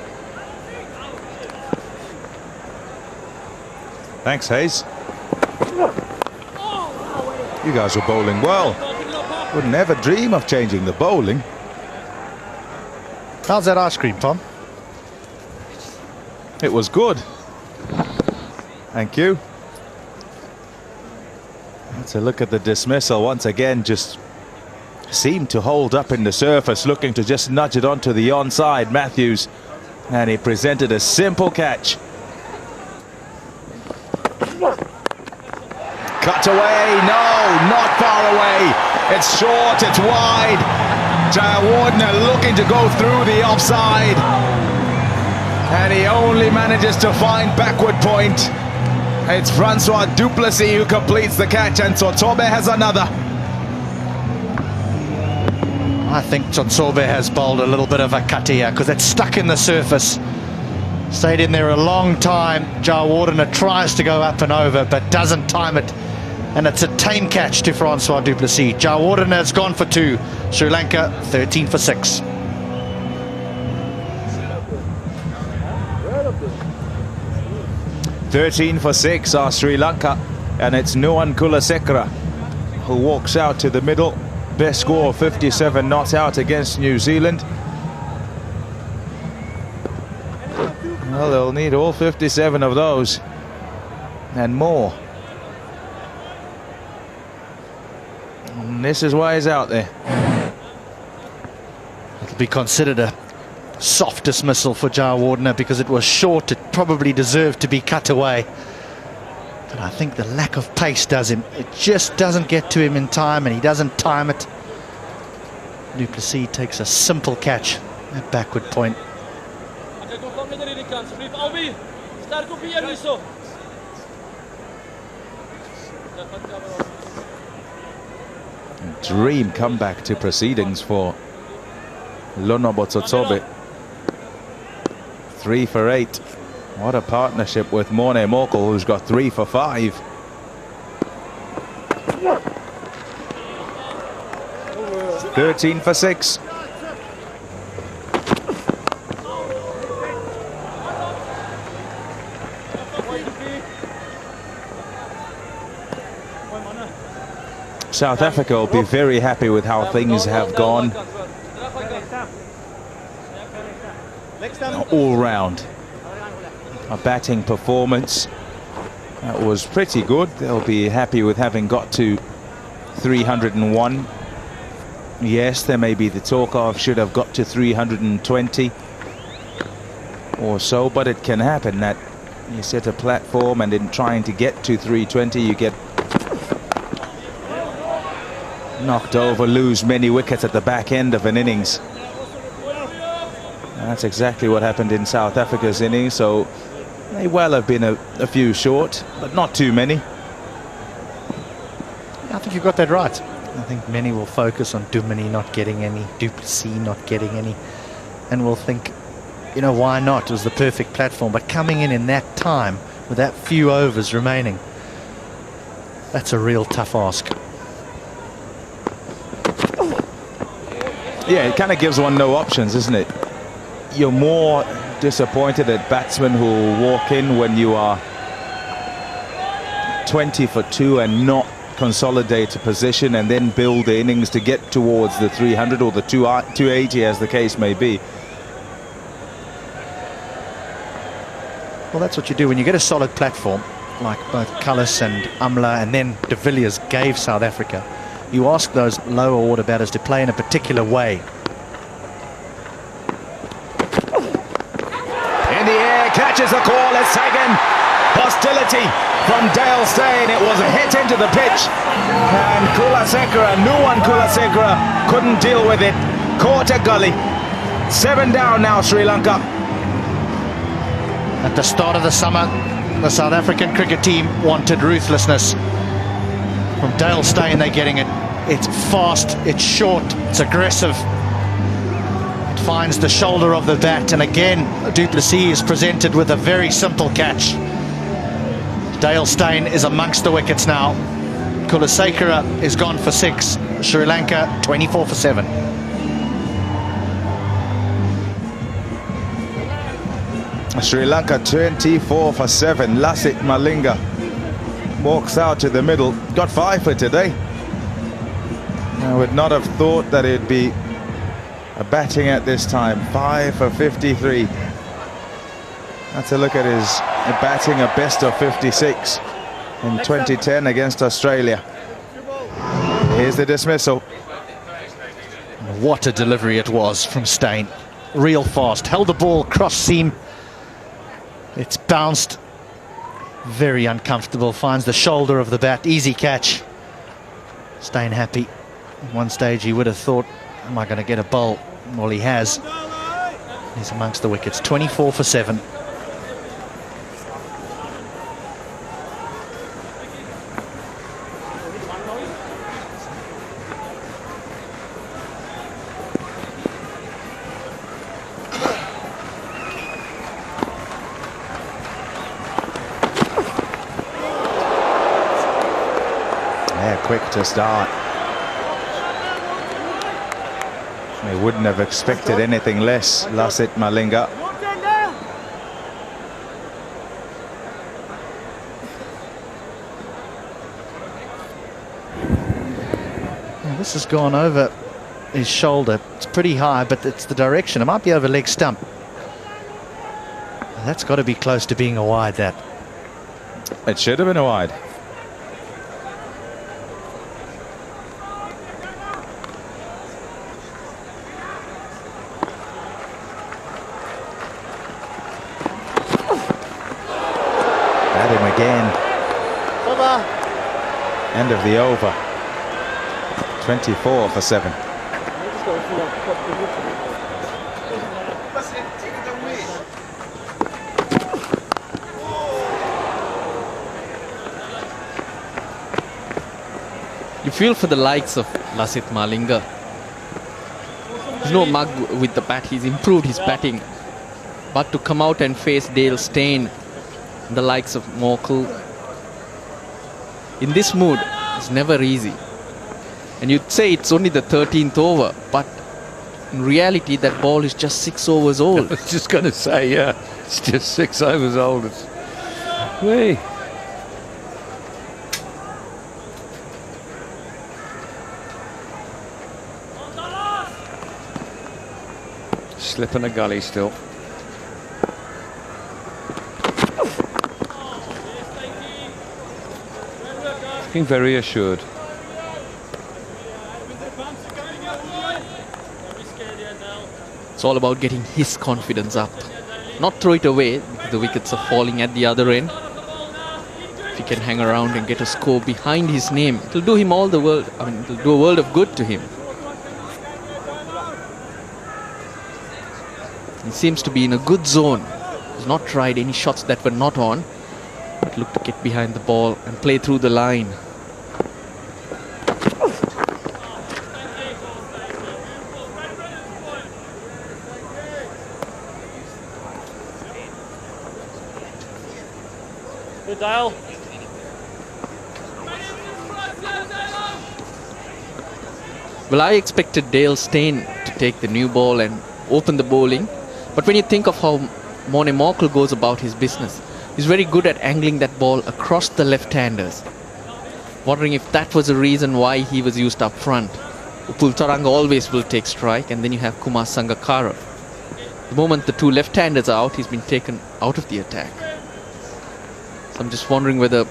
Thanks, Hayes. You guys were bowling well. Would never dream of changing the bowling. How's that ice cream, Tom? It was good. Thank you. Let's look at the dismissal once again. Just seemed to hold up in the surface, looking to just nudge it onto the onside, Matthews. And he presented a simple catch. Cut away, no, not far away. It's short, it's wide. Jayawardene looking to go through the offside. And he only manages to find backward point. It's Francois du Plessis who completes the catch, and Tsotsobe has another. I think Tsotsobe has bowled a little bit of a cut here because it's stuck in the surface. Stayed in there a long time. Jayawardene tries to go up and over but doesn't time it. And it's a tame catch to Francois du Plessis. Jayawardene has gone for 2. Sri Lanka 13 for 6. "13 for 6 are Sri Lanka, and it's Nuwan Kulasekara who walks out to the middle. Best score of 57 not out against New Zealand. Well, they'll need all 57 of those and more. And this is why he's out there. It'll be considered a soft dismissal for Jawardena because it was short. It probably deserved to be cut away. But I think the lack of pace does him. It just doesn't get to him in time, and he doesn't time it. Du Plessis takes a simple catch at backward point. Dream comeback to proceedings for Lono Botsotsobe. 3 for 8. What a partnership with Morne Mokel, who's got 3 for 5. "13 for 6. South Africa will be very happy with how things have gone all round. A batting performance that was pretty good. They'll be happy with having got to 301. Yes, there may be the talk of should have got to 320 or so, but it can happen that you set a platform and in trying to get to 320 you get knocked over, lose many wickets at the back end of an innings. And that's exactly what happened in South Africa's innings, so they well have been a few short, but not too many. I think you got that right. I think many will focus on Dumini not getting any, Du Plessis not getting any, and will think, you know, why not? It was the perfect platform. But coming in that time, with that few overs remaining, that's a real tough ask. Yeah, it kind of gives one no options, isn't it? You're more disappointed at batsmen who walk in when you are 20 for 2 and not consolidate a position and then build the innings to get towards the 300 or the 280 as the case may be. Well, that's what you do when you get a solid platform, like both Cullis and Amla and then de Villiers gave South Africa. You ask those lower order batters to play in a particular way. In the air, catches the call, it's taken. Hostility from Dale Steyn. It was a hit into the pitch. And Kulasekara, Nuwan Kulasekara, couldn't deal with it. Caught a gully. 7 down now, Sri Lanka. At the start of the summer, the South African cricket team wanted ruthlessness. From Dale Steyn, they're getting it. It's fast, it's short, it's aggressive. It finds the shoulder of the bat, and again, Du Plessis is presented with a very simple catch. Dale Steyn is amongst the wickets now. Kulasekara is gone for 6. Sri Lanka 24 for 7. Sri Lanka 24 for 7. Lasith Malinga walks out to the middle. Got 5 for today. I would not have thought that it'd be a batting at this time. 5 for 53. That's a look at his batting, a best of 56 in 2010 against Australia. Here's the dismissal. What a delivery it was from Steyn. Real fast. Held the ball cross seam. It's bounced. Very uncomfortable. Finds the shoulder of the bat. Easy catch. Steyn happy. At one stage he would have thought, am I going to get a bowl? Well, he has. He's amongst the wickets. 24 for 7. Quick to start. They wouldn't have expected anything less, Lasith Malinga. this has gone over his shoulder. It's pretty high, but it's the direction. It might be over leg stump. That's got to be close to being a wide, that. It should have been a wide. At him again. End of the over. 24 for 7. You feel for the likes of Lasith Malinga. He's no mug with the bat. He's improved his batting. But to come out and face Dale Steyn, the likes of Morkel, in this mood, it's never easy. And you'd say it's only the 13th over, but in reality, that ball is just 6 overs old. I was just going to say, yeah, it's just 6 overs old. Whee. Slip in a gully still. Looking very assured. It's all about getting his confidence up. Not throw it away because the wickets are falling at the other end. If he can hang around and get a score behind his name, it'll do him all the world. I mean, it'll do a world of good to him. He seems to be in a good zone. He's not tried any shots that were not on, but looked to get behind the ball and play through the line. Good dial. Well, I expected Dale Steyn to take the new ball and open the bowling. But when you think of how Morne Morkel goes about his business, he's very good at angling that ball across the left-handers. Wondering if that was the reason why he was used up front. Upul Taranga always will take strike, and then you have Kumar Sangakkara. The moment the two left-handers are out, he's been taken out of the attack. So I'm just wondering whether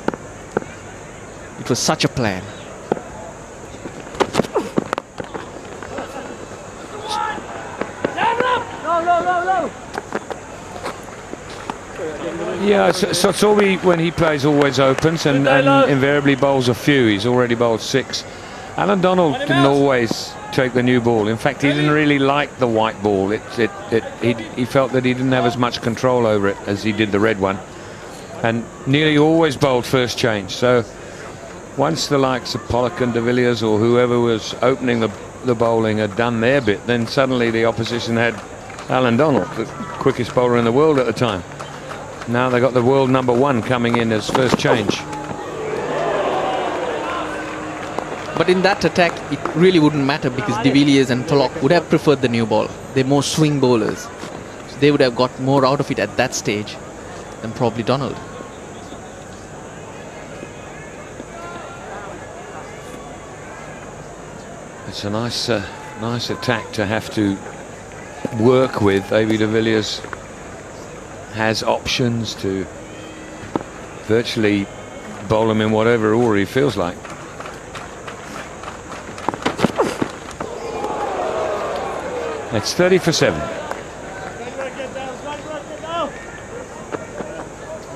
it was such a plan. Yeah, so Sorby, when he plays, always opens and invariably bowls a few. He's already bowled 6. Alan Donald didn't always take the new ball. In fact, he didn't really like the white ball. He felt that he didn't have as much control over it as he did the red one. And nearly always bowled first change. So once the likes of Pollock and de Villiers or whoever was opening the bowling had done their bit, then suddenly the opposition had Alan Donald, the quickest bowler in the world at the time. Now they got the world #1 coming in as first change. But in that attack, it really wouldn't matter because de Villiers and Pollock would have preferred the new ball. They're more swing bowlers. So they would have got more out of it at that stage than probably Donald. It's a nice attack to have to work with. AB de Villiers has options to virtually bowl him in whatever order he feels like. It's 30 for 7.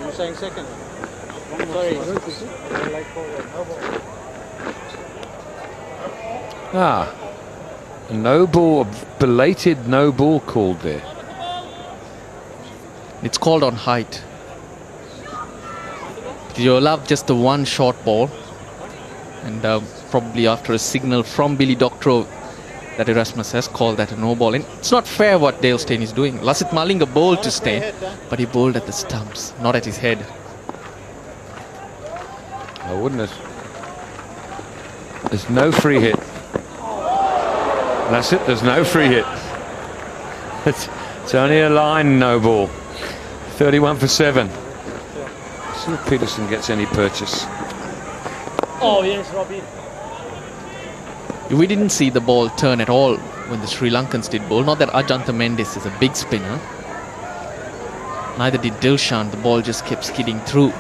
You're saying second? Sorry. A no ball, a belated no ball called there. It's called on height. You'll love just the one short ball, and probably after a signal from Billy Doctorow that Erasmus has called that a no ball. And it's not fair what Dale Steyn is doing. Lasith Malinga bowled to Steyn, but he bowled at the stumps, not at his head. Oh, wouldn't it? There's no free hit. That's it, there's no free hit. It's only a line no ball. 31 for 7. See if Peterson gets any purchase. Oh, yes, Robbie. We didn't see the ball turn at all when the Sri Lankans did bowl. Not that Ajantha Mendis is a big spinner. Neither did Dilshan. The ball just kept skidding through.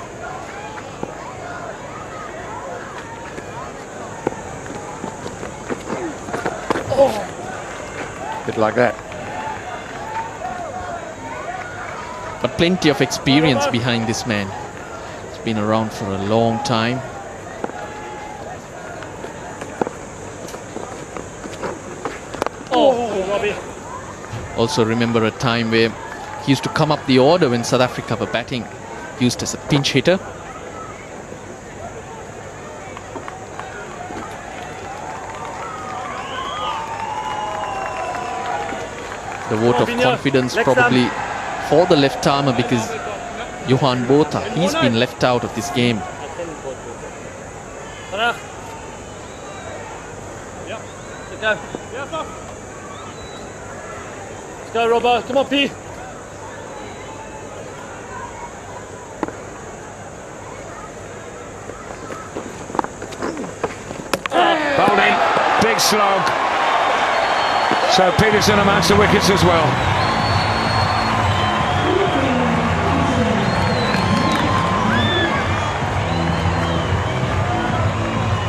Bit like that. But plenty of experience behind this man. He's been around for a long time. Also remember a time where he used to come up the order when South Africa were batting, used as a pinch hitter. The vote of confidence probably for the left-armer, because Johan Botha, he's been left out of this game. Let's go, Robbo. Come on, P. Bowled in. Big slog. So Peterson amounts the wickets as well.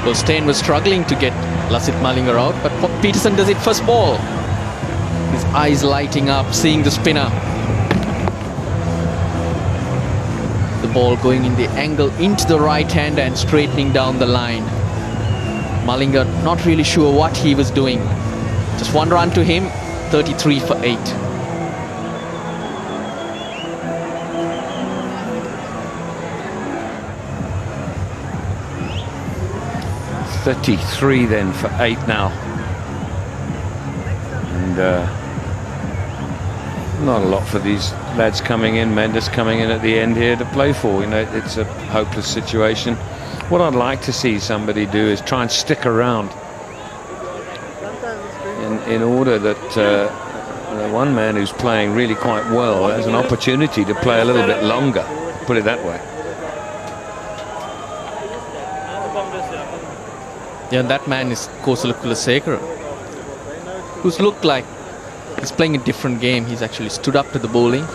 Well, Steyn was struggling to get Lasith Malinga out, but Peterson does it first ball. His eyes lighting up, seeing the spinner. The ball going in the angle into the right hand and straightening down the line. Malinga not really sure what he was doing. Just one run to him, 33 for 8. .33 then for 8 now. And not a lot for these lads coming in. Mendes coming in at the end here to play for. You know, it's a hopeless situation. What I'd like to see somebody do is try and stick around in order that the one man who's playing really quite well has an opportunity to play a little bit longer, put it that way. Yeah, and that man is Kosala Kulasekara, who's looked like he's playing a different game. He's actually stood up to the bowling.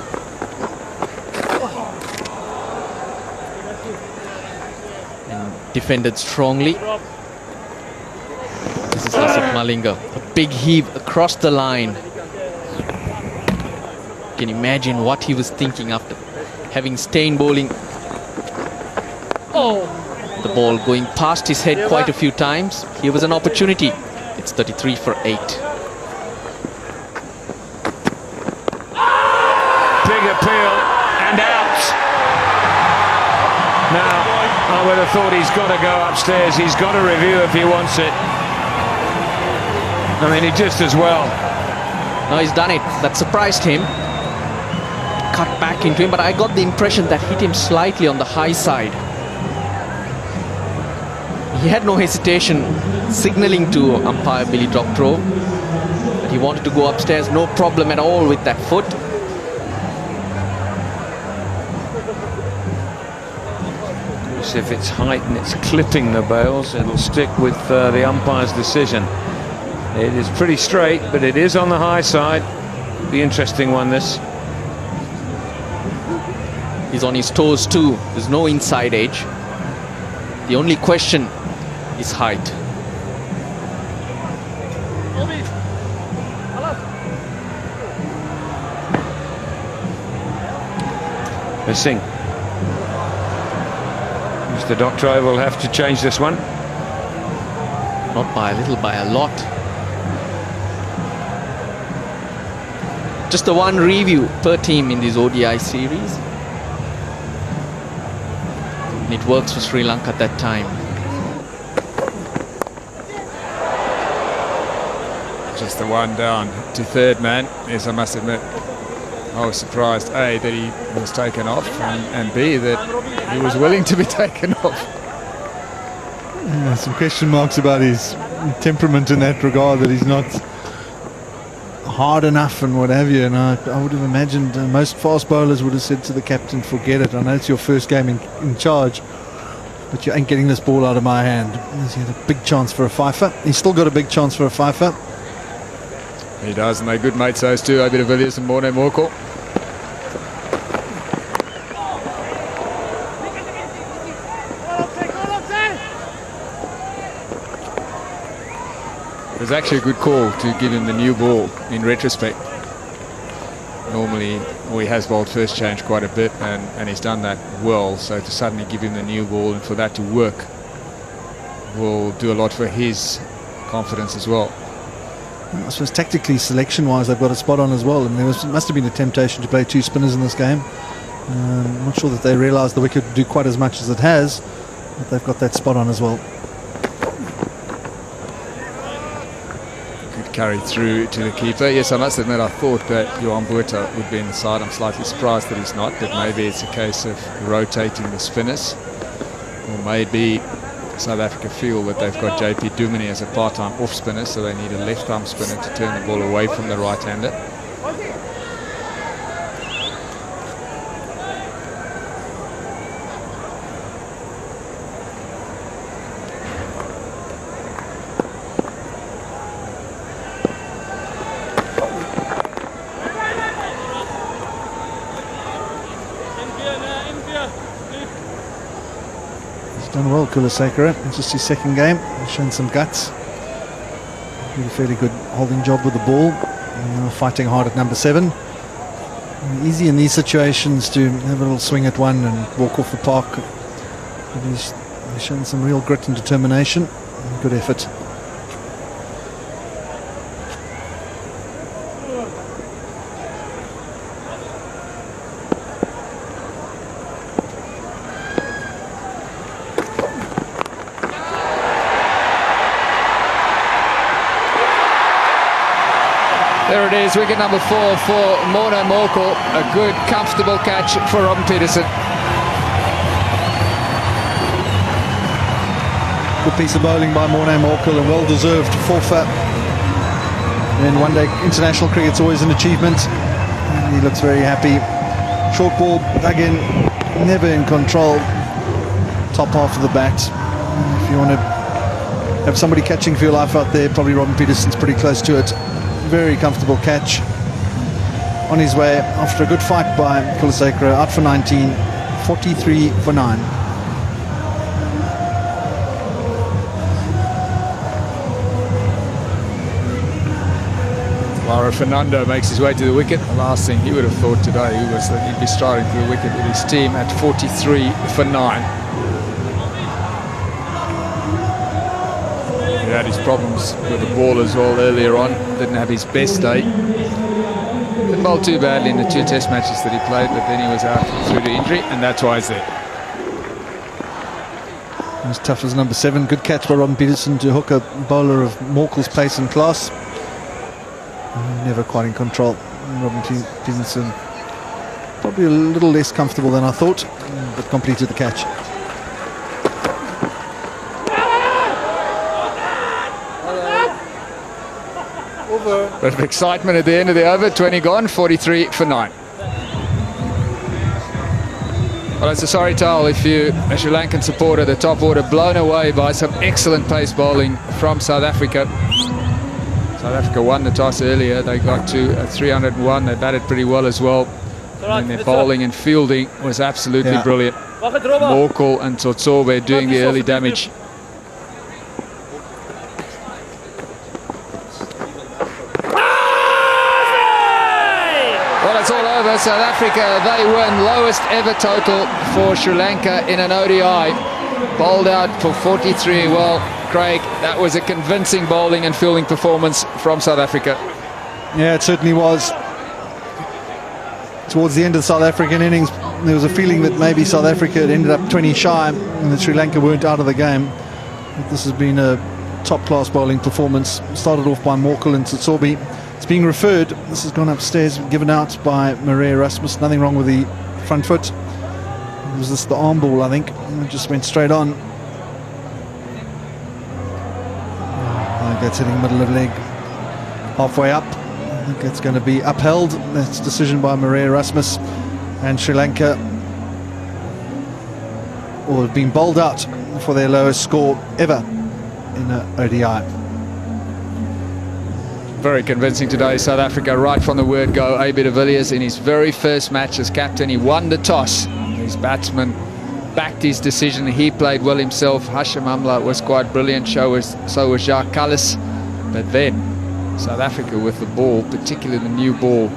And defended strongly. This is Lasith Malinga. A big heave across the line. You can imagine what he was thinking after having Steyn bowling. The ball going past his head quite a few times. Here was an opportunity. It's 33 for 8. Big appeal and out. Now, I would have thought he's got to go upstairs. He's got to review if he wants it. I mean, he just as well. No, he's done it. That surprised him. Cut back into him, but I got the impression that hit him slightly on the high side. He had no hesitation signalling to umpire Billy Doctorow that he wanted to go upstairs. No problem at all with that foot. If it's height and it's clipping the bails, it'll stick with the umpire's decision. It is pretty straight, but it is on the high side. The interesting one, this. He's on his toes too. There's no inside edge. The only question is height. Missing. Mr. Doctorow will have to change this one. Not by a little, by a lot. Just the one review per team in this ODI series. And it works for Sri Lanka at that time. Just the one down to third man. Yes, I must admit, I was surprised, A, that he was taken off, and B, that he was willing to be taken off. Yeah, some question marks about his temperament in that regard, that he's not hard enough and what have you. And I would have imagined most fast bowlers would have said to the captain, forget it. I know it's your first game in charge, but you ain't getting this ball out of my hand. He had a big chance for a fifer. He's still got a big chance for a fifer. He does, and they're good mates, those two, Obi de Villiers and Morne Morkel. It was actually a good call to give him the new ball in retrospect. Normally, he has bowled first change quite a bit, and he's done that well. So to suddenly give him the new ball and for that to work will do a lot for his confidence as well. I suppose tactically, selection-wise, they've got a spot on as well. And there must have been a temptation to play two spinners in this game. I'm not sure that they realised the wicket would do quite as much as it has, but they've got that spot on as well. Carried through to the keeper. Yes, I must admit I thought that Johan Botha would be inside. I'm slightly surprised that he's not, but maybe it's a case of rotating the spinners, or maybe South Africa feel that they've got JP Dumini as a part-time off spinner, so they need a left-arm spinner to turn the ball away from the right-hander. Done well, Kulasekaara. It's just his second game. He's shown some guts. Did a fairly good holding job with the ball. Fighting hard at number 7. Easy in these situations to have a little swing at one and walk off the park. But he's shown some real grit and determination. Good effort. There it is, wicket number 4 for Morne Morkel. A good, comfortable catch for Robin Peterson. Good piece of bowling by Morne Morkel, and well-deserved forfeit. In one-day international cricket, it's always an achievement. And he looks very happy. Short ball, again, never in control. Top half of the bat. If you want to have somebody catching for your life out there, probably Robin Peterson's pretty close to it. Very comfortable catch. On his way after a good fight by Kulasekaara, out for 19, 43 for 9. Lara Fernando makes his way to the wicket. The last thing he would have thought today was that he'd be starting to the wicket with his team at 43 for 9. He had his problems with the ball as well earlier on. Didn't have his best day. Didn't bowl too badly in the 2 test matches that he played, but then he was out through the injury, and that's why he's there. As tough as number 7. Good catch by Robin Peterson to hook a bowler of Morkel's pace and class. Never quite in control. Robin Peterson probably a little less comfortable than I thought, but completed the catch. Bit of excitement at the end of the over. 20 gone, 43 for 9. Well, it's a sorry tale if you're a Sri Lankan supporter. The top order blown away by some excellent pace bowling from South Africa. South Africa won the toss earlier. They got to 301. They batted pretty well as well. And their bowling and fielding was absolutely brilliant. Morkel and Tsotsobe doing the early damage. Well, it's all over. South Africa, they win. Lowest ever total for Sri Lanka in an ODI. Bowled out for 43. Well, Craig, that was a convincing bowling and fielding performance from South Africa. Yeah, it certainly was. Towards the end of the South African innings, there was a feeling that maybe South Africa had ended up 20 shy and that Sri Lanka weren't out of the game. But this has been a top-class bowling performance. Started off by Morkel and Tsotsobe. It's being referred. This has gone upstairs, given out by Marais Erasmus. Nothing wrong with the front foot. It was just the arm ball, I think. It just went straight on. I think that's hitting middle of leg, halfway up. I think it's going to be upheld. That's a decision by Marais Erasmus, and Sri Lanka, or have been bowled out for their lowest score ever in an ODI. Very convincing today, South Africa, right from the word go. A.B. de Villiers, in his very first match as captain, he won the toss. His batsman backed his decision. He played well himself. Hashim Amla was quite brilliant, so was Jacques Kallis. But then South Africa with the ball, particularly the new ball,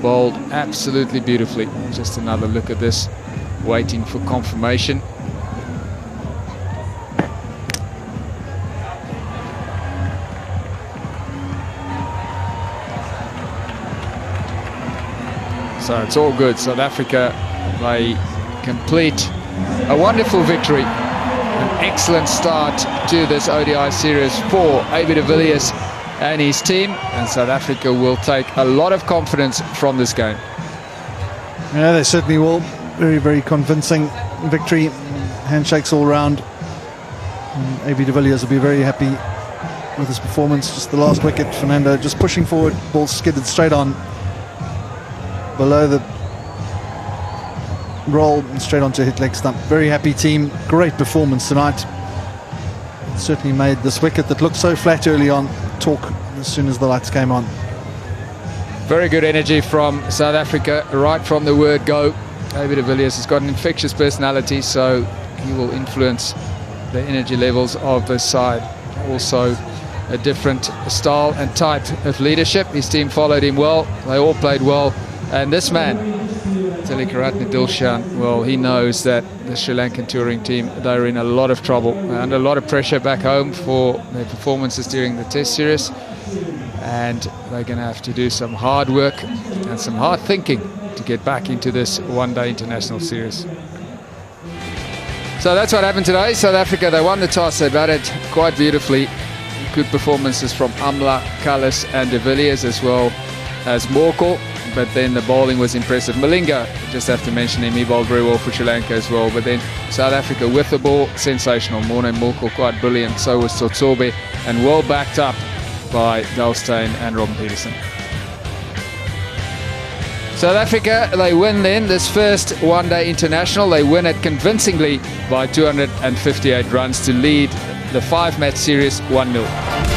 bowled absolutely beautifully. Just another look at this, waiting for confirmation. So it's all good. South Africa, they complete a wonderful victory. An excellent start to this ODI series for A.B. de Villiers and his team. And South Africa will take a lot of confidence from this game. Yeah, they certainly will. Very, very convincing victory. Handshakes all round. A.B. de Villiers will be very happy with his performance. Just the last wicket, Fernando just pushing forward, ball skidded straight on below the roll and straight onto hit leg stump. Very happy team. Great performance tonight. Certainly made this wicket that looked so flat early on talk as soon as the lights came on. Very good energy from South Africa right from the word go. A.B. de Villiers has got an infectious personality, so he will influence the energy levels of the side. Also a different style and type of leadership. His team followed him well. They all played well. And this man, Tilakaratne Dilshan, well, he knows that the Sri Lankan touring team, they're in a lot of trouble, under a lot of pressure back home for their performances during the Test series. And they're going to have to do some hard work and some hard thinking to get back into this one-day international series. So that's what happened today. South Africa, they won the toss, they batted quite beautifully. Good performances from Amla, Kallis and de Villiers, as well as Morkel. But then the bowling was impressive. Malinga, just have to mention him, he bowled very well for Sri Lanka as well. But then South Africa with the ball, sensational. Morne Morkel quite brilliant, so was Tsotsobe, and well backed up by Dalstein and Robin Peterson. South Africa, they win then this first one-day international. They win it convincingly by 258 runs to lead the 5-match series 1-0.